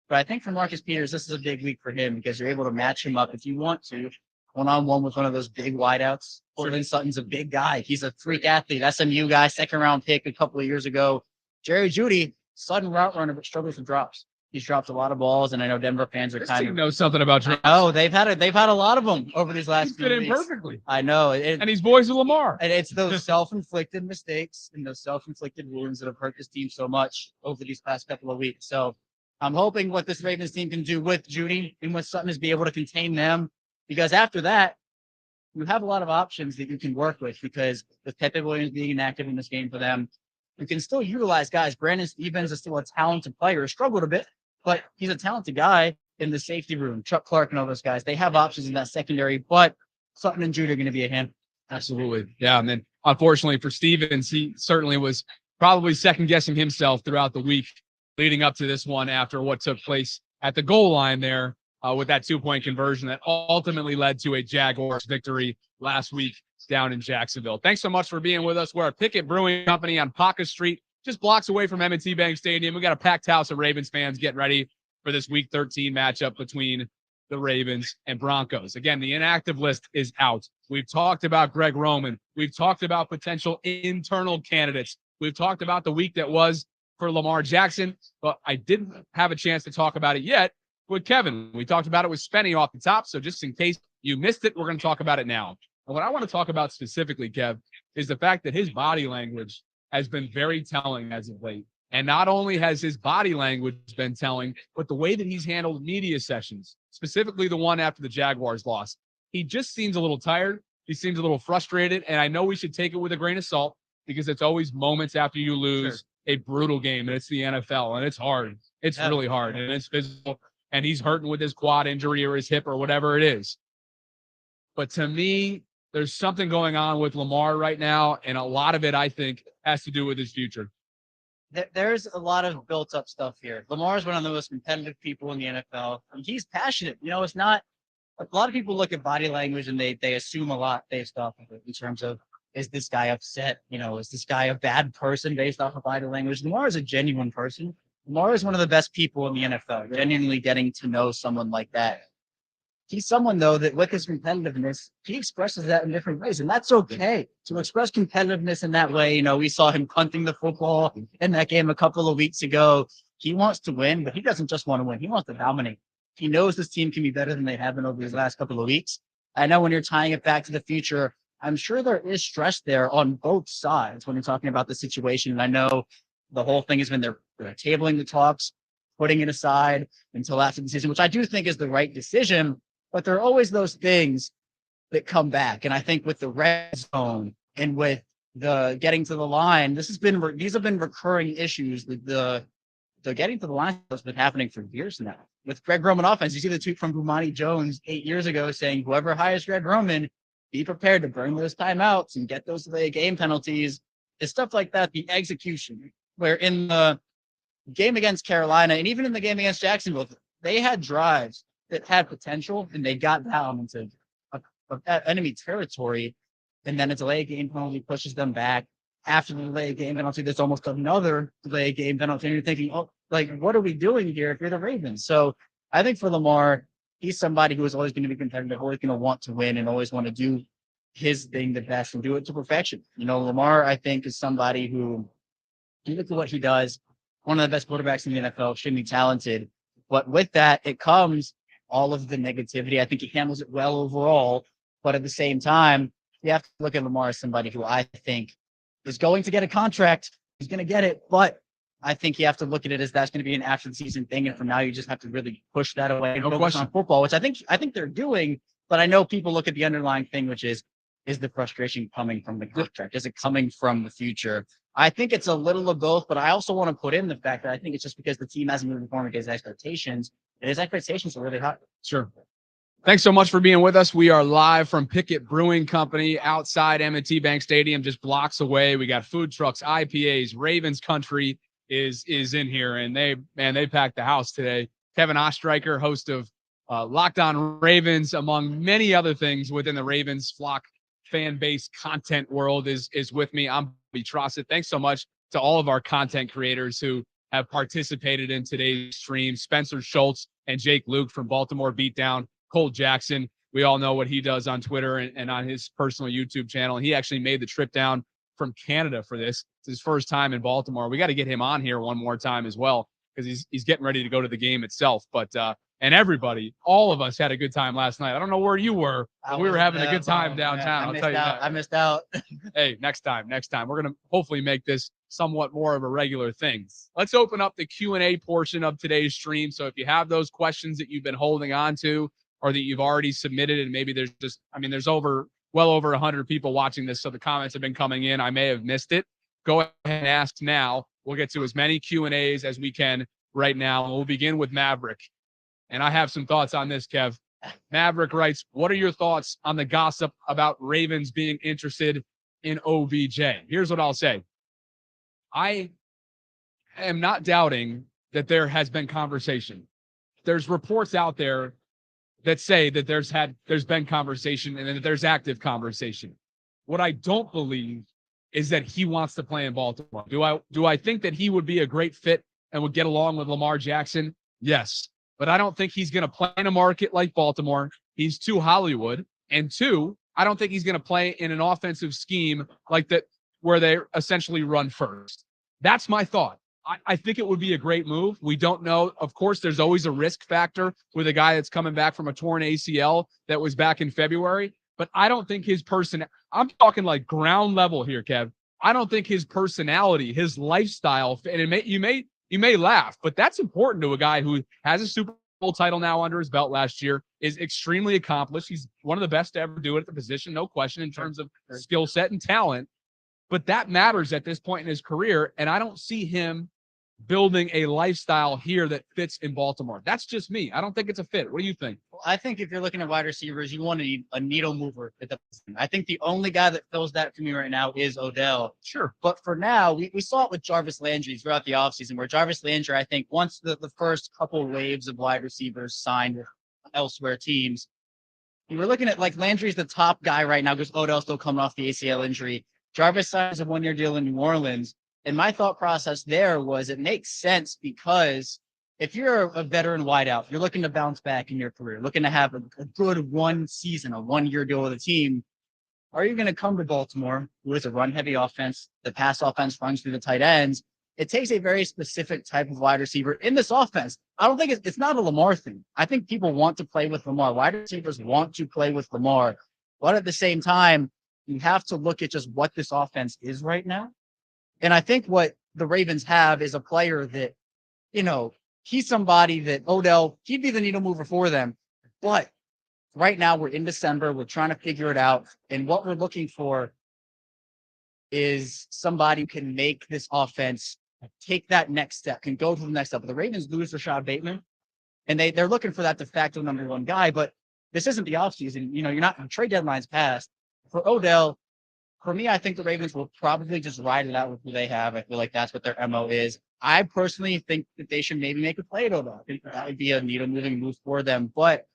But I think for Marcus Peters, this is a big week for him because you're able to match him up if you want to, one-on-one with one of those big wideouts. Cortland Sutton's a big guy. He's a freak athlete. SMU guy, 2nd-round pick a couple of years ago. Jerry Jeudy, sudden route runner, but struggles with drops. He's dropped a lot of balls, and I know Denver fans are kind of know something about drops. Oh, they've had a lot of them over these last few fit weeks. in perfectly. I know, and he's boys with Lamar. And it's those self-inflicted mistakes and those self-inflicted wounds that have hurt this team so much over these past couple of weeks. So I'm hoping what this Ravens team can do with Jeudy and with Sutton is be able to contain them, because after that, you have a lot of options that you can work with, because with Pepe Williams being inactive in this game for them, you can still utilize guys. Brandon Stevens is still a talented player. He struggled a bit, but he's a talented guy in the safety room. Chuck Clark and all those guys, they have options in that secondary, but Sutton and Jeudy are going to be a hand. Absolutely. Yeah. And then unfortunately for Stevens, he certainly was probably second guessing himself throughout the week leading up to this one after what took place at the goal line there with that 2-point conversion that ultimately led to a Jaguars victory last week down in Jacksonville. Thanks so much for being with us. We're at Pickett Brewing Company on Paca Street, just blocks away from M&T Bank Stadium. We got a packed house of Ravens fans getting ready for this Week 13 matchup between the Ravens and Broncos. Again, the inactive list is out. We've talked about Greg Roman. We've talked about potential internal candidates. We've talked about the week that was for Lamar Jackson, but I didn't have a chance to talk about it yet with Kevin. We talked about it with Spenny off the top, so just in case you missed it, we're going to talk about it now. And what I want to talk about specifically, Kev, is the fact that his body language has been very telling as of late. And not only has his body language been telling, but the way that he's handled media sessions, specifically the one after the Jaguars loss. He just seems a little tired. He seems a little frustrated. And I know we should take it with a grain of salt because it's always moments after you lose a brutal game. And it's the NFL. And it's hard. It's really hard. And it's physical. And he's hurting with his quad injury or his hip or whatever it is. But to me, there's something going on with Lamar right now. And a lot of it, I think, has to do with his future. There's a lot of built up stuff here. Lamar is one of the most competitive people in the NFL. And he's passionate. You know, it's not a lot of people look at body language and they assume a lot based off of it in terms of, is this guy upset? You know, is this guy a bad person based off of body language? Lamar is a genuine person. Lamar is one of the best people in the NFL, genuinely getting to know someone like that. He's someone, though, that with his competitiveness, he expresses that in different ways, and that's okay. To express competitiveness in that way, you know, we saw him punting the football in that game a couple of weeks ago. He wants to win, but he doesn't just want to win. He wants to dominate. He knows this team can be better than they have been over these last couple of weeks. I know when you're tying it back to the future, I'm sure there is stress there on both sides when you're talking about the situation. And I know the whole thing has been they're tabling the talks, putting it aside until after the season, which I do think is the right decision. But there are always those things that come back. And I think with the red zone and with the getting to the line, these have been recurring issues. The getting to the line has been happening for years now. With Greg Roman offense, you see the tweet from Bomani Jones 8 years ago saying, whoever hires Greg Roman, be prepared to burn those timeouts and get those delay game penalties. It's stuff like that, the execution, where in the game against Carolina and even in the game against Jacksonville, they had drives that had potential and they got down into enemy territory. And then a delay game penalty pushes them back. After the delay game penalty, there's almost another delay game penalty. And you're thinking, oh, like, what are we doing here if you're the Ravens? So I think for Lamar, he's somebody who is always going to be competitive, always going to want to win and always want to do his thing the best and do it to perfection. You know, Lamar, I think, is somebody who, you look at what he does, one of the best quarterbacks in the NFL, extremely talented. But with that, it comes all of the negativity. I think he handles it well overall. But at the same time, you have to look at Lamar as somebody who I think is going to get a contract. He's going to get it. But I think you have to look at it as that's going to be an after the season thing. And from now, you just have to really push that away and focus on football, which I think they're doing. But I know people look at the underlying thing, which is the frustration coming from the contract? Is it coming from the future? I think it's a little of both, but I also want to put in the fact that I think it's just because the team hasn't moved forward against expectations, and his expectations are really high. Sure. Thanks so much for being with us. We are live from Pickett Brewing Company outside M&T Bank Stadium, just blocks away. We got food trucks, IPAs, Ravens Country is in here, and they packed the house today. Kevin Ostreicher, host of Locked On Ravens, among many other things within the Ravens flock fan base content world, is with me. I'm Bobby Trossett. Thanks so much to all of our content creators who have participated in today's stream. Spencer Schultz and Jake Luke from Baltimore Beatdown. Cole Jackson, we all know what he does on Twitter and on his personal YouTube channel. And he actually made the trip down from Canada for this. It's his first time in Baltimore. We got to get him on here one more time as well, because he's getting ready to go to the game itself. But and everybody, all of us had a good time last night. I don't know where you were, but we were having a good time downtown. I'll tell you that. I missed out. Hey, next time. We're going to hopefully make this somewhat more of a regular thing. Let's open up the Q&A portion of today's stream. So if you have those questions that you've been holding on to or that you've already submitted, and maybe there's just, there's well over 100 people watching this, so the comments have been coming in. I may have missed it. Go ahead and ask now. We'll get to as many Q&As as we can right now. We'll begin with Maverick. And I have some thoughts on this, Kev. Maverick writes, what are your thoughts on the gossip about Ravens being interested in OBJ? Here's what I'll say. I am not doubting that there has been conversation. There's reports out there that say that there's been conversation and that there's active conversation. What I don't believe is that he wants to play in Baltimore. Do I think that he would be a great fit and would get along with Lamar Jackson? Yes. But I don't think he's going to play in a market like Baltimore. He's too Hollywood. And two, I don't think he's going to play in an offensive scheme like that where they essentially run first. That's my thought. I think it would be a great move. We don't know. Of course, there's always a risk factor with a guy that's coming back from a torn ACL that was back in February. But I don't think his I'm talking like ground level here, Kev. I don't think his personality, his lifestyle, and you may laugh, but that's important to a guy who has a Super Bowl title now under his belt last year, is extremely accomplished. He's one of the best to ever do it at the position, no question, in terms of skill set and talent. But that matters at this point in his career, and I don't see him building a lifestyle here that fits in Baltimore. That's just me. I don't think it's a fit. What do you think? Well, I think if you're looking at wide receivers, you want a needle mover at the position. I think the only guy that fills that for me right now is Odell. Sure. But for now, we saw it with Jarvis Landry throughout the offseason, where Jarvis Landry, I think, once the first couple waves of wide receivers signed with elsewhere teams, you were looking at like Landry's the top guy right now because Odell's still coming off the ACL injury. Jarvis signs a one-year deal in New Orleans. And my thought process there was it makes sense because if you're a veteran wideout, you're looking to bounce back in your career, looking to have a good one season, a one-year deal with a team, are you going to come to Baltimore, who is a run-heavy offense? The pass offense runs through the tight ends. It takes a very specific type of wide receiver in this offense. I don't think it's not a Lamar thing. I think people want to play with Lamar. Wide receivers want to play with Lamar. But at the same time, you have to look at just what this offense is right now. And I think what the Ravens have is a player that, he's somebody that Odell, he'd be the needle mover for them. But right now we're in December. We're trying to figure it out. And what we're looking for is somebody who can make this offense take that next step, can go to the next step. But the Ravens lose Rashad Bateman, and they're looking for that de facto number one guy. But this isn't the offseason. You're not trade deadlines passed. For Odell, for me, I think the Ravens will probably just ride it out with who they have. I feel like that's what their MO is. I personally think that they should maybe make a play at Odell. I think that would be a needle-moving move for them. But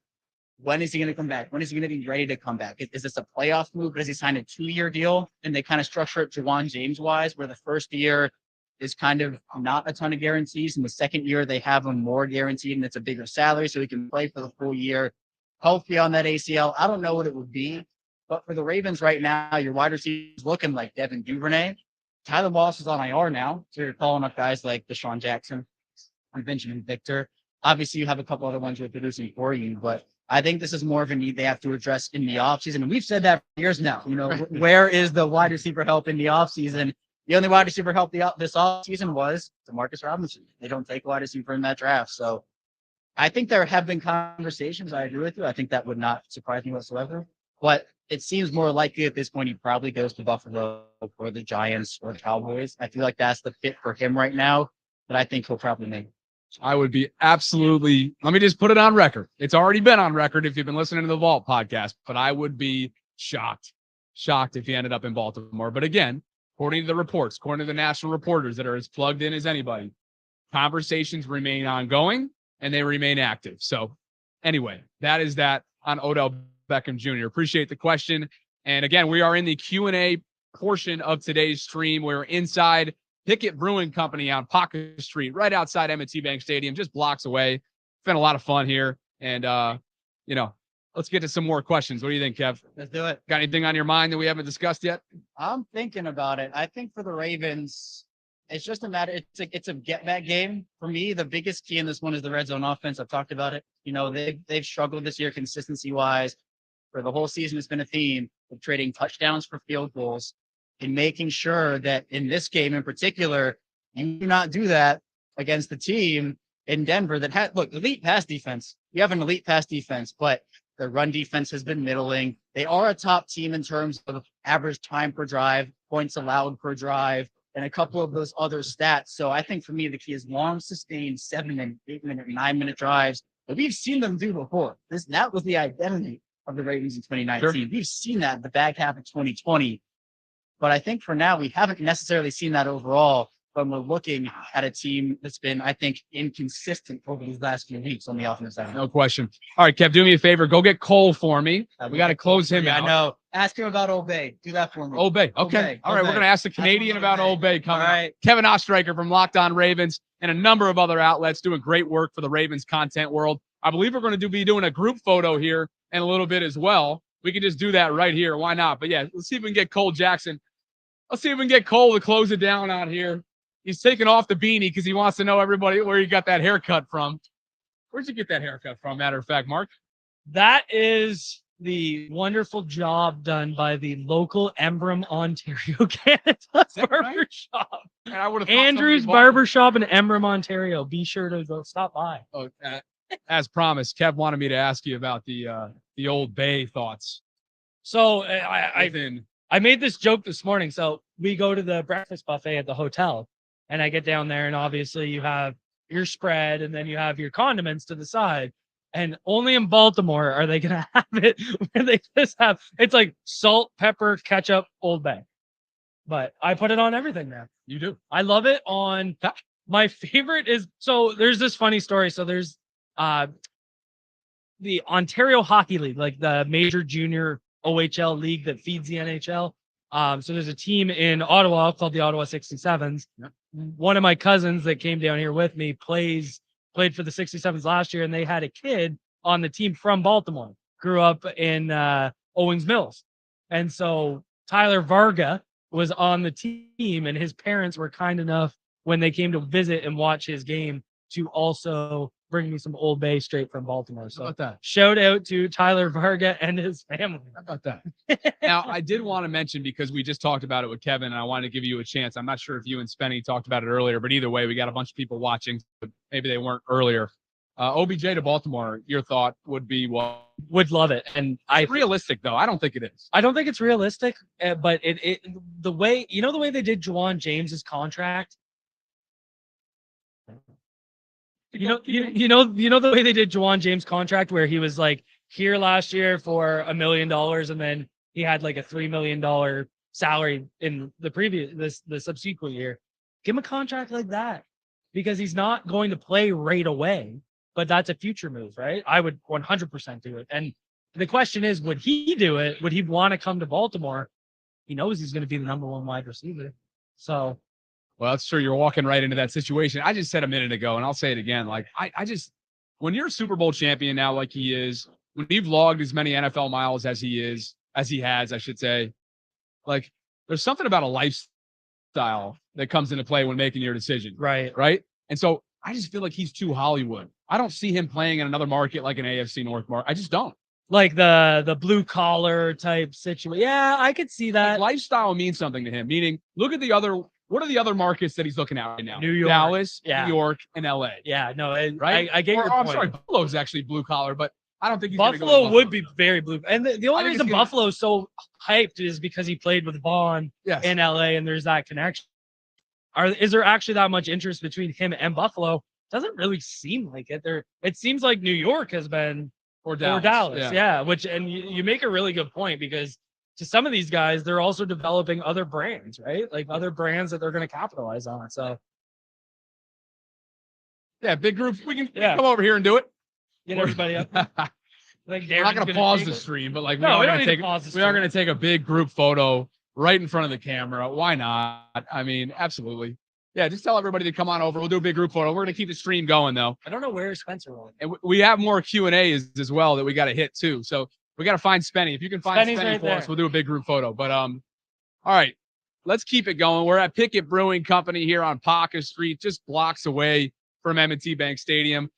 when is he going to come back? When is he going to be ready to come back? Is this a playoff move? Does he sign a 2-year deal? And they kind of structure it Juwan James-wise, where the first year is kind of not a ton of guarantees. And the second year, they have him more guaranteed, and it's a bigger salary, so he can play for the full year. Healthy on that ACL. I don't know what it would be. But for the Ravens right now, your wide receivers looking like Devin Duvernay. Tyler Moss is on IR now. So you're calling up guys like Deshaun Jackson and Benjamin Victor. Obviously, you have a couple other ones who are producing for you. But I think this is more of a need they have to address in the offseason. And we've said that for years now. Where is the wide receiver help in the offseason? The only wide receiver help this offseason was DeMarcus Robinson. They don't take wide receiver in that draft. So I think there have been conversations. I agree with you. I think that would not surprise me whatsoever. But it seems more likely at this point he probably goes to Buffalo or the Giants or the Cowboys. I feel like that's the fit for him right now that I think he'll probably make. I would be absolutely, let me just put it on record. It's already been on record if you've been listening to the Vault podcast, but I would be shocked if he ended up in Baltimore. But again, according to the reports, according to the national reporters that are as plugged in as anybody, conversations remain ongoing and they remain active. So anyway, that is that on Odell Beckham Jr. Appreciate the question. And again, we are in the Q&A portion of today's stream. We're inside Pickett Brewing Company on Paca Street, right outside M&T Bank Stadium, just blocks away. It's been a lot of fun here. And, let's get to some more questions. What do you think, Kev? Let's do it. Got anything on your mind that we haven't discussed yet? I'm thinking about it. I think for the Ravens, it's just a matter. It's a get back game for me. The biggest key in this one is the red zone offense. I've talked about it. They've struggled this year consistency wise. For the whole season, it's been a theme of trading touchdowns for field goals and making sure that in this game in particular, you do not do that against the team in Denver that had elite pass defense. You have an elite pass defense, but their run defense has been middling. They are a top team in terms of average time per drive, points allowed per drive, and a couple of those other stats. So I think for me, the key is long, sustained 7 and 8 minute, 9 minute drives that we've seen them do before. That was the identity of the Ravens in 2019. Sure. We've seen that in the back half of 2020. But I think for now, we haven't necessarily seen that overall when we're looking at a team that's been, I think, inconsistent over these last few weeks on the offensive side. No question. All right, Kev, do me a favor. Go get Cole for me. We got to close him Yeah, out. I know. Ask him about Obey. Do that for me. Obey. Okay. Obey. All right. We're Obey. going to ask the Ask him Canadian about about Obey coming All right. up. Kevin Ostreicher from Locked On Ravens and a number of other outlets doing great work for the Ravens content world. I believe we're going to be doing a group photo here in a little bit as well. We can just do that right here. Why not? But yeah, let's see if we can get Cole Jackson. Let's see if we can get Cole to close it down out here. He's taking off the beanie because he wants to know everybody where you got that haircut from. Where'd you get that haircut from, matter of fact, Mark? That is the wonderful job done by the local Emblem, Ontario, Canada barbershop. And I would have Andrew's Barbershop in Emblem, Ontario. Be sure to go stop by. Oh, as promised, Kev wanted me to ask you about the Old Bay thoughts. So Within- I made this joke this morning. So we go to the breakfast buffet at the hotel, and I get down there, and obviously you have your spread, and then you have your condiments to the side. And only in Baltimore are they going to have it where they just have, it's like salt, pepper, ketchup, Old Bay. But I put it on everything now. You do. I love it on, my favorite is, so there's this funny story. So there's the Ontario Hockey League, like the major junior OHL league that feeds the NHL. So there's a team in Ottawa called the Ottawa 67s. Yep. One of my cousins that came down here with me played for the 67s last year, and they had a kid on the team from Baltimore, grew up in Owings Mills. And so Tyler Varga was on the team, and his parents were kind enough when they came to visit and watch his game to also bring me some Old Bay straight from Baltimore. So How about that? shout out to Tyler Varga and his family. How about that? Now, I did want to mention, because we just talked about it with Kevin, and I wanted to give you a chance. I'm not sure if you and Spenny talked about it earlier, but either way, we got a bunch of people watching, but maybe they weren't earlier. OBJ to Baltimore, your thought would be what? Would love it. And It's realistic, though. I don't think it is. I don't think it's realistic, but the way, the way they did Juwan James's contract. You know the way they did Juwan James' contract, where he was like here last year for $1 million, and then he had like a $3 million salary in the subsequent year. Give him a contract like that, because he's not going to play right away, but that's a future move, right? I would 100% do it. And the question is, would he do it? Would he want to come to Baltimore? He knows he's going to be the number one wide receiver. So, well, that's true. You're walking right into that situation. I just said a minute ago, and I'll say it again. Like, I just, when you're a Super Bowl champion now, like he is, when you've logged as many NFL miles as he has, I should say, like, there's something about a lifestyle that comes into play when making your decision. right. Right. And so I just feel like he's too Hollywood. I don't see him playing in another market like an AFC North market. I just don't. Like the blue collar type situation. Yeah, I could see that. Like, lifestyle means something to him, meaning look at what are the other markets that he's looking at right now? New York. Dallas, Yeah. New York, and LA. Yeah, no, Right? I get your I'm point. sorry, Buffalo's actually blue collar, but I don't think he's gonna go to Buffalo would be very blue. And the I only think reason it's gonna- Buffalo's so hyped is because he played with Vaughn Yes. in LA, and there's that connection. Is there actually that much interest between him and Buffalo? Doesn't really seem like it. It seems like New York has been or Dallas. or Dallas. Yeah. Which, and you make a really good point, because to some of these guys, they're also developing other brands, right? Like other brands that they're going to capitalize on. So Yeah, big group. We can Yeah. come over here and do it. get everybody up. Like We're not Darren's going to gonna pause take the it. stream, but like No, we we don't are need going to pause the we are stream. going to take a big group photo right in front of the camera. Why not? I mean, absolutely. Yeah, just tell everybody to come on over. We'll do a big group photo. We're going to keep the stream going though, I don't know where Spencer went. and we have more Q&As as well that we got to hit too. So we got to find Spenny. If you can find Spenny's Spenny right for there. us, we'll do a big group photo. But all right, let's keep it going. We're at Pickett Brewing Company here on Paca Street, just blocks away from M&T Bank Stadium.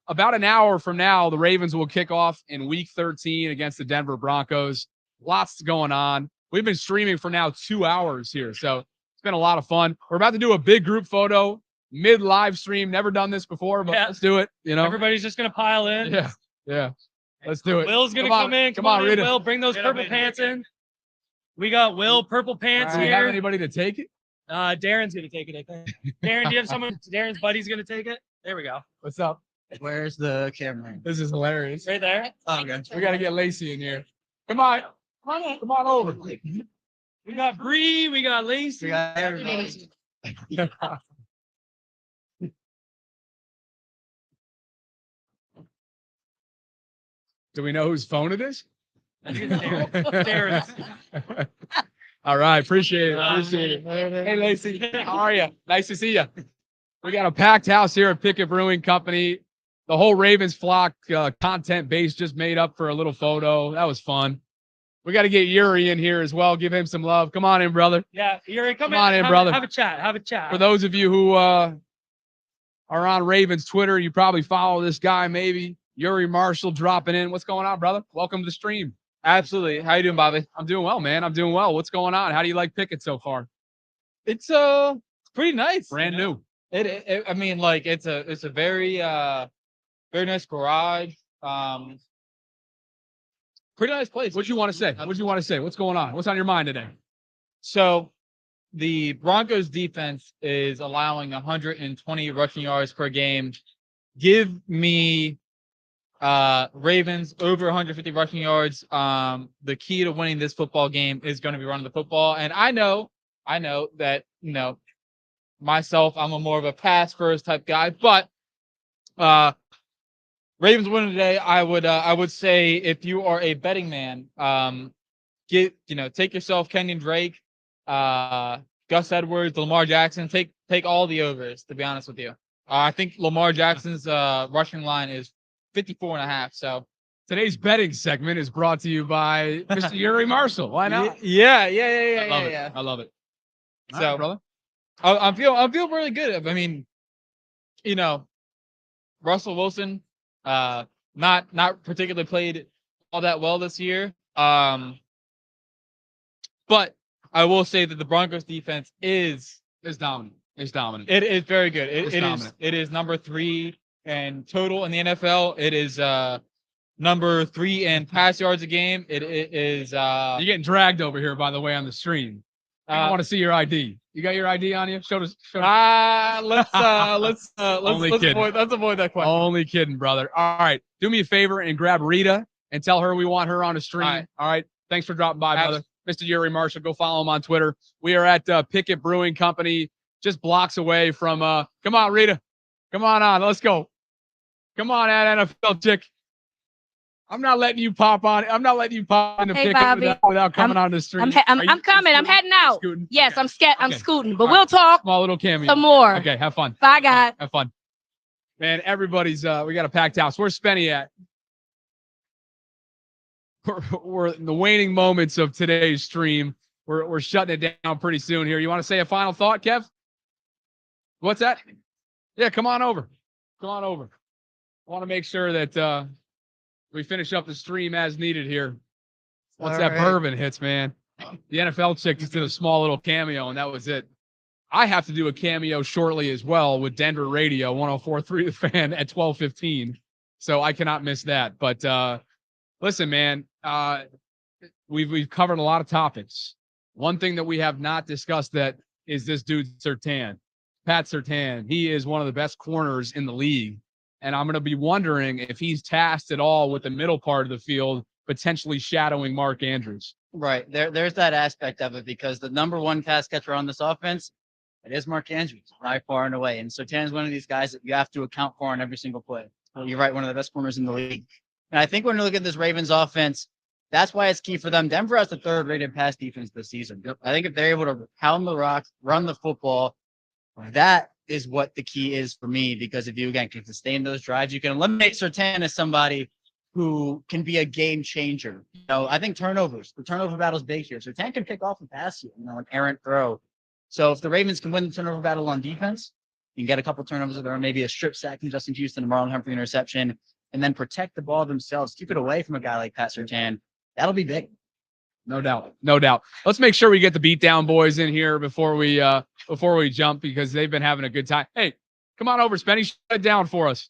About an hour from now, the Ravens will kick off in Week 13 against the Denver Broncos. Lots going on. We've been streaming for now 2 hours here, so it's been a lot of fun. We're about to do a big group photo mid live stream. Never done this before, but Yeah. let's do it. You know, Everybody's just going to pile in. yeah. Let's do it. Will's going to Come on, come in. come on, in, Rita. Will, bring those Get 'em purple in. pants in. We got Will, purple pants Do we have here. anybody to take it? Darren's going to take it, I think. Darren, do you have someone? Darren's buddy's going to take it. There we go. What's up? Where's the camera? This is hilarious. Right there. Oh, okay. We got to get Lacey in here. Come on. Come on over. We got Bree. We got Lacey. We got everybody. Do we know whose phone it is? Darren's. All right. Appreciate it. Appreciate it. Hey, Lacey. How are you? Nice to see you. We got a packed house here at Pickett Brewing Company. The whole Ravens flock content base just made up for a little photo. That was fun. We got to get Yuri in here as well. Give him some love. Come on in, brother. Yeah, Yuri, come on in, brother. Have a chat. Have a chat. For those of you who are on Ravens Twitter, you probably follow this guy maybe. Yuri Marshall dropping in. What's going on, brother? Welcome to the stream. Absolutely. How you doing, Bobby? I'm doing well, man. I'm doing well. What's going on? How do you like Pickett so far? It's pretty nice. Brand new. I mean, like it's a very very nice garage. Pretty nice place. What you want to say? What you want to say? What's going on? What's on your mind today? So the Broncos defense is allowing 120 rushing yards per game. Give me Ravens over 150 rushing yards. The key to winning this football game is going to be running the football. And I know that, myself, I'm a more of a pass first type guy, but Ravens winning today, I would say if you are a betting man, take yourself Kenyon Drake, Gus Edwards, Lamar Jackson, take all the overs, to be honest with you. I think Lamar Jackson's rushing line is 54.5. So today's betting segment is brought to you by Mr. Yuri Marshall. Why not? Yeah. I love it. So, right, brother, I'm feeling really good. I mean, Russell Wilson, not particularly played all that well this year. But I will say that the Broncos defense is dominant. It's dominant. It is very good. It is number 3 in total in the NFL. It is number 3 in pass yards a game. It is you're getting dragged over here, by the way, on the stream. I want to see your ID. You got your ID on you? Show us. Let's avoid that question. Only kidding, brother. All right. Do me a favor and grab Rita and tell her we want her on the stream. All right. Thanks for dropping by, brother. Mr. Yuri Marshall. Go follow him on Twitter. We are at Pickett Brewing Company, just blocks away from come on, Rita. Come on. Let's go. Come on, at NFL chick. I'm not letting you pop on. I'm not letting you pop in the Pickett without coming on the street. I'm coming. I'm heading out. Scooting? Yes, Okay. I'm scooting, but we'll talk Small little cameo. some more. Okay, have fun. Bye, guys. Have fun. Man, everybody's we got a packed house. Where's Spenny at? We're in the waning moments of today's stream. We're shutting it down pretty soon here. You want to say a final thought, Kev? What's that? Yeah, come on over. I want to make sure that we finish up the stream as needed here. Once that bourbon hits, man. The NFL chick just did a small little cameo, and that was it. I have to do a cameo shortly as well with Denver Radio 104.3 The Fan at 12:15. So I cannot miss that. But listen, man, we've covered a lot of topics. One thing that we have not discussed that is this dude Surtain, Pat Surtain. He is one of the best corners in the league. And I'm going to be wondering if he's tasked at all with the middle part of the field, potentially shadowing Mark Andrews. Right. There's that aspect of it because the number 1 pass catcher on this offense, it is Mark Andrews, by far and away. And Surtain's one of these guys that you have to account for on every single play. You're right, one of the best corners in the league. And I think when you look at this Ravens offense, that's why it's key for them. Denver has the 3rd rated pass defense this season. I think if they're able to pound the rock, run the football, that is what the key is for me, because if you, again, can sustain those drives, you can eliminate Surtain as somebody who can be a game changer. I think the turnover battle is big here. Surtain can pick off and pass you, an errant throw. So if the Ravens can win the turnover battle on defense, you can get a couple turnovers or maybe a strip sack from Justin Houston, a Marlon Humphrey interception, and then protect the ball themselves. Keep it away from a guy like Pat Surtain. That'll be big. No doubt. Let's make sure we get the beatdown boys in here before we jump, because they've been having a good time. Hey, come on over, Spenny. Shut it down for us.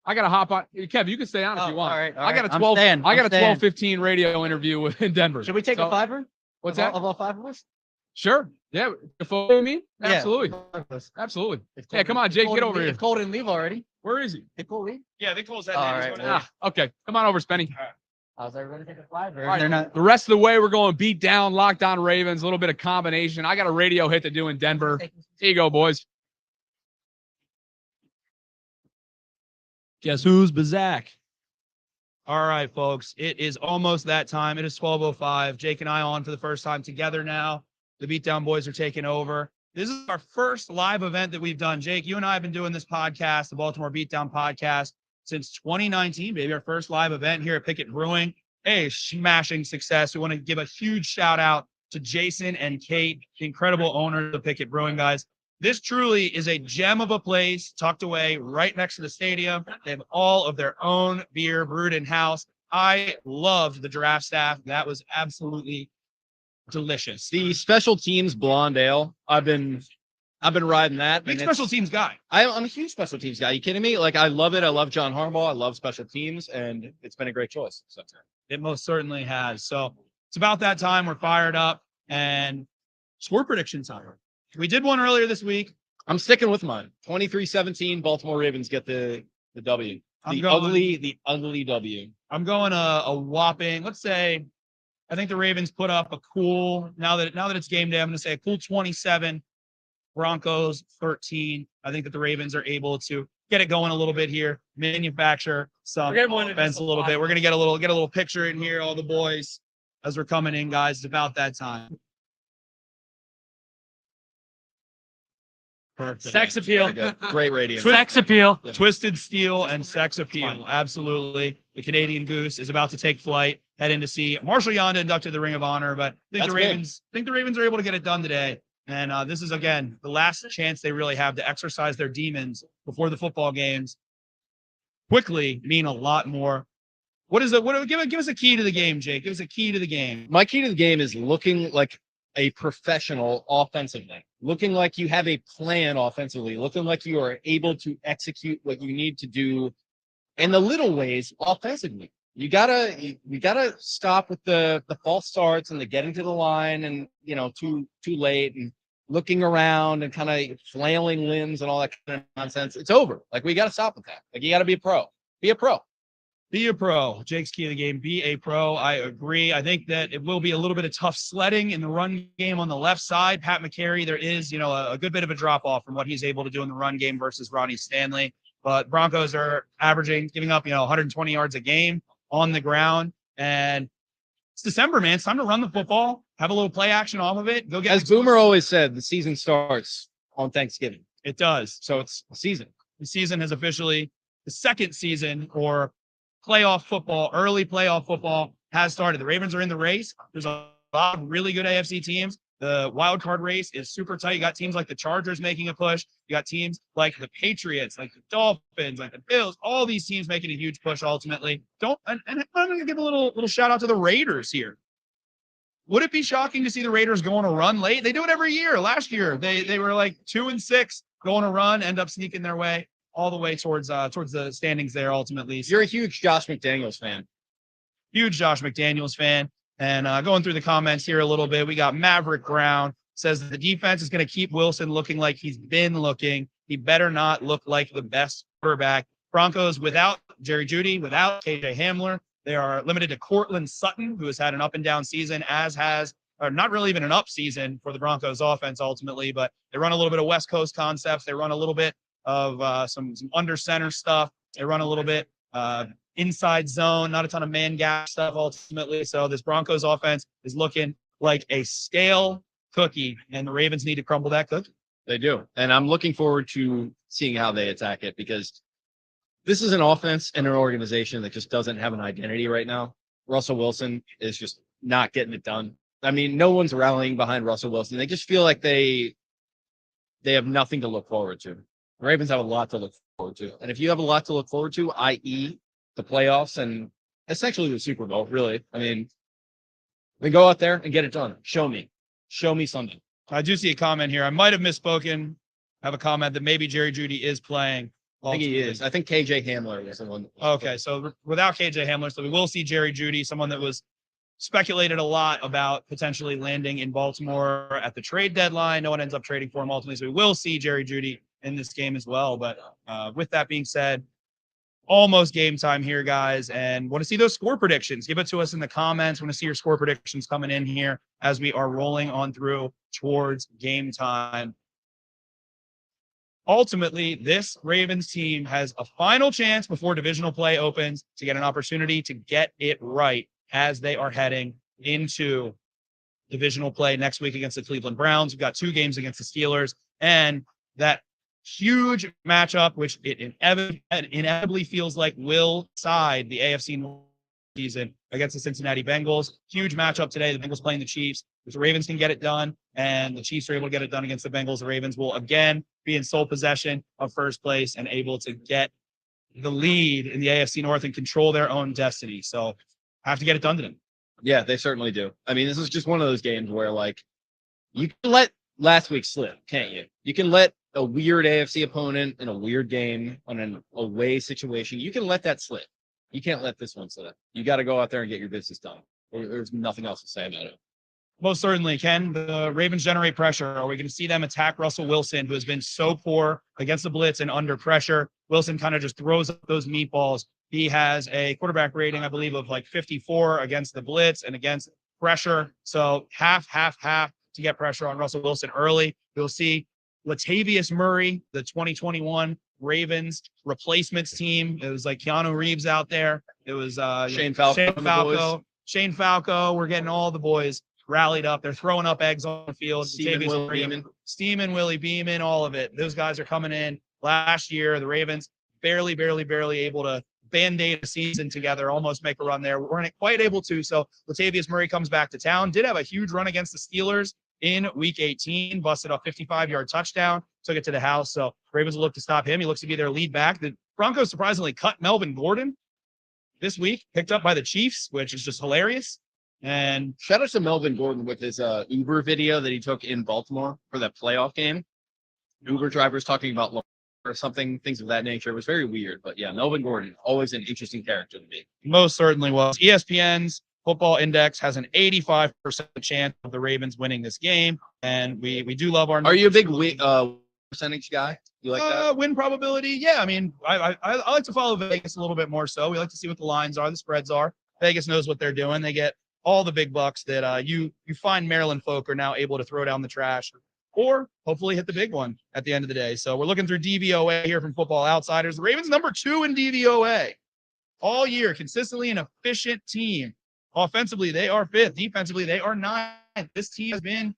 I gotta hop on. Kev, you can stay on if you want. All right. I got a 12:15 radio interview in Denver. Should we take a fiver? What's of that? All 5 of us? Sure. Yeah. You mean? Yeah. Absolutely. Absolutely. If Yeah, come on, Jake, get over here. If Cole didn't leave already. Where is he? Did Cole leave? Yeah, they closed that. All name. He's right, going well, out. Okay. Come on over, Spenny. How's everybody take a flag? All right, They're not. the rest of the way, we're going beat down, locked on Ravens, a little bit of combination. I got a radio hit to do in Denver. Here you go, boys. Guess who's Bazak? All right, folks. It is almost that time. It is 12:05. Jake and I on for the first time together now. The Beatdown Boys are taking over. This is our first live event that we've done. Jake, you and I have been doing this podcast, the Baltimore Beatdown podcast, since 2019, baby. Our first live event here at Pickett Brewing. A smashing success. We want to give a huge shout out to Jason and Kate, the incredible owners of Pickett Brewing, guys. This truly is a gem of a place tucked away right next to the stadium. They have all of their own beer brewed in-house. I loved the draft staff. That was absolutely delicious. The special teams blonde ale. I've been riding that. Big and special teams guy. I'm a huge special teams guy. You kidding me? Like, I love it. I love John Harbaugh. I love special teams, and it's been a great choice. So It most certainly has. So it's about that time. We're fired up, and score prediction time. We did one earlier this week. I'm sticking with mine. 23-17, Baltimore Ravens get the W. The ugly W. I'm going a whopping, let's say, I think the Ravens put up a cool, now that it's game day, I'm going to say a cool 27, Broncos 13. I think that the Ravens are able to get it going a little bit here, manufacture some offense a little bit. We're going to get a little picture in here, all the boys, as we're coming in, guys. It's about that time. Perfect. Sex appeal. Great radio. Sex appeal. Twisted Steel and Sex Appeal. Absolutely. The Canadian Goose is about to take flight, heading to see Marshall Yonda inducted to the Ring of Honor. But I think the Ravens are able to get it done today. And this is, again, the last chance they really have to exercise their demons before the football games. Quickly mean a lot more. Give us a key to the game, Jake. Give us a key to the game. My key to the game is looking like a professional offensively, looking like you have a plan offensively, looking like you are able to execute what you need to do in the little ways offensively. You gotta stop with the false starts and the getting to the line and too late and looking around and kind of flailing limbs and all that kind of nonsense. It's over. Like, we got to stop with that. Like, you got to be a pro. Be a pro. Be a pro. Jake's key of the game. Be a pro. I agree. I think that it will be a little bit of tough sledding in the run game on the left side. Pat McCary, there is, a good bit of a drop off from what he's able to do in the run game versus Ronnie Stanley. But Broncos are giving up, 120 yards a game on the ground. And it's December, man. It's time to run the football, have a little play action off of it. Go get. As Boomer always said, the season starts on Thanksgiving. It does. So it's a season. The season has officially, the second season or playoff football, early playoff football has started. The Ravens are in the race. There's a lot of really good AFC teams. The wild card race is super tight. You got teams like the Chargers making a push. You got teams like the Patriots, like the Dolphins, like the Bills. All these teams making a huge push ultimately. And I'm going to give a little shout out to the Raiders here. Would it be shocking to see the Raiders go on a run late? They do it every year. Last year, they were like 2-6, go on a run, end up sneaking their way all the way towards the standings there ultimately. You're a huge Josh McDaniels fan. Huge Josh McDaniels fan. And going through the comments here a little bit, we got Maverick Brown says that the defense is going to keep Wilson looking like he's been looking. He better not look like the best quarterback. Broncos without Jerry Jeudy, without KJ Hamler. They are limited to Cortland Sutton, who has had an up and down season, or not really even an up season for the Broncos offense ultimately, but they run a little bit of West Coast concepts. They run a little bit of some under center stuff. They run a little bit inside zone, not a ton of man gap stuff ultimately. So this Broncos offense is looking like a stale cookie, and the Ravens need to crumble that cookie. They do. And I'm looking forward to seeing how they attack it, because this is an offense and an organization that just doesn't have an identity right now. Russell Wilson is just not getting it done. I mean, no one's rallying behind Russell Wilson. They just feel like they have nothing to look forward to. The Ravens have a lot to look forward to. And if you have a lot to look forward to, i.e., the playoffs and essentially the Super Bowl, really, I mean, then go out there and get it done. Show me something. I do see a comment here. I might have misspoken. I have a comment that maybe Jerry Jeudy is playing. I think he is. I think KJ Hamler is the one. Okay, so without KJ Hamler, so we will see Jerry Jeudy, someone that was speculated a lot about potentially landing in Baltimore at the trade deadline. No one ends up trading for him ultimately, so we will see Jerry Jeudy in this game as well. But with that being said, almost game time here, guys, and want to see those score predictions. Give it to us in the comments. Want to see your score predictions coming in here as we are rolling on through towards game time. Ultimately, this Ravens team has a final chance before divisional play opens to get an opportunity to get it right as they are heading into divisional play next week against the Cleveland Browns. We've got 2 games against the Steelers, and that huge matchup, which it inevitably feels like will side the AFC North season against the Cincinnati Bengals. Huge matchup today. The Bengals playing the Chiefs. If the Ravens can get it done and the Chiefs are able to get it done against the Bengals, the Ravens will again be in sole possession of first place and able to get the lead in the AFC North and control their own destiny. So have to get it done to them. Yeah, they certainly do. I mean, this is just one of those games where, like, you can let last week slip, can't you? You can let a weird AFC opponent in a weird game on an away situation. You can let that slip. You can't let this one slip. You got to go out there and get your business done. There's nothing else to say about it. Most certainly. Can the Ravens generate pressure? Are we going to see them attack Russell Wilson, who has been so poor against the blitz and under pressure? Wilson kind of just throws up those meatballs. He has a quarterback rating, I believe, of like 54 against the blitz and against pressure. So half to get pressure on Russell Wilson early. We'll see Latavius Murray, the 2021 Ravens replacements team. It was like Keanu Reeves out there. It was Shane Falco. Shane Falco. We're getting all the boys rallied up. They're throwing up eggs on the field. Steam and Willie Beeman, all of it. Those guys are coming in. Last year, the Ravens barely able to band-aid a season together, almost make a run there. We weren't quite able to. So Latavius Murray comes back to town. Did have a huge run against the Steelers in week 18, busted a 55-yard touchdown, took it to the house. So Ravens will look to stop him. He looks to be their lead back. The Broncos surprisingly cut Melvin Gordon this week, picked up by the Chiefs, which is just hilarious. And shout out to Melvin Gordon with his Uber video that he took in Baltimore for that playoff game. Uber drivers talking about or something, things of that nature. It was very weird, but yeah, Melvin Gordon, always an interesting character to me. Most certainly was. ESPN's Football Index has an 85% chance of the Ravens winning this game, and we do love our. Are you a big percentage guy? You like that? Win probability? Yeah, I mean, I like to follow Vegas a little bit more so. We like to see what the lines are, the spreads are. Vegas knows what they're doing. They get all the big bucks that you find Maryland folk are now able to throw down the trash or hopefully hit the big one at the end of the day. So we're looking through DVOA here from Football Outsiders. The Ravens number 2 in DVOA all year, consistently an efficient team. Offensively, they are 5th. Defensively, they are 9th. This team has been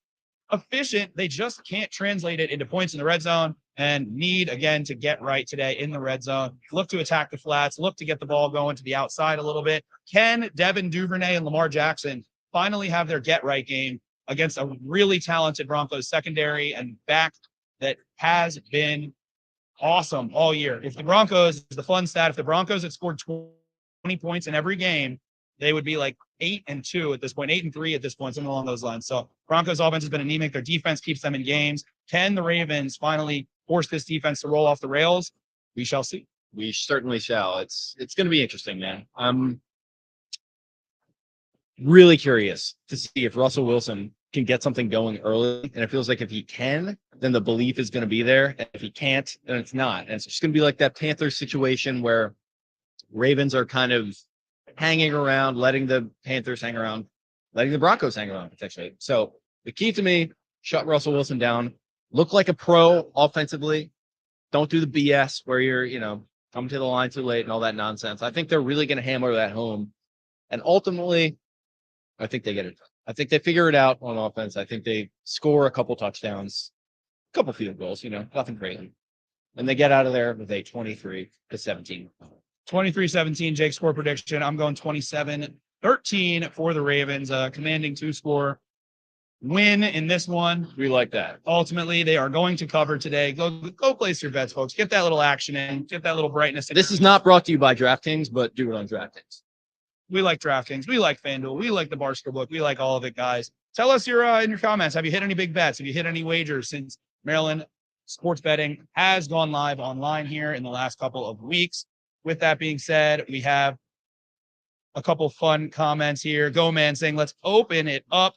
efficient. They just can't translate it into points in the red zone and need, again, to get right today in the red zone. Look to attack the flats. Look to get the ball going to the outside a little bit. Can Devin Duvernay and Lamar Jackson finally have their get right game against a really talented Broncos secondary and back that has been awesome all year? If the Broncos, the fun stat, if the Broncos had scored 20 points in every game, they would be like 8-2 at this point, 8-3 at this point, something along those lines. So Broncos offense has been anemic. Their defense keeps them in games. Can the Ravens finally force this defense to roll off the rails? We shall see. We certainly shall. It's going to be interesting, man. I'm really curious to see if Russell Wilson can get something going early. And it feels like if he can, then the belief is going to be there. And if he can't, then it's not. And it's just going to be like that Panthers situation where Ravens are kind of hanging around, letting the Panthers hang around, letting the Broncos hang around potentially. So the key to me, shut Russell Wilson down, look like a pro offensively. Don't do the BS where you're, coming to the line too late and all that nonsense. I think they're really going to hammer that home. And ultimately, I think they get it done. I think they figure it out on offense. I think they score a couple touchdowns, a couple field goals, nothing crazy. And they get out of there with a 23-17. 23-17, Jake's score prediction. I'm going 27-13 for the Ravens, commanding 2-score win in this one. We like that. Ultimately, they are going to cover today. Go place your bets, folks. Get that little action in. Get that little brightness in. This is not brought to you by DraftKings, but do it on DraftKings. We like DraftKings. We like FanDuel. We like the Barstool Book. We like all of it, guys. Tell us in your comments. Have you hit any big bets? Have you hit any wagers since Maryland sports betting has gone live online here in the last couple of weeks? With that being said, we have a couple fun comments here. Go Man saying, let's open it up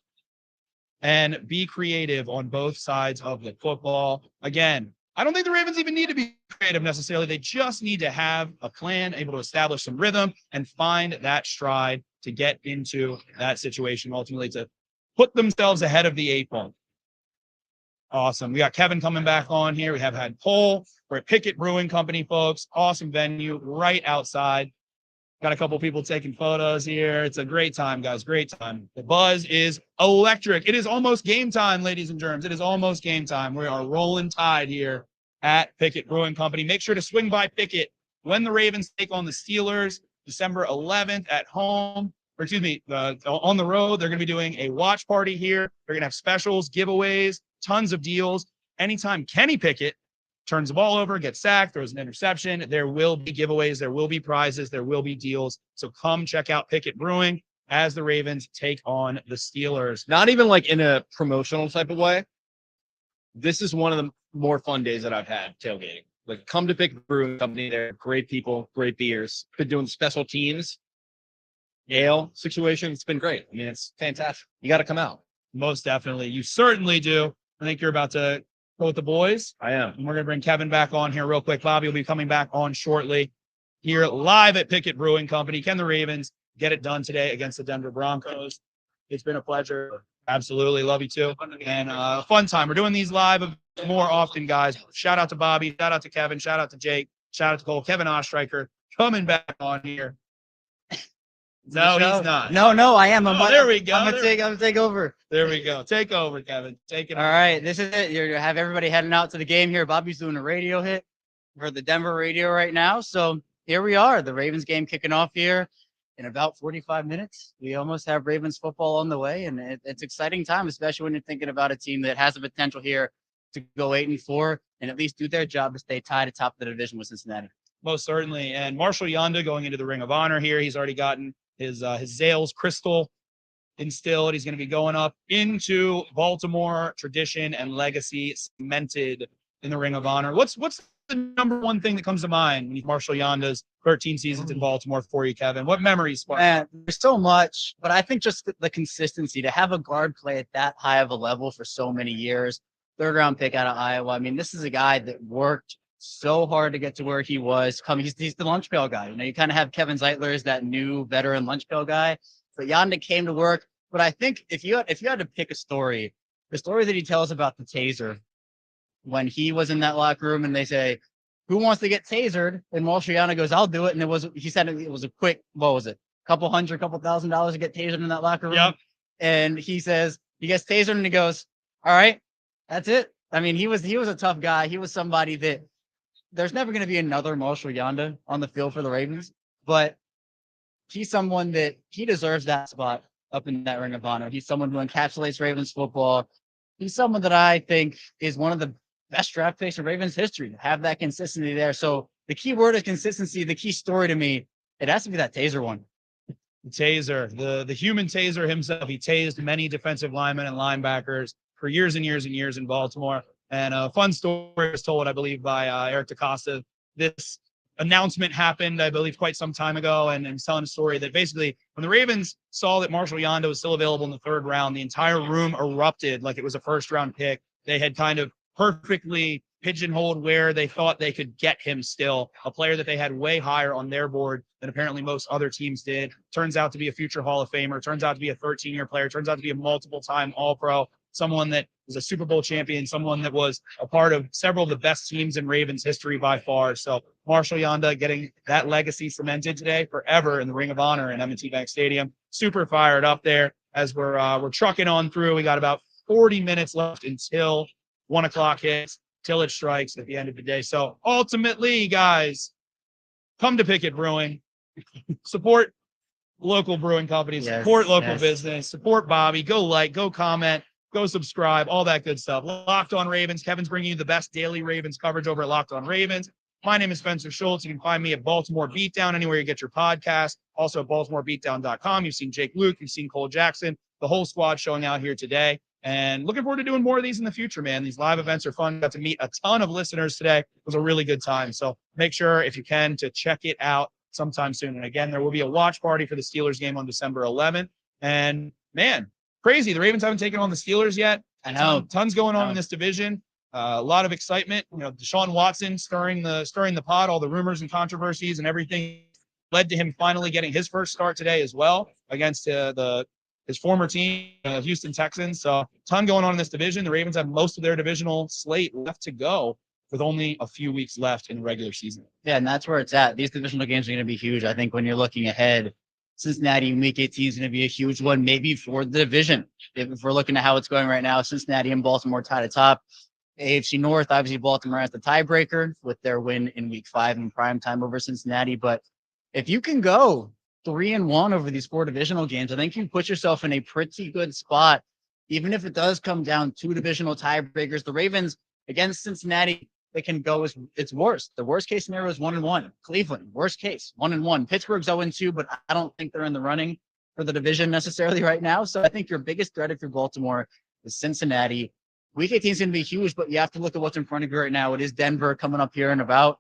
and be creative on both sides of the football. Again, I don't think the Ravens even need to be creative necessarily. They just need to have a plan, able to establish some rhythm and find that stride to get into that situation, ultimately to put themselves ahead of the 8 ball. Awesome. We got Kevin coming back on here. We have had Cole. We're at Pickett Brewing Company, folks. Awesome venue right outside. Got a couple people taking photos here. It's a great time, guys. Great time. The buzz is electric. It is almost game time, ladies and germs. It is almost game time. We are rolling tide here at Pickett Brewing Company. Make sure to swing by Pickett when the Ravens take on the Steelers, December 11th at home. Or excuse me, on the road. They're going to be doing a watch party here. They're going to have specials, giveaways, tons of deals. Anytime Kenny Pickett turns the ball over, gets sacked, throws an interception, there will be giveaways, there will be prizes, there will be deals. So come check out Pickett Brewing as the Ravens take on the Steelers. Not even like in a promotional type of way. This is one of the more fun days that I've had tailgating. Like, come to Pickett Brewing Company. They're great people, great beers. Been doing special teams, ale situation. It's been great. I mean, it's fantastic. You got to come out. Most definitely. You certainly do. I think you're about to go with the boys. I am. And we're going to bring Kevin back on here real quick. Bobby will be coming back on shortly here live at Pickett Brewing Company. Can the Ravens get it done today against the Denver Broncos? It's been a pleasure. Absolutely. Love you too. And fun time. We're doing these live more often, guys. Shout out to Bobby. Shout out to Kevin. Shout out to Jake. Shout out to Cole. Kevin Ostreicher coming back on here. No, he's not. No, I am. There we go. I'm gonna take over. There we go. Take over, Kevin. Take it. All right, this is it. You're gonna have everybody heading out to the game here. Bobby's doing a radio hit for the Denver radio right now. So here we are, the Ravens game kicking off here in about 45 minutes. We almost have Ravens football on the way, and it's exciting time, especially when you're thinking about a team that has the potential here to go 8-4 and at least do their job to stay tied atop the division with Cincinnati. Most certainly. And Marshall Yonda going into the Ring of Honor here. He's already gotten his Zales crystal instilled. He's going to be going up into Baltimore tradition and legacy cemented in the Ring of Honor. What's the number one thing that comes to mind when you Marshall Yonda's 13 seasons in Baltimore for you, Kevin? What memories? Man, there's so much, but I think just the consistency to have a guard play at that high of a level for so many years. Third round pick out of Iowa. I mean, this is a guy that worked so hard to get to where he was. He's the lunch pail guy. You know, you kind of have Kevin Zeitler as that new veteran lunch pail guy, but Yonda came to work. But I think if you had to pick a story, the story that he tells about the taser when he was in that locker room and they say, "Who wants to get tasered?" And Marshall Yonda goes, "I'll do it." And he said it was a quick, what was it? Couple $1,000 to get tasered in that locker room. Yep. And he says he gets tasered and he goes, "All right, that's it." I mean, he was a tough guy. He was somebody that there's never going to be another Marshall Yonda on the field for the Ravens, but he's someone that he deserves that spot up in that Ring of Honor. He's someone who encapsulates Ravens football. He's someone that I think is one of the best draft picks in Ravens history to have that consistency there. So the key word is consistency. The key story to me, it has to be that taser one. The taser, the human taser himself. He tased many defensive linemen and linebackers for years and years and years in Baltimore. And a fun story was told, I believe, by Eric DaCosta. This announcement happened, I believe, quite some time ago, and he's telling a story that basically when the Ravens saw that Marshall Yonda was still available in the third round, the entire room erupted like it was a first-round pick. They had kind of perfectly pigeonholed where they thought they could get him still, a player that they had way higher on their board than apparently most other teams did. Turns out to be a future Hall of Famer, turns out to be a 13-year player, turns out to be a multiple-time All-Pro, someone that was a Super Bowl champion, someone that was a part of several of the best teams in Ravens history by far. So Marshall Yonda getting that legacy cemented today forever in the Ring of Honor in M&T Bank Stadium. Super fired up there as we're trucking on through. We got about 40 minutes left until 1 o'clock hits, till it strikes at the end of the day. So ultimately, guys, come to Pickett Brewing, support local brewing companies, support local business, support Bobby, go like, go comment, go subscribe, all that good stuff. Locked on Ravens. Kevin's bringing you the best daily Ravens coverage over at Locked on Ravens. My name is Spencer Schultz. You can find me at Baltimore Beatdown, anywhere you get your podcast. Also at BaltimoreBeatdown.com. You've seen Jake Luke. You've seen Cole Jackson. The whole squad showing out here today. And looking forward to doing more of these in the future, man. These live events are fun. Got to meet a ton of listeners today. It was a really good time. So make sure, if you can, to check it out sometime soon. And again, there will be a watch party for the Steelers game on December 11th. And man, crazy. The Ravens haven't taken on the Steelers yet. I know. Tons going on in this division. A lot of excitement. Deshaun Watson stirring the pot, all the rumors and controversies and everything led to him finally getting his first start today as well against his former team, Houston Texans. So ton going on in this division. The Ravens have most of their divisional slate left to go with only a few weeks left in the regular season. Yeah, and that's where it's at. These divisional games are going to be huge. I think when you're looking ahead, Cincinnati in Week 18 is going to be a huge one, maybe for the division. If we're looking at how it's going right now, Cincinnati and Baltimore tied atop. AFC North, obviously Baltimore has the tiebreaker with their win in Week 5 in prime time over Cincinnati. But if you can go 3-1 over these 4 divisional games, I think you put yourself in a pretty good spot, even if it does come down 2 divisional tiebreakers. The Ravens against Cincinnati, they can go as it's worst. The worst case scenario is 1-1. Cleveland, worst case, 1-1. Pittsburgh's 0-2, but I don't think they're in the running for the division necessarily right now. So I think your biggest threat if you're Baltimore is Cincinnati. Week 18 is going to be huge, but you have to look at what's in front of you right now. It is Denver coming up here in about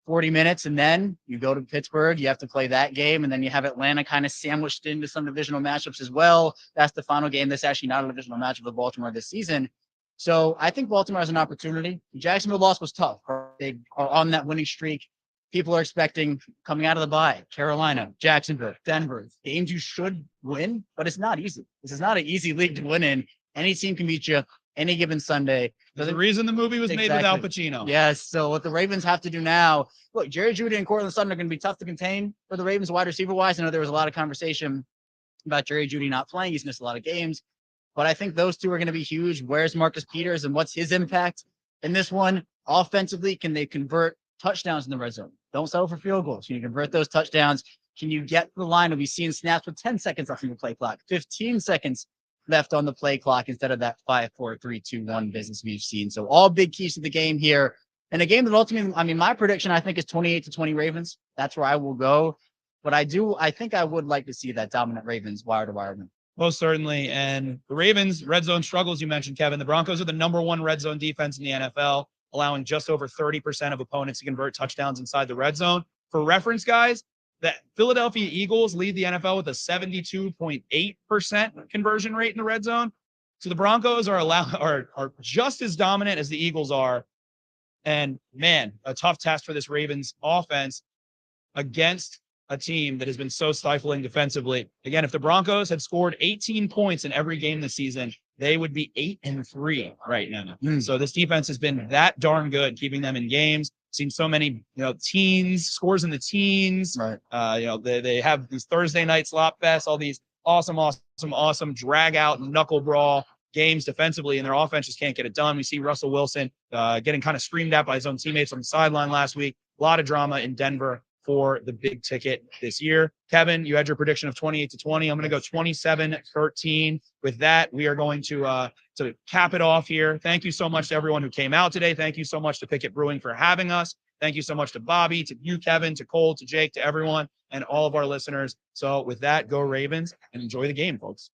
40 minutes, and then you go to Pittsburgh. You have to play that game, and then you have Atlanta kind of sandwiched into some divisional matchups as well. That's the final game. That's actually not a divisional matchup with Baltimore this season. So I think Baltimore has an opportunity. The Jacksonville loss was tough. They are on that winning streak. People are expecting coming out of the bye, Carolina, Jacksonville, Denver, games you should win, but it's not easy. This is not an easy league to win in. Any team can beat you any given Sunday. There's a reason the movie was made with Al Pacino. Yes. So what the Ravens have to do now, look, Jerry Jeudy and Cortland Sutton are going to be tough to contain for the Ravens wide receiver wise. I know there was a lot of conversation about Jerry Jeudy not playing. He's missed a lot of games, but I think those two are going to be huge. Where's Marcus Peters and what's his impact in this one? Offensively, can they convert touchdowns in the red zone? Don't settle for field goals. Can you convert those touchdowns? Can you get to the line? We'll be seeing snaps with 10 seconds left on the play clock, 15 seconds left on the play clock instead of that 5, 4, 3, 2, 1 business we've seen. So all big keys to the game here. And a game that ultimately, I mean, my prediction, I think, is 28-20 Ravens. That's where I will go. But I think I would like to see that dominant Ravens wire to wire win. Most certainly. And the Ravens red zone struggles, you mentioned, Kevin. The Broncos are the #1 red zone defense in the NFL, allowing just over 30% of opponents to convert touchdowns inside the red zone. For reference, guys, the Philadelphia Eagles lead the NFL with a 72.8% conversion rate in the red zone. So the Broncos are just as dominant as the Eagles are. And man, a tough test for this Ravens offense against a team that has been so stifling defensively. Again, if the Broncos had scored 18 points in every game this season, they would be 8-3 right now. So this defense has been that darn good, keeping them in games. Seen so many, teens, scores in the teens. Right. They have these Thursday night slop fests, all these awesome drag out knuckle brawl games defensively, and their offense just can't get it done. We see Russell Wilson getting kind of screamed at by his own teammates on the sideline last week. A lot of drama in Denver for the big ticket this year. Kevin, you had your prediction of 28-20. I'm going to go 27-13. With that, we are going to cap it off here. Thank you so much to everyone who came out today. Thank you so much to Pickett Brewing for having us. Thank you so much to Bobby, to you, Kevin, to Cole, to Jake, to everyone, and all of our listeners. So with that, go Ravens and enjoy the game, folks.